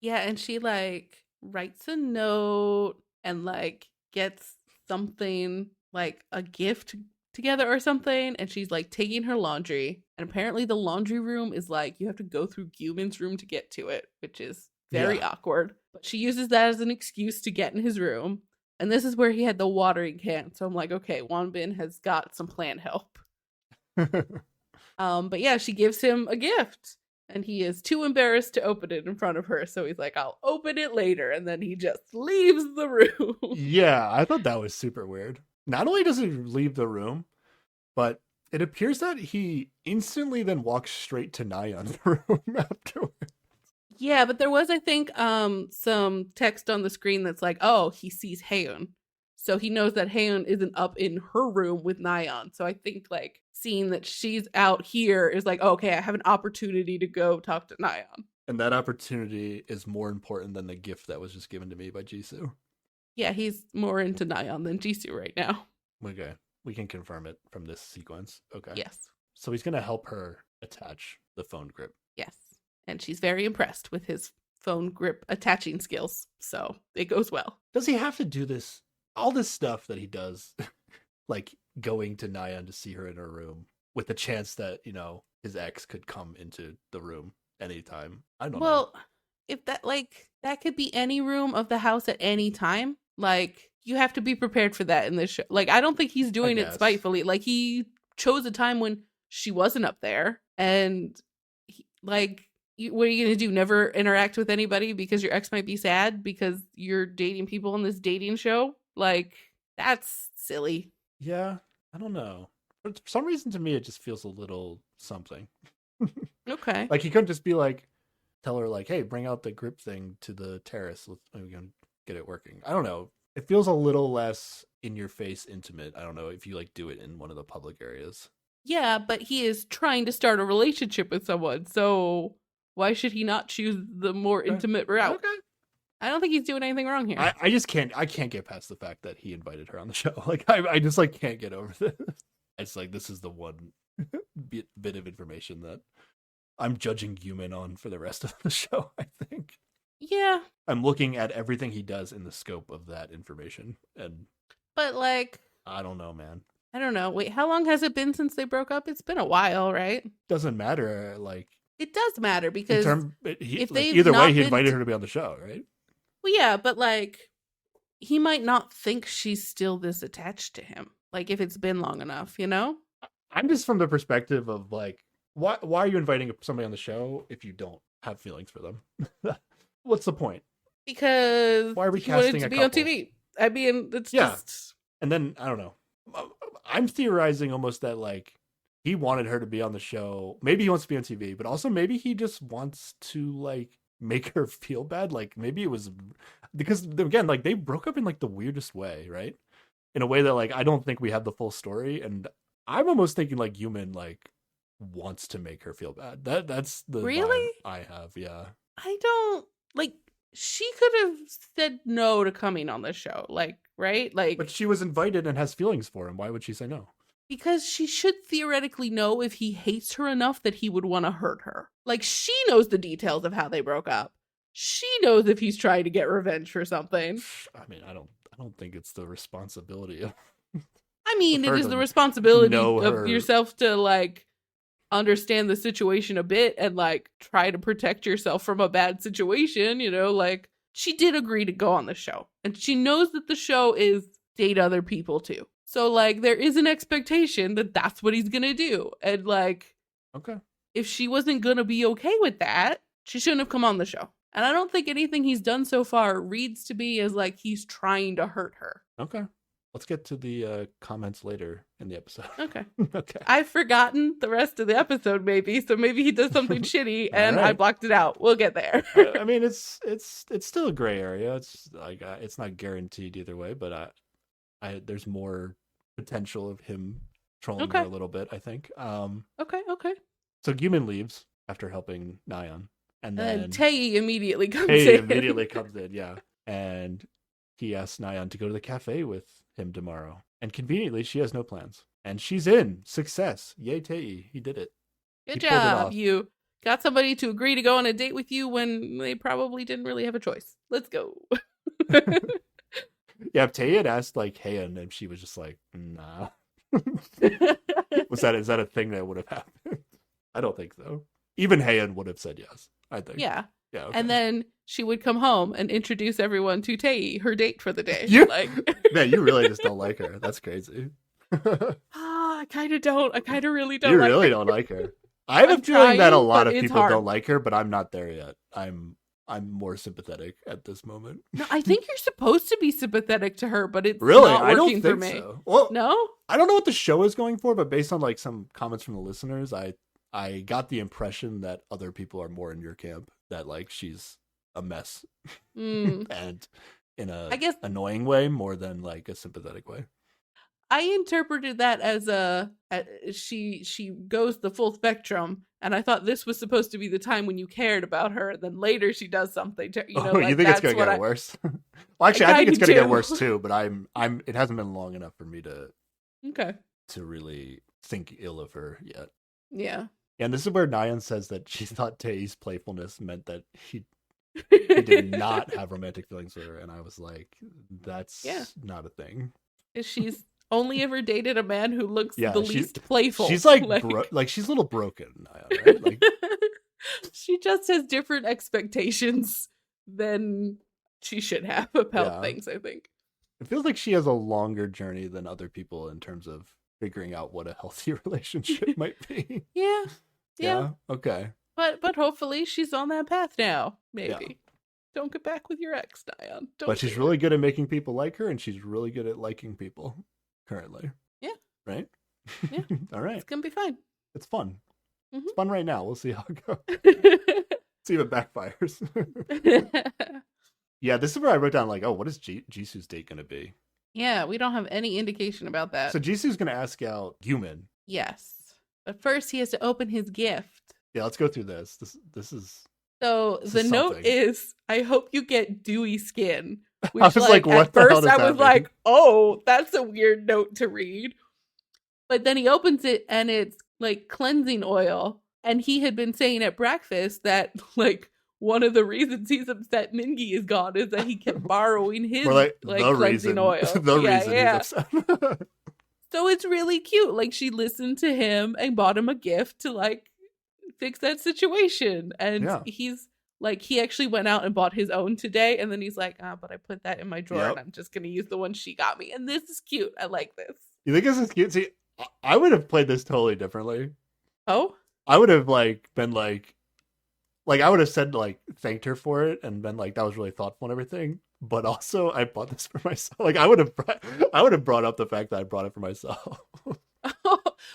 Yeah, and she like writes a note and like gets something like a gift together or something, and she's like taking her laundry, and apparently the laundry room is like you have to go through Gumin's room to get to it, which is very awkward. But she uses that as an excuse to get in his room, and this is where he had the watering can. So I'm like, okay, Wonbin has got some plan help. But yeah, she gives him a gift. And he is too embarrassed to open it in front of her. So he's like, I'll open it later. And then he just leaves the room. Yeah, I thought that was super weird. Not only does he leave the room, but it appears that he instantly then walks straight to Nayeon's room afterwards. Yeah, but there was, I think, some text on the screen that's like, oh, he sees Haeun. So he knows that Haeun isn't up in her room with Nayeon. So I think like seeing that she's out here is like, oh, okay, I have an opportunity to go talk to Nayeon. And that opportunity is more important than the gift that was just given to me by Jisoo. Yeah, he's more into Nayeon than Jisoo right now. Okay, we can confirm it from this sequence. Okay. Yes. So he's going to help her attach the phone grip. Yes. And she's very impressed with his phone grip attaching skills. So it goes well. Does he have to do this? All this stuff that he does, like going to Nayeon to see her in her room with the chance that, you know, his ex could come into the room anytime. I don't know. Well, if that like that could be any room of the house at any time. Like you have to be prepared for that in this show. Like I don't think he's doing it spitefully. Like he chose a time when she wasn't up there, and like what are you gonna do? Never interact with anybody because your ex might be sad because you're dating people on this dating show? Like that's silly. Yeah, I don't know. But for some reason, to me, it just feels a little something. Okay. Like he couldn't just be like, tell her like, hey, bring out the grip thing to the terrace. We're gonna get it working. I don't know. It feels a little less in your face, intimate. I don't know if you like do it in one of the public areas. Yeah, but he is trying to start a relationship with someone, so why should he not choose the more intimate route? Okay. I don't think he's doing anything wrong here. I just can't. I can't get past the fact that he invited her on the show. Like I just like can't get over this. It's like this is the one bit of information that I'm judging Gumin on for the rest of the show. I think. Yeah. I'm looking at everything he does in the scope of that information, and but like I don't know, man. I don't know. Wait, how long has it been since they broke up? It's been a while, right? Doesn't matter. Like it does matter because if they either way, he invited her to be on the show, right? Well, yeah, but like he might not think she's still this attached to him. Like if it's been long enough, you know? I'm just from the perspective of like, why are you inviting somebody on the show if you don't have feelings for them? What's the point? Because why are we casting to a be couple? on TV? I mean, it's just. And then I don't know. I'm theorizing almost that like he wanted her to be on the show. Maybe he wants to be on TV, but also maybe he just wants to like make her feel bad. Like maybe it was because again, like they broke up in like the weirdest way, right? In a way that like I don't think we have the full story, and I'm almost thinking like Gumin like wants to make her feel bad. That's the really vibe I have. Yeah, I don't like. She could have said no to coming on the show, like right, like. But she was invited and has feelings for him. Why would she say no? Because she should theoretically know if he hates her enough that he would want to hurt her. Like she knows the details of how they broke up. She knows if he's trying to get revenge for something. I mean, I don't think it's the responsibility of. I mean, it is the responsibility of yourself to like understand the situation a bit and like try to protect yourself from a bad situation, you know, like she did agree to go on the show and she knows that the show is date other people too. So like there is an expectation that that's what he's going to do. And like, okay, if she wasn't going to be okay with that, she shouldn't have come on the show. And I don't think anything he's done so far reads to be as like he's trying to hurt her. Okay. let's get to the comments later in the episode. Okay. Okay. I've forgotten the rest of the episode, maybe. So maybe he does something shitty, and I right. blocked it out. We'll get there. I mean, it's still a gray area. It's like it's not guaranteed either way, but there's more potential of him trolling her a little bit, I think. Okay. So Guman leaves after helping Nyan, and then Tae immediately comes in, yeah, and he asks Nyan to go to the cafe with him tomorrow. And conveniently, she has no plans, and she's in. Success! Yay, Tae! He did it. Good job. You got somebody to agree to go on a date with you when they probably didn't really have a choice. Let's go. Yeah, if Tae had asked like Haeun, and she was just like, nah. Is that a thing that would have happened? I don't think so. Even Haeun would have said yes, I think. Yeah. Yeah. Okay. And then she would come home and introduce everyone to Tae, her date for the day. Man, you really just don't like her. That's crazy. I kind of don't. I kind of really don't. You really don't like her. I have a feeling that a lot of people don't like her, but I'm not there yet. I'm more sympathetic at this moment. No, I think you're supposed to be sympathetic to her, but it's really not I don't working think for me. So. Well, no, I don't know what the show is going for, but based on like some comments from the listeners, I got the impression that other people are more in your camp. That like she's a mess, and in a annoying way more than like a sympathetic way. I interpreted that as she goes the full spectrum, and I thought this was supposed to be the time when you cared about her. Then later she does something to you think it's gonna get worse? Well, actually, I think it's gonna get worse too. But I'm it hasn't been long enough for me to really think ill of her yet. Yeah. And this is where Nyan says that she thought Tae's playfulness meant that he did not have romantic feelings for her, and I was like, that's not a thing. She's only ever dated a man who looks the least playful. She's like she's a little broken, right? Like, she just has different expectations than she should have about things, I think. It feels like she has a longer journey than other people in terms of figuring out what a healthy relationship might be. Yeah. Okay. But hopefully she's on that path now. Maybe. Yeah. Don't get back with your ex, Nyan. But she's really good at making people like her, and she's really good at liking people currently. Yeah. Right? Yeah. All right. It's gonna be fun. It's fun. Mm-hmm. It's fun right now. We'll see how it goes. See if it backfires. Yeah, this is where I wrote down like, oh, what is Jisoo's date gonna be? Yeah, we don't have any indication about that. So Jisoo's gonna ask out Guman. Yes. But first he has to open his gift. Yeah, let's go through this. This is So the note is, I hope you get dewy skin. Which, I was like, what at first I was like, oh, that's a weird note to read. But then he opens it and it's like cleansing oil. And he had been saying at breakfast that like one of the reasons he's upset Mingi is gone is that he kept borrowing his cleansing oil. The reason he's upset. So it's really cute. Like she listened to him and bought him a gift to like fix that situation. And he's like, he actually went out and bought his own today. And then he's like, but I put that in my drawer and I'm just going to use the one she got me. And this is cute. I like this. You think this is cute? See, I would have played this totally differently. Oh? I would have been like I would have said like thanked her for it and been like, that was really thoughtful and everything. But also I bought this for myself. Like I would have brought up the fact that I brought it for myself.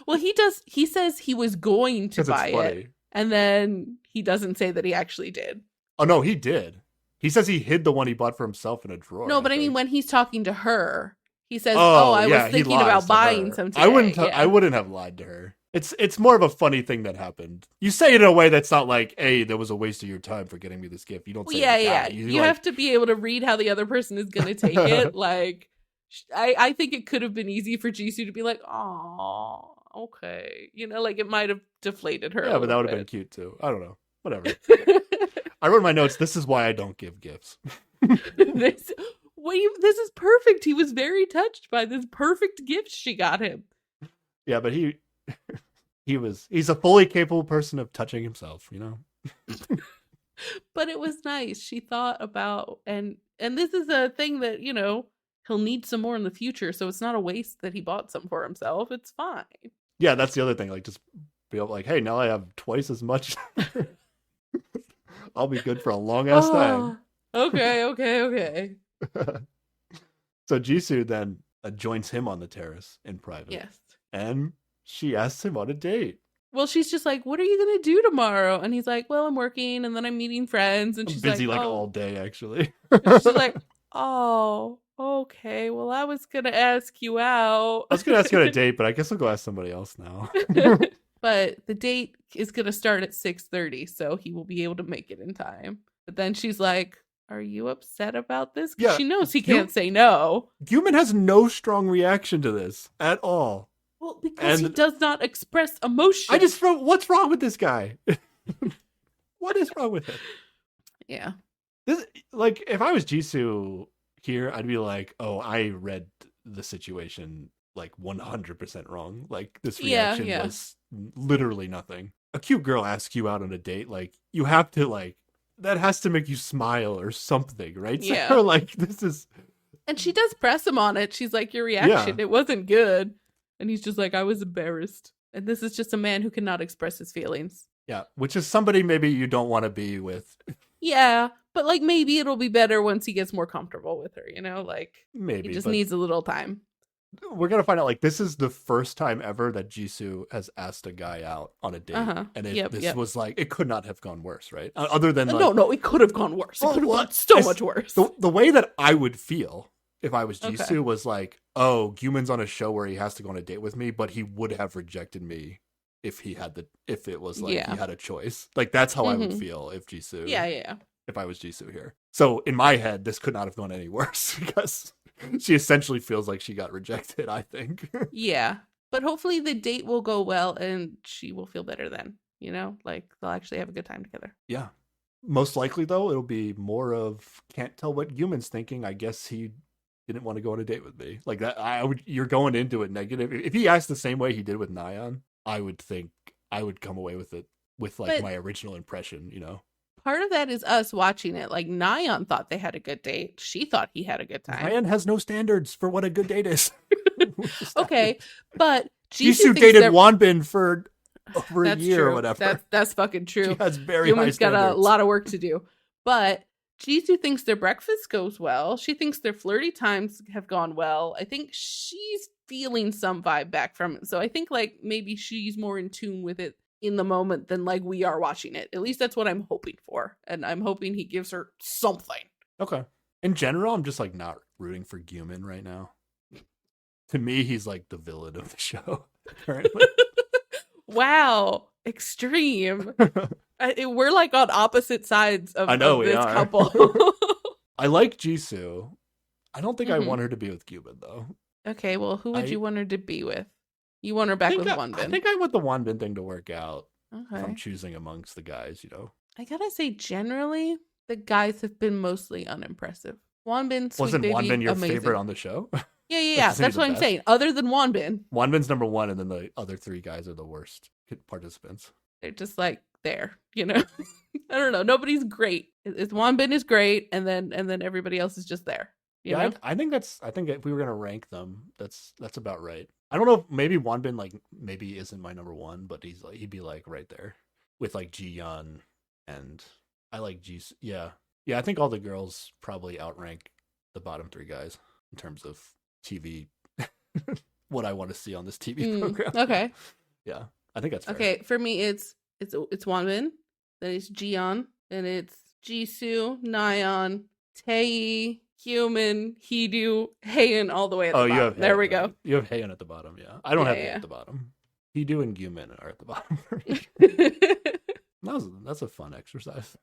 Well, he says he was going to buy it. And then he doesn't say that he actually did. Oh no, he did. He says he hid the one he bought for himself in a drawer. No, but I mean when he's talking to her, he says, I was thinking about buying some today. I wouldn't have lied to her. It's more of a funny thing that happened. You say it in a way that's not like, hey, there was a waste of your time for getting me this gift. You don't say You have to be able to read how the other person is going to take it. Like, I think it could have been easy for Jisoo to be like, oh, okay. You know, like it might have deflated her. Yeah, but that would have been cute too. I don't know. Whatever. I wrote in my notes, this is why I don't give gifts. This is perfect. He was very touched by this perfect gift she got him. Yeah, but he's a fully capable person of touching himself, you know? But it was nice. She thought about, and this is a thing that, you know, he'll need some more in the future. So it's not a waste that he bought some for himself. It's fine. Yeah, that's the other thing. Like, just be able, like, hey, now I have twice as much. I'll be good for a long ass time. Okay. So Jisoo then joins him on the terrace in private. Yes. And she asks him on a date. Well, she's just like, what are you going to do tomorrow? And he's like, well, I'm working and then I'm meeting friends. And I'm she's busy like, oh. all day, actually. She's like, oh, okay. Well, I was going to ask you out. I was going to ask you on a date, but I guess I'll go ask somebody else now. But the date is going to start at 6:30, so he will be able to make it in time. But then she's like, are you upset about this? Because she knows he can't say no. Guman has no strong reaction to this at all. Well, because he does not express emotion. I just wrote, what's wrong with this guy? What is wrong with him? Yeah. This, like, if I was Jisoo here, I'd be like, oh, I read the situation like 100% wrong. Like, this reaction was literally nothing. A cute girl asks you out on a date, like, you have to, like, that has to make you smile or something, right? Yeah. So, like, this is... And she does press him on it. She's like, your reaction, it wasn't good. And he's just like, I was embarrassed. And this is just a man who cannot express his feelings. Yeah, which is somebody maybe you don't want to be with. Yeah, but like maybe it'll be better once he gets more comfortable with her, you know? Like, maybe he just needs a little time. We're going to find out, like, this is the first time ever that Jisoo has asked a guy out on a date. And this was like, it could not have gone worse, right? Other than like... No, it could have gone worse. It could have gone so much worse. The way that I would feel if I was Jisoo was like, oh, Guman's on a show where he has to go on a date with me, but he would have rejected me if he had if it was like he had a choice. Like, that's how I would feel if Jisoo. Yeah. If I was Jisoo here. So in my head, this could not have gone any worse because she essentially feels like she got rejected, I think. Yeah. But hopefully the date will go well and she will feel better then, you know? Like, they'll actually have a good time together. Yeah. Most likely, though, it'll be more of, can't tell what Guman's thinking. I guess he didn't want to go on a date with me. Like, that, you're going into it negative. If he asked the same way he did with Nayeon, I would think I would come away with it with, like, my original impression, you know? Part of that is us watching it. Like, Nayeon thought they had a good date. She thought he had a good time. Nayeon has no standards for what a good date is. Okay, but Jisoo dated Wonbin for over a year or whatever. That's fucking true. She has very high standards. Got a lot of work to do. But Jisoo thinks their breakfast goes well. She thinks their flirty times have gone well. I think she's feeling some vibe back from it. So I think, like, maybe she's more in tune with it in the moment than, like, we are watching it. At least that's what I'm hoping for. And I'm hoping he gives her something. Okay. In general, I'm just, like, not rooting for Guman right now. To me, he's, like, the villain of the show, currently. Wow. Extreme. We're, like, on opposite sides of this couple. I like Jisoo. I don't think I want her to be with Guman, though. Okay, well, who would you want her to be with? You want her back with Wonbin. I think I want the Wonbin thing to work out. Okay. If I'm choosing amongst the guys, you know. I gotta say, generally, the guys have been mostly unimpressive. Wonbin, wasn't baby, Wonbin your amazing. Favorite on the show? Yeah. That's what I'm saying. Other than Wonbin. Wonbin's number one, and then the other three guys are the worst participants. They're just, like, there, you know? I don't know. Nobody's great. Wonbin is great, and then everybody else is just there. You know? I think if we were gonna rank them, that's about right. I don't know if maybe Wonbin, like, maybe isn't my number one, but he'd be like right there with, like, Jiyeon, and I like Jisoo. Yeah, I think all the girls probably outrank the bottom three guys in terms of TV. What I want to see on this TV program. Okay. Yeah, I think that's fair. Okay. For me, it's Wonbin, then it's Jiyeon, then it's Jisoo, Nayeon, Tae, Human, Heedu, Haeun, all the way at the bottom. You have Haeun, there we go. You have Haeun at the bottom, yeah. I don't have Haeun at the bottom. Heedu and Guman are at the bottom for me. That's a fun exercise.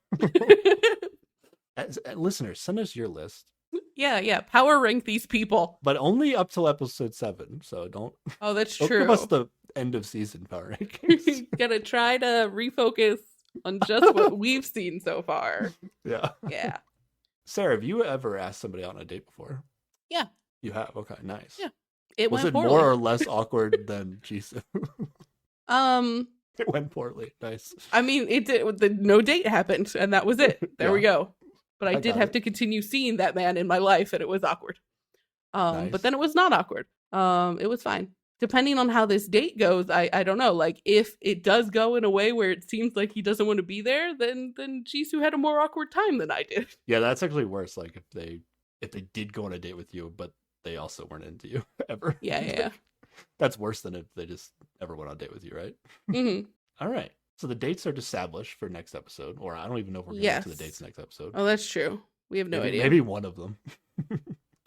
Listeners, send us your list. Yeah. Power rank these people. But only up till episode 7, so don't... Oh, that's don't true. give us the end of season power rankings. Gotta try to refocus on just what we've seen so far. Yeah. Sarah, have you ever asked somebody out on a date before? Yeah. You have? Okay, nice. Yeah. Was it poorly. more or less awkward than Jisoo? It went poorly. Nice. I mean, it did. No date happened, and that was it. There we go. But I did have to continue seeing that man in my life, and it was awkward. Nice. But then it was not awkward. It was fine. Depending on how this date goes, I don't know. Like, if it does go in a way where it seems like he doesn't want to be there, then Jisoo had a more awkward time than I did. Yeah, that's actually worse. Like, if they did go on a date with you, but they also weren't into you ever. Yeah. That's worse than if they just never went on a date with you, right? Mm-hmm. All right. So the dates are established for next episode, or I don't even know if we're going to get to the dates next episode. Oh, that's true. We have no idea. Maybe one of them.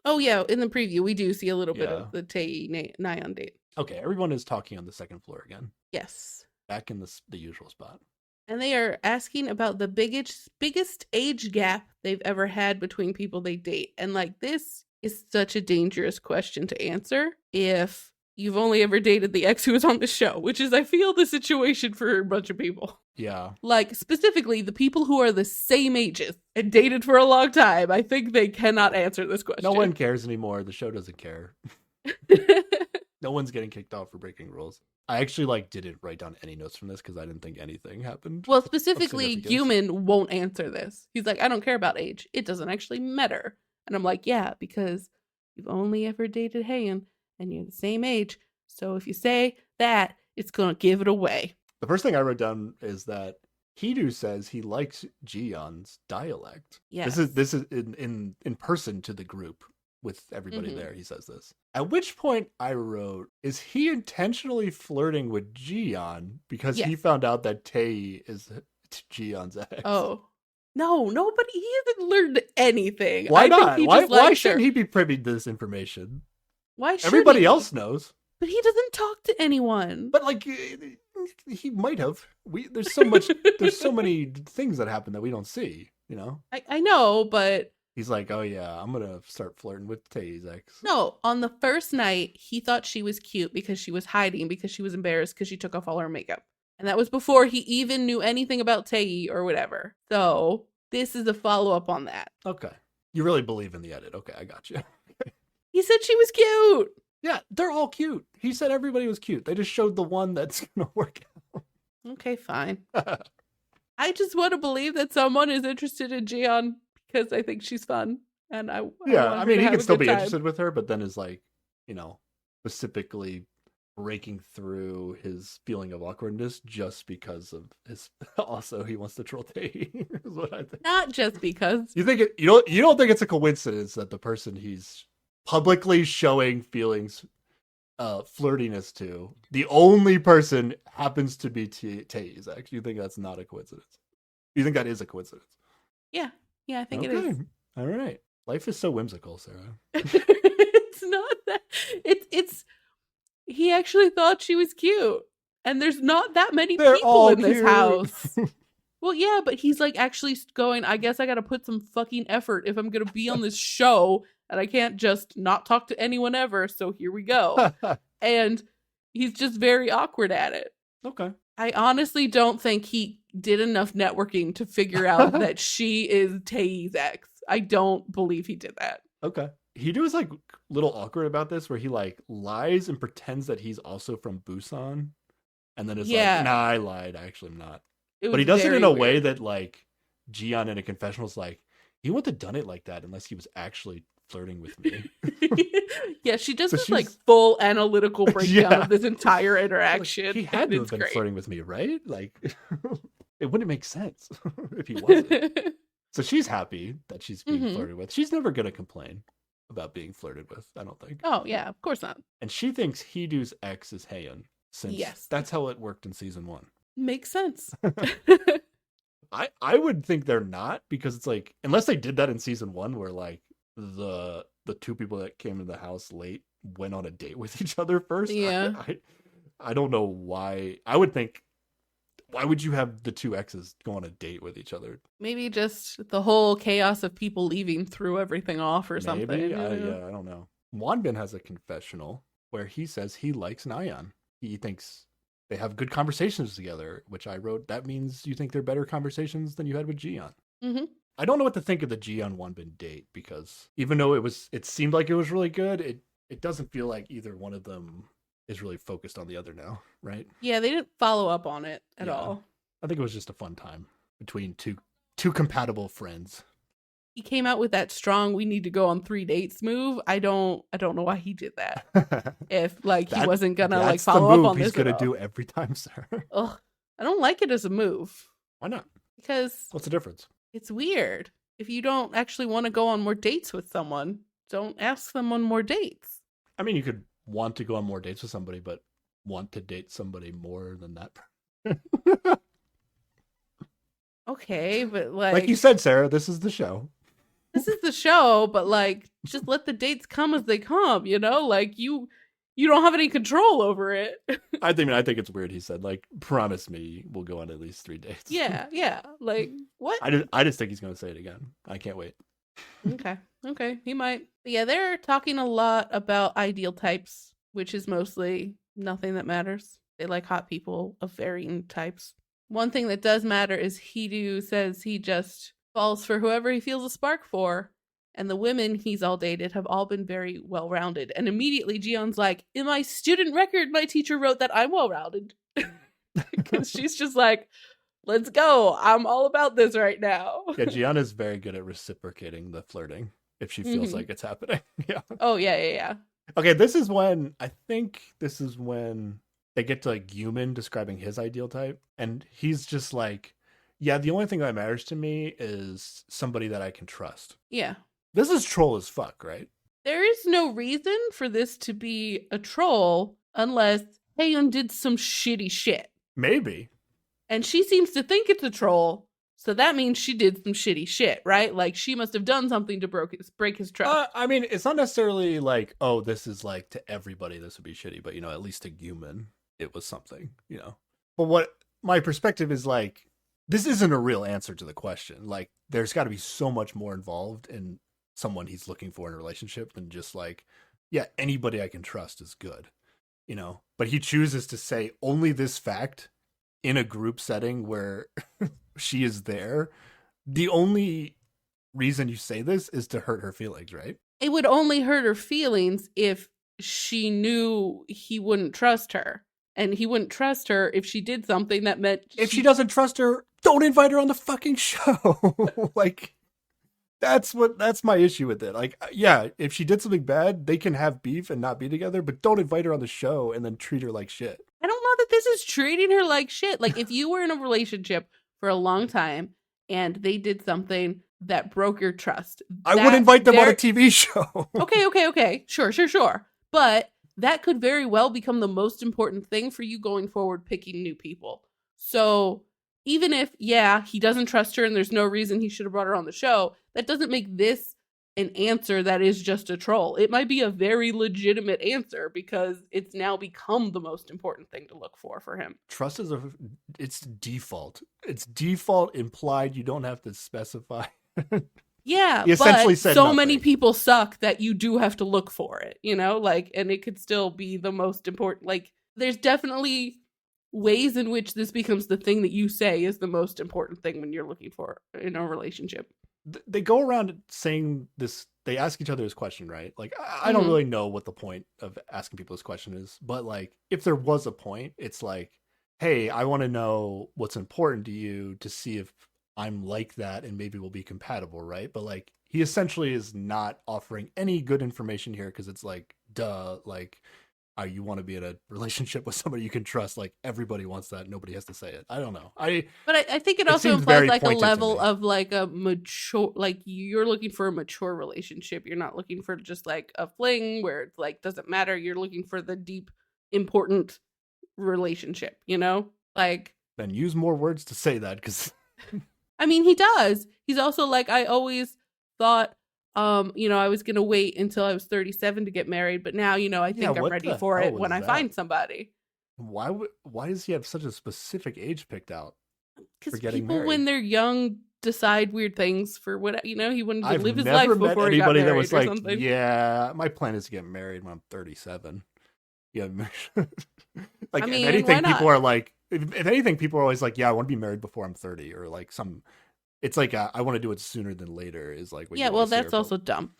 Oh, yeah. In the preview, we do see a little bit of the Tae Nayeon date. Okay. Everyone is talking on the second floor again. Yes. Back in the usual spot. And they are asking about the biggest age gap they've ever had between people they date. And like, this is such a dangerous question to answer if you've only ever dated the ex who was on the show, which is, I feel, the situation for a bunch of people. Yeah. Like, specifically, the people who are the same ages and dated for a long time, I think they cannot answer this question. No one cares anymore. The show doesn't care. No one's getting kicked off for breaking rules. I actually didn't write down any notes from this because I didn't think anything happened. Well, specifically, Guman won't answer this. He's like, I don't care about age. It doesn't actually matter. And I'm like, yeah, because you've only ever dated Haeun and you're the same age. So if you say that, it's going to give it away. The first thing I wrote down is that Heedu says he likes Jiyeon's dialect. Yes. This is in person to the group with everybody there. He says this. At which point I wrote, is he intentionally flirting with Jiyeon because he found out that Tae is Jiyeon's ex? Oh. No, nobody. He hasn't learned anything. Why not? Why shouldn't he be privy to this information? Why should everybody else knows? But he doesn't talk to anyone. But he might have. There's so many things that happen that we don't see. You know. I know, but he's like, oh yeah, I'm gonna start flirting with Tae's ex. No, on the first night, he thought she was cute because she was hiding because she was embarrassed because she took off all her makeup. And that was before he even knew anything about Tae or whatever. So this is a follow-up on that. Okay. You really believe in the edit. Okay, I got you. He said she was cute. Yeah, they're all cute. He said everybody was cute. They just showed the one that's going to work out. Okay, fine. I just want to believe that someone is interested in Jiyeon because I think she's fun. And I mean, he can still be interested with her, but then is specifically breaking through his feeling of awkwardness just because of his. Also, he wants to troll Tae. Is what I think. Not just because. You think you don't think it's a coincidence that the person he's publicly showing feelings, flirtiness to, the only person happens to be Tae's ex? You think that's not a coincidence? You think that is a coincidence? Yeah, I think it is. All right. Life is so whimsical, Sarah. It's not that. It's. He actually thought she was cute. And there's not that many people in this house. Well, yeah, but he's actually going, I guess I got to put some fucking effort if I'm going to be on this show. And I can't just not talk to anyone ever. So here we go. And he's just very awkward at it. Okay. I honestly don't think he did enough networking to figure out that she is Tae's ex. I don't believe he did that. Okay. Heedu is a little awkward about this, where he lies and pretends that he's also from Busan, and then is nah, I lied. Actually, I'm not. But he does it in a way that Jiyeon in a confessional is he wouldn't have done it like that unless he was actually flirting with me. Yeah, she does this full analytical breakdown of this entire interaction. He had to have been flirting with me, right? It wouldn't make sense if he wasn't. So she's happy that she's being flirted with. She's never gonna complain about being flirted with, I don't think. Oh, yeah, of course not. And she thinks Heedu's ex is Haeun, since that's how it worked in season 1. Makes sense. I would think they're not, because it's unless they did that in season 1 where the two people that came to the house late went on a date with each other first. Yeah. I don't know why. I would think, why would you have the two exes go on a date with each other? Maybe just the whole chaos of people leaving threw everything off or something. I don't know. Wonbin has a confessional where he says he likes Nayeon. He thinks they have good conversations together, which I wrote, that means you think they're better conversations than you had with Jiyeon. Mm-hmm. I don't know what to think of the Jiyeon Wonbin date, because even though it seemed like it was really good, it doesn't feel like either one of them is really focused on the other now, right? Yeah, they didn't follow up on it at all. I think it was just a fun time between two compatible friends. He came out with that strong "we need to go on 3 dates" move. I don't know why he did that. If he wasn't gonna follow up on this, he's gonna do every time, sir. Ugh, I don't like it as a move. Why not? Because what's the difference? It's weird. If you don't actually want to go on more dates with someone, don't ask them on more dates. I mean, you could want to go on more dates with somebody, but want to date somebody more than that. Okay, but like you said, Sarah, this is the show. This is the show, but like, just let the dates come as they come, you know? Like, you don't have any control over it. I think it's weird. He said, like, promise me we'll go on at least 3 dates. Yeah. Like, what? I just think he's going to say it again. I can't wait. Okay, he might. But yeah, they're talking a lot about ideal types, which is mostly nothing that matters. They like hot people of varying types. One thing that does matter is Hidu says he just falls for whoever he feels a spark for. And the women he's all dated have all been very well-rounded. And immediately Ji-yeon's like, in my student record, my teacher wrote that I'm well-rounded. Because she's just like, let's go. I'm all about this right now. Yeah, Ji-yeon is very good at reciprocating the flirting if she feels like it's happening. Yeah. Oh, yeah. Okay, I think this is when they get to like Yumin describing his ideal type. And he's just like, yeah, the only thing that matters to me is somebody that I can trust. Yeah. This is troll as fuck, right? There is no reason for this to be a troll unless Haeun did some shitty shit. Maybe. And she seems to think it's a troll, so that means she did some shitty shit, right? Like, she must have done something to break his trust. I mean, it's not necessarily like, oh, this is like to everybody this would be shitty, but, you know, at least to Yumin, it was something, you know? But what my perspective is like, this isn't a real answer to the question. Like, there's got to be so much more involved in someone he's looking for in a relationship than just like, yeah, anybody I can trust is good, you know? But he chooses to say only this fact in a group setting where she is there. The only reason you say this is to hurt her feelings, right? It would only hurt her feelings if she knew he wouldn't trust her. And he wouldn't trust her if she did something that meant... If she doesn't trust her, don't invite her on the fucking show. Like, that's my issue with it. Like, yeah, if she did something bad, they can have beef and not be together, but don't invite her on the show and then treat her like shit. I don't know that this is treating her like shit. Like, if you were in a relationship for a long time and they did something that broke your trust... I would invite them on a TV show. Okay. Sure. But that could very well become the most important thing for you going forward, picking new people. So even if, yeah, he doesn't trust her and there's no reason he should have brought her on the show, that doesn't make this an answer that is just a troll. It might be a very legitimate answer because it's now become the most important thing to look for him. Trust is it's default. It's default implied. You don't have to specify. Yeah, he essentially said so nothing. many people suck that you do have to look for it, you know? Like, and it could still be the most important. Like, there's definitely ways in which this becomes the thing that you say is the most important thing when you're looking for in a relationship. They go around saying this, they ask each other this question, right? Like, I don't really know what the point of asking people this question is, but like, if there was a point, it's like, hey, I want to know what's important to you to see if I'm like that and maybe we'll be compatible, right? But like, he essentially is not offering any good information here because it's like, duh, like, you want to be in a relationship with somebody you can trust. Like, everybody wants that. Nobody has to say it. I don't know. But I think it also implies like a level of like a mature, like you're looking for a mature relationship. You're not looking for just like a fling where it's like, doesn't matter. You're looking for the deep, important relationship, you know? Like, then use more words to say that because... I mean, he does. He's also like, I always thought, you know, I was going to wait until I was 37 to get married. But now, you know, I think I'm ready for it when I find somebody. Why does he have such a specific age picked out? Because people, when they're young, decide weird things for what, you know, he wanted to live his life I've never met before he got married that was like, something. Yeah, my plan is to get married when I'm 37. Yeah. Like, I mean, if anything, people are like, if anything, people are always like, yeah, I want to be married before I'm 30, or like it's like I want to do it sooner than later is like what well, that's also dumb.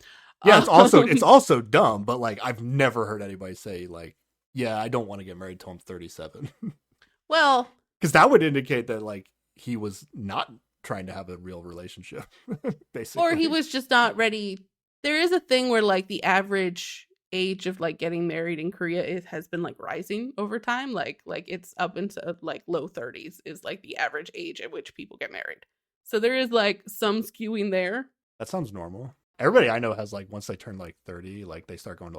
Yeah, it's also dumb, but like I've never heard anybody say like, yeah, I don't want to get married till I'm 37. Well, because that would indicate that like he was not trying to have a real relationship, basically, or he was just not ready. There is a thing where like the average age of like getting married in Korea has been like rising over time. Like it's up into like low 30s is like the average age at which people get married. So there is like some skewing there. That sounds normal. Everybody I know has like once they turn like 30, like they start going to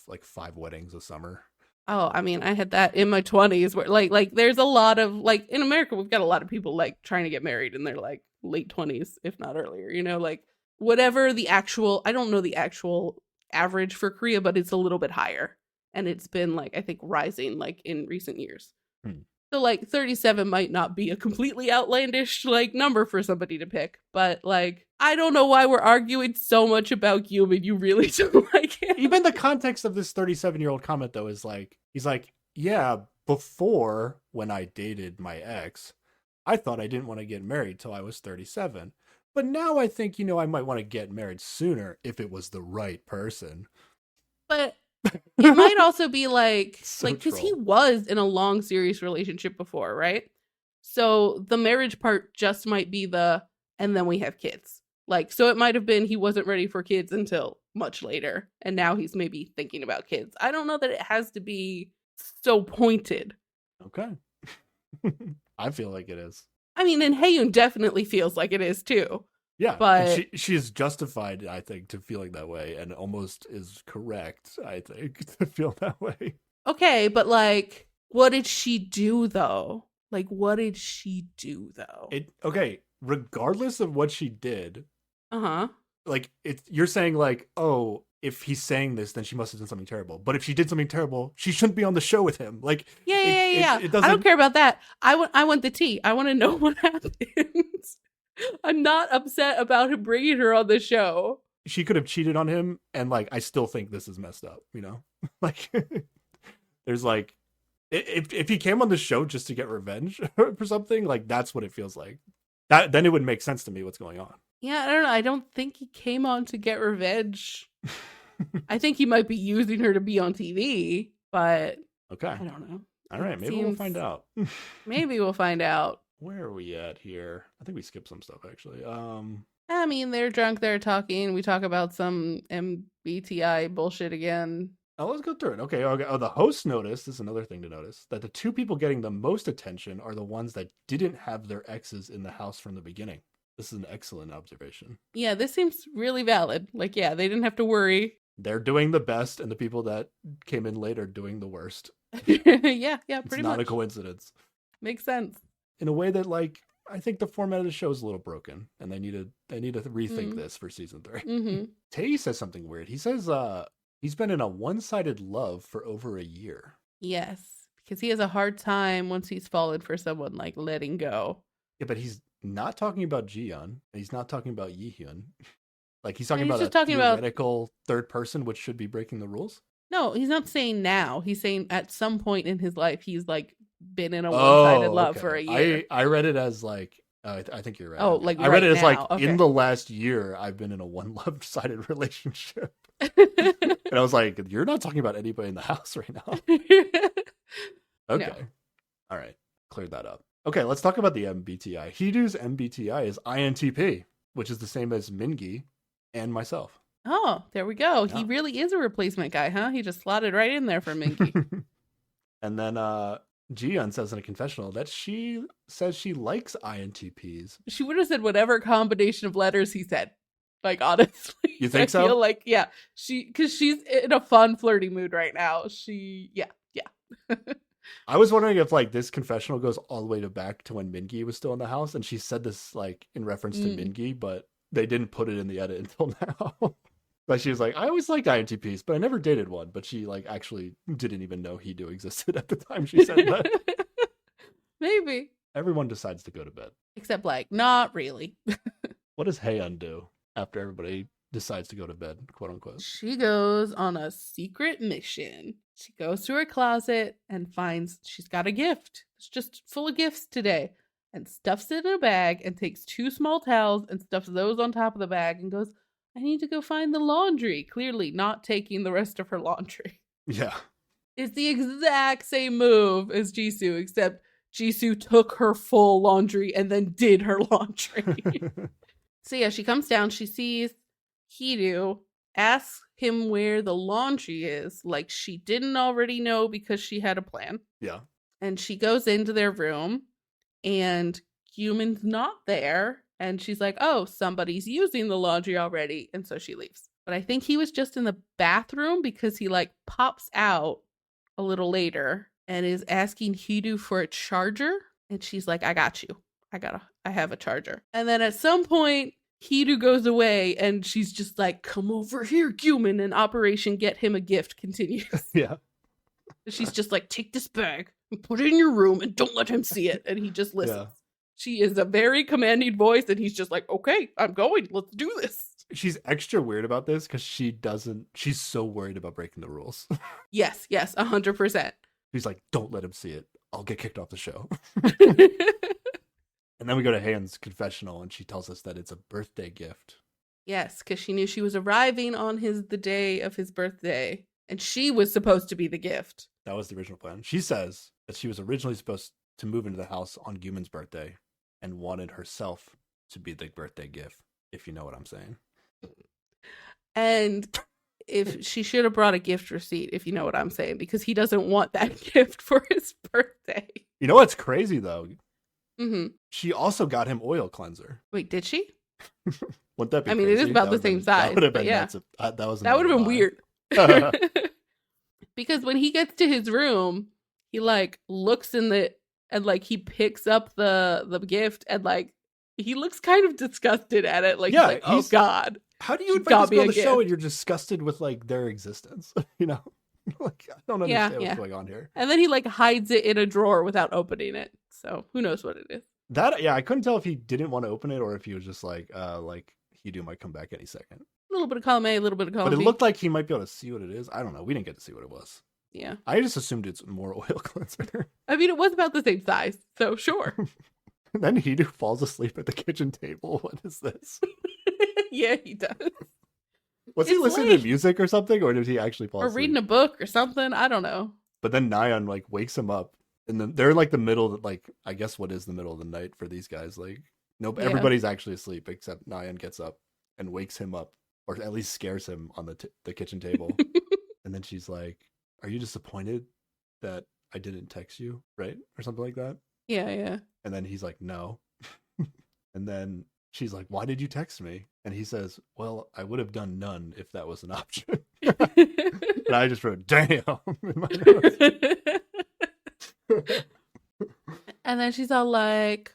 like 5 weddings a summer. Oh, I mean, I had that in my 20s where like there's a lot of like in America we've got a lot of people like trying to get married in their like late 20s if not earlier, like whatever the actual I don't know the actual average for Korea, but it's a little bit higher. And it's been like I think rising like in recent years. Hmm. So like 37 might not be a completely outlandish like number for somebody to pick, but like I don't know why we're arguing so much about Gyumin. You really don't like him. Even the context of this 37-year-old comment though is like he's like, yeah, before when I dated my ex, I thought I didn't want to get married till I was 37. But now I think, I might want to get married sooner if it was the right person. But it might also be like So because he troll. was in a long serious relationship before, right? So the marriage part just might be and then we have kids. Like, so it might have been he wasn't ready for kids until much later, and now he's maybe thinking about kids. I don't know that it has to be so pointed. Okay. I feel like it is. I mean, and Haeyoon definitely feels like it is too. Yeah, but and she is justified, I think, to feeling that way, and almost is correct, I think, to feel that way. Okay, but like, what did she do though? Like, what did she do though? Okay, regardless of what she did, uh-huh. Like you're saying like, oh, if he's saying this, then she must have done something terrible. But if she did something terrible, she shouldn't be on the show with him. Like, yeah. It doesn't... I don't care about that. I want the tea. I want to know what happens. I'm not upset about him bringing her on the show. She could have cheated on him, and like, I still think this is messed up. Like, there's like, if he came on the show just to get revenge for something, like that's what it feels like. Then it would make sense to me what's going on. Yeah, I don't know. I don't think he came on to get revenge. I think he might be using her to be on TV, but okay, I don't know. All right, maybe we'll find out. Maybe we'll find out. Where are we at here? I think we skipped some stuff actually. I mean, they're drunk, they're talking. We talk about some MBTI bullshit again. Oh, let's go through it. Okay. Oh, the host noticed, this is another thing to notice, that the 2 people getting the most attention are the ones that didn't have their exes in the house from the beginning. This is an excellent observation. Yeah, this seems really valid. Like, yeah, they didn't have to worry. They're doing the best, and the people that came in later doing the worst. yeah, pretty much. It's not a coincidence. Makes sense. In a way that, like, I think the format of the show is a little broken, and they need to rethink this for season 3. Mm-hmm. Tae says something weird. He says he's been in a one-sided love for over a year. Yes, because he has a hard time once he's fallen for someone, like, letting go. Yeah, but he's not talking about Jiyeon. He's not talking about Yihyun. Like, he's talking he's about just a talking theoretical third person, which should be breaking the rules. No, he's not saying now. He's saying at some point in his life, he's like been in a one-sided love for a year. I read it as like, I think you're right. Oh, like I read it as like, okay. In the last year, I've been in a one-sided relationship. And I was like, you're not talking about anybody in the house right now. Okay. No. All right. Cleared that up. Okay, let's talk about the MBTI. Hidu's MBTI is INTP, which is the same as Mingi and myself. Oh, there we go. Yeah. He really is a replacement guy, huh? He just slotted right in there for Mingi. And then Jiyeon says in a confessional that she says she likes INTPs. She would have said whatever combination of letters he said. Like, honestly. You think so? I feel like, yeah. Because she's in a fun, flirty mood right now. Yeah. I was wondering if like this confessional goes all the way back to when Mingi was still in the house, and she said this like in reference to Mingi, but they didn't put it in the edit until now. Like she was like, I always liked INTPs, but I never dated one. But she like actually didn't even know Hidu existed at the time she said that. Maybe. Everyone decides to go to bed. Except like, not really. What does Haeyeon do after everybody decides to go to bed, quote unquote? She goes on a secret mission. She goes to her closet and finds she's got a gift. It's just full of gifts today. And stuffs it in a bag and takes 2 small towels and stuffs those on top of the bag and goes, I need to go find the laundry. Clearly not taking the rest of her laundry. Yeah. It's the exact same move as Jisoo, except Jisoo took her full laundry and then did her laundry. So yeah, she comes down, she sees Hidu, asks him where the laundry is, like she didn't already know because she had a plan. Yeah. And she goes into their room, and Gyumin's not there, And she's like, oh, somebody's using the laundry already. And so she leaves. But I think he was just in the bathroom because he like pops out a little later and is asking Hidu for a charger. And she's like, I got you. I have a charger. And then at some point, Hidu goes away and she's just like, come over here, human. And Operation Get Him a Gift continues. Yeah. She's just like, take this bag and put it in your room and don't let him see it. And he just listens. Yeah. She is a very commanding voice and he's just like, okay, I'm going. Let's do this. She's extra weird about this because she's so worried about breaking the rules. Yes, 100%. She's like, don't let him see it. I'll get kicked off the show. And then we go to Haeun's confessional and she tells us that it's a birthday gift. Yes, because she knew she was arriving on the day of his birthday and she was supposed to be the gift. That was the original plan. She says that she was originally supposed to move into the house on Guman's birthday and wanted herself to be the birthday gift, if you know what I'm saying. And if she should have brought a gift receipt, if you know what I'm saying, because he doesn't want that gift for his birthday. You know what's crazy though? Mm-hmm. She also got him oil cleanser. Wait, did she? Wouldn't that be I mean, crazy? it is about the same size. That would have been that would have been weird. Because when he gets to his room, he like looks in and like he picks up the gift and like he looks kind of disgusted at it. Like, yeah, he's like, oh God. How do you invite this girl on the show and you're disgusted with like their existence? You know? Like, I don't understand what's going on here. And then he like hides it in a drawer without opening it. So who knows what it is. I couldn't tell if he didn't want to open it or if he was just like Hidu might come back any second. A little bit of column A, a little bit of column B. But B. It looked like he might be able to see what it is. I don't know. We didn't get to see what it was. Yeah. I just assumed it's more oil cleanser. I mean, it was about the same size, so sure. And then Hidu falls asleep at the kitchen table. What is this? Yeah, he does. Was he listening to music or something, or did he actually fall asleep? Or reading a book or something? I don't know. But then Nayeon like wakes him up, and then they're in like the middle of like I guess what is the middle of the night for these guys? Like nope, everybody's actually asleep except Nayeon gets up and wakes him up, or at least scares him on the kitchen table. And then she's like, "Are you disappointed that I didn't text you, right, or something like that?" Yeah. And then he's like, "No," and then she's like, "Why did you text me?" And he says, "Well, I would have done none if that was an option." And I just wrote, "Damn," in my notes. And then she's all like,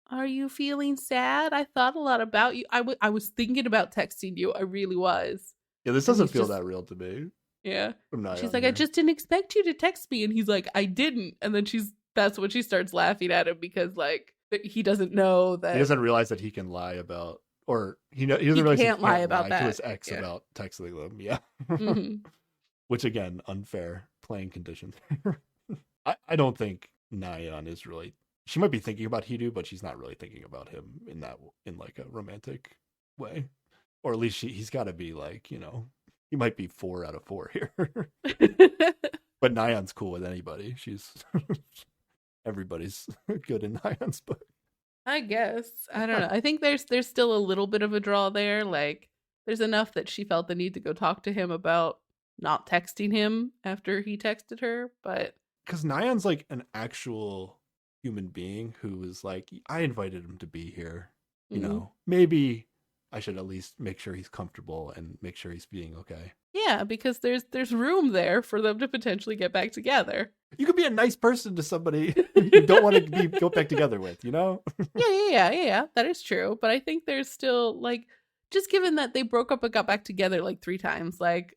"Are you feeling sad? I thought a lot about you. I was thinking about texting you. I really was." Yeah, this doesn't feel that real to me. Yeah. She's like, "I just didn't expect you to text me." And he's like, "I didn't." And then that's when she starts laughing at him because like he doesn't know that he doesn't realize that he can lie about, or he doesn't realize he can't lie about that to his ex about texting them. Yeah. Mm-hmm. Which again, unfair playing conditions. I don't think Nayeon is really. She might be thinking about Hidu, but she's not really thinking about him in like a romantic way, or at least he's got to be like, you know, he might be 4 out of 4 here. But Nayeon's cool with anybody. She's everybody's good in Nayeon's book. I guess. I don't know. I think there's still a little bit of a draw there. Like there's enough that she felt the need to go talk to him about not texting him after he texted her, but because Nayeon's like an actual human being who is like, I invited him to be here. You know, maybe I should at least make sure he's comfortable and make sure he's being okay. Yeah, because there's room there for them to potentially get back together. You could be a nice person to somebody you don't want to go back together with, you know? Yeah. That is true. But I think there's still like, just given that they broke up and got back together like 3 times, like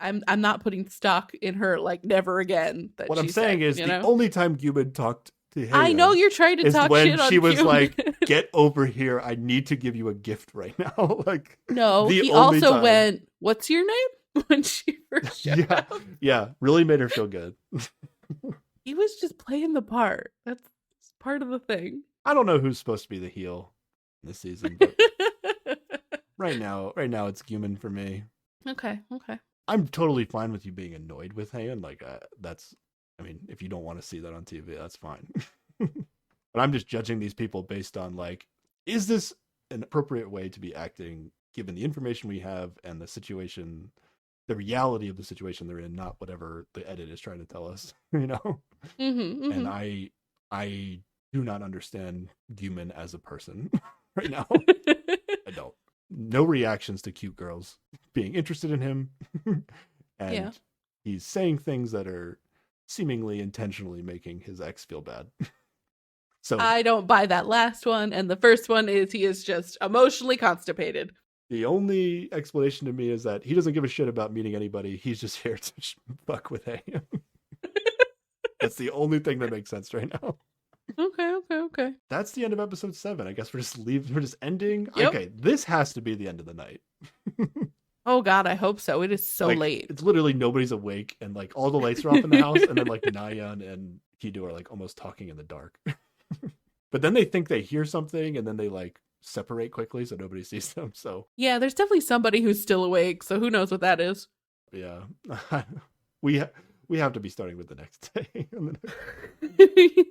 I'm not putting stock in her like never again. What I'm saying is the only time Guman talked to Haeun, I know you're trying to talk shit on she was Guman. Like, "Get over here! I need to give you a gift right now." Like no, he also went, "What's your name?" when she first showed up. Yeah, really made her feel good. He was just playing the part. That's part of the thing. I don't know who's supposed to be the heel this season, but right now it's Guman for me. Okay. I'm totally fine with you being annoyed with Haeun. Like if you don't want to see that on TV, that's fine. But I'm just judging these people based on like, is this an appropriate way to be acting given the information we have and the situation, the reality of the situation they're in, not whatever the edit is trying to tell us, you know? And I do not understand Guman as a person. right now. I don't. No reactions to cute girls being interested in him. And he's saying things that are seemingly intentionally making his ex feel bad. So I don't buy that last one. And the first one is he is just emotionally constipated. The only explanation to me is that he doesn't give a shit about meeting anybody. He's just here to fuck with him. That's the only thing that makes sense right now. Okay. That's the end of episode 7. I guess we're just ending. Yep. Okay, this has to be the end of the night. Oh God, I hope so. It is so late. It's literally nobody's awake, and like all the lights are off in the house, and then like Nayeon and Kido are like almost talking in the dark. But then they think they hear something, and then they like separate quickly so nobody sees them. So yeah, there's definitely somebody who's still awake. So who knows what that is? Yeah, we have to be starting with the next day.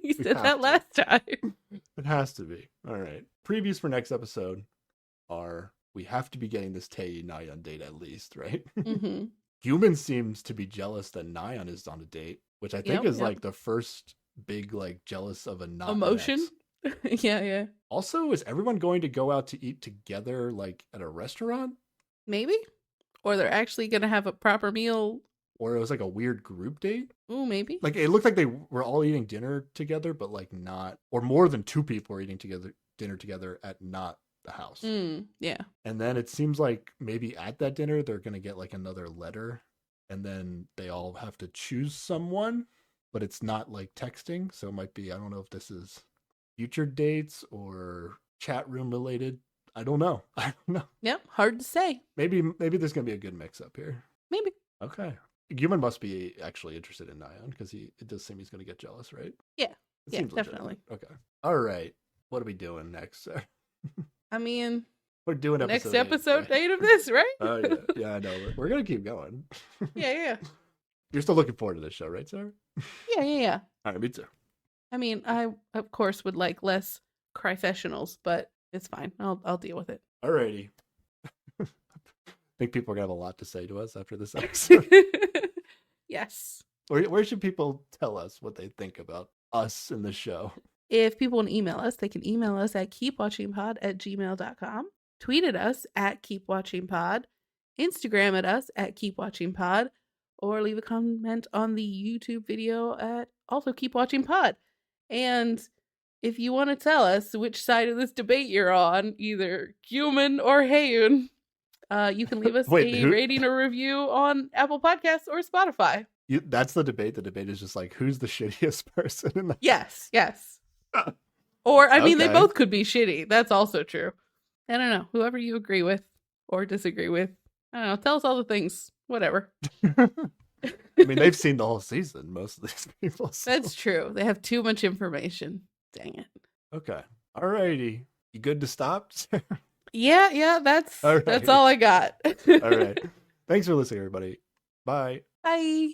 You said that last time. It has to be. All right. Previews for next episode are we have to be getting this Tae Nayeon date at least, right? Mm-hmm. Human seems to be jealous that Nayeon is on a date, which I think is like the first big like jealous of a not emotion. Yeah. Also, is everyone going to go out to eat together like at a restaurant? Maybe. Or they're actually going to have a proper meal. Or it was like a weird group date. Oh, maybe. Like it looked like they were all eating dinner together, but like not, or more than 2 people were eating dinner together at not the house. Yeah. And then it seems like maybe at that dinner, they're going to get like another letter and then they all have to choose someone, but it's not like texting. So it might be, I don't know if this is future dates or chat room related. I don't know. Yep. Hard to say. Maybe there's going to be a good mix up here. Maybe. Okay. Human must be actually interested in Nayeon because it does seem he's going to get jealous, right? Yeah. Definitely. Okay. All right. What are we doing next? I mean, we're doing next episode 8 of this, right? Oh yeah, yeah. I know. We're gonna keep going. Yeah. You're still looking forward to this show, right, Sarah? Yeah. All right, me too. I mean, I of course would like less cryfessionals, but it's fine. I'll deal with it. Alrighty. I think people are gonna have a lot to say to us after this episode. Yes. Where should people tell us what they think about us in the show? If people want to email us, they can email us at keepwatchingpod@gmail.com, tweet at us at keepwatchingpod, Instagram at us at keepwatchingpod, or leave a comment on the YouTube video at also keepwatchingpod. And if you want to tell us which side of this debate you're on, either Human or Haeun, you can leave us a rating or review on Apple Podcasts or Spotify. That's the debate. The debate is just like, who's the shittiest person in the Yes. Or, I mean, they both could be shitty. That's also true. I don't know. Whoever you agree with or disagree with. I don't know. Tell us all the things. Whatever. I mean, they've seen the whole season, most of these people. So. That's true. They have too much information. Dang it. Okay. Alrighty. You good to stop? Yeah. That's all I got. All right. Thanks for listening, everybody. Bye. Bye.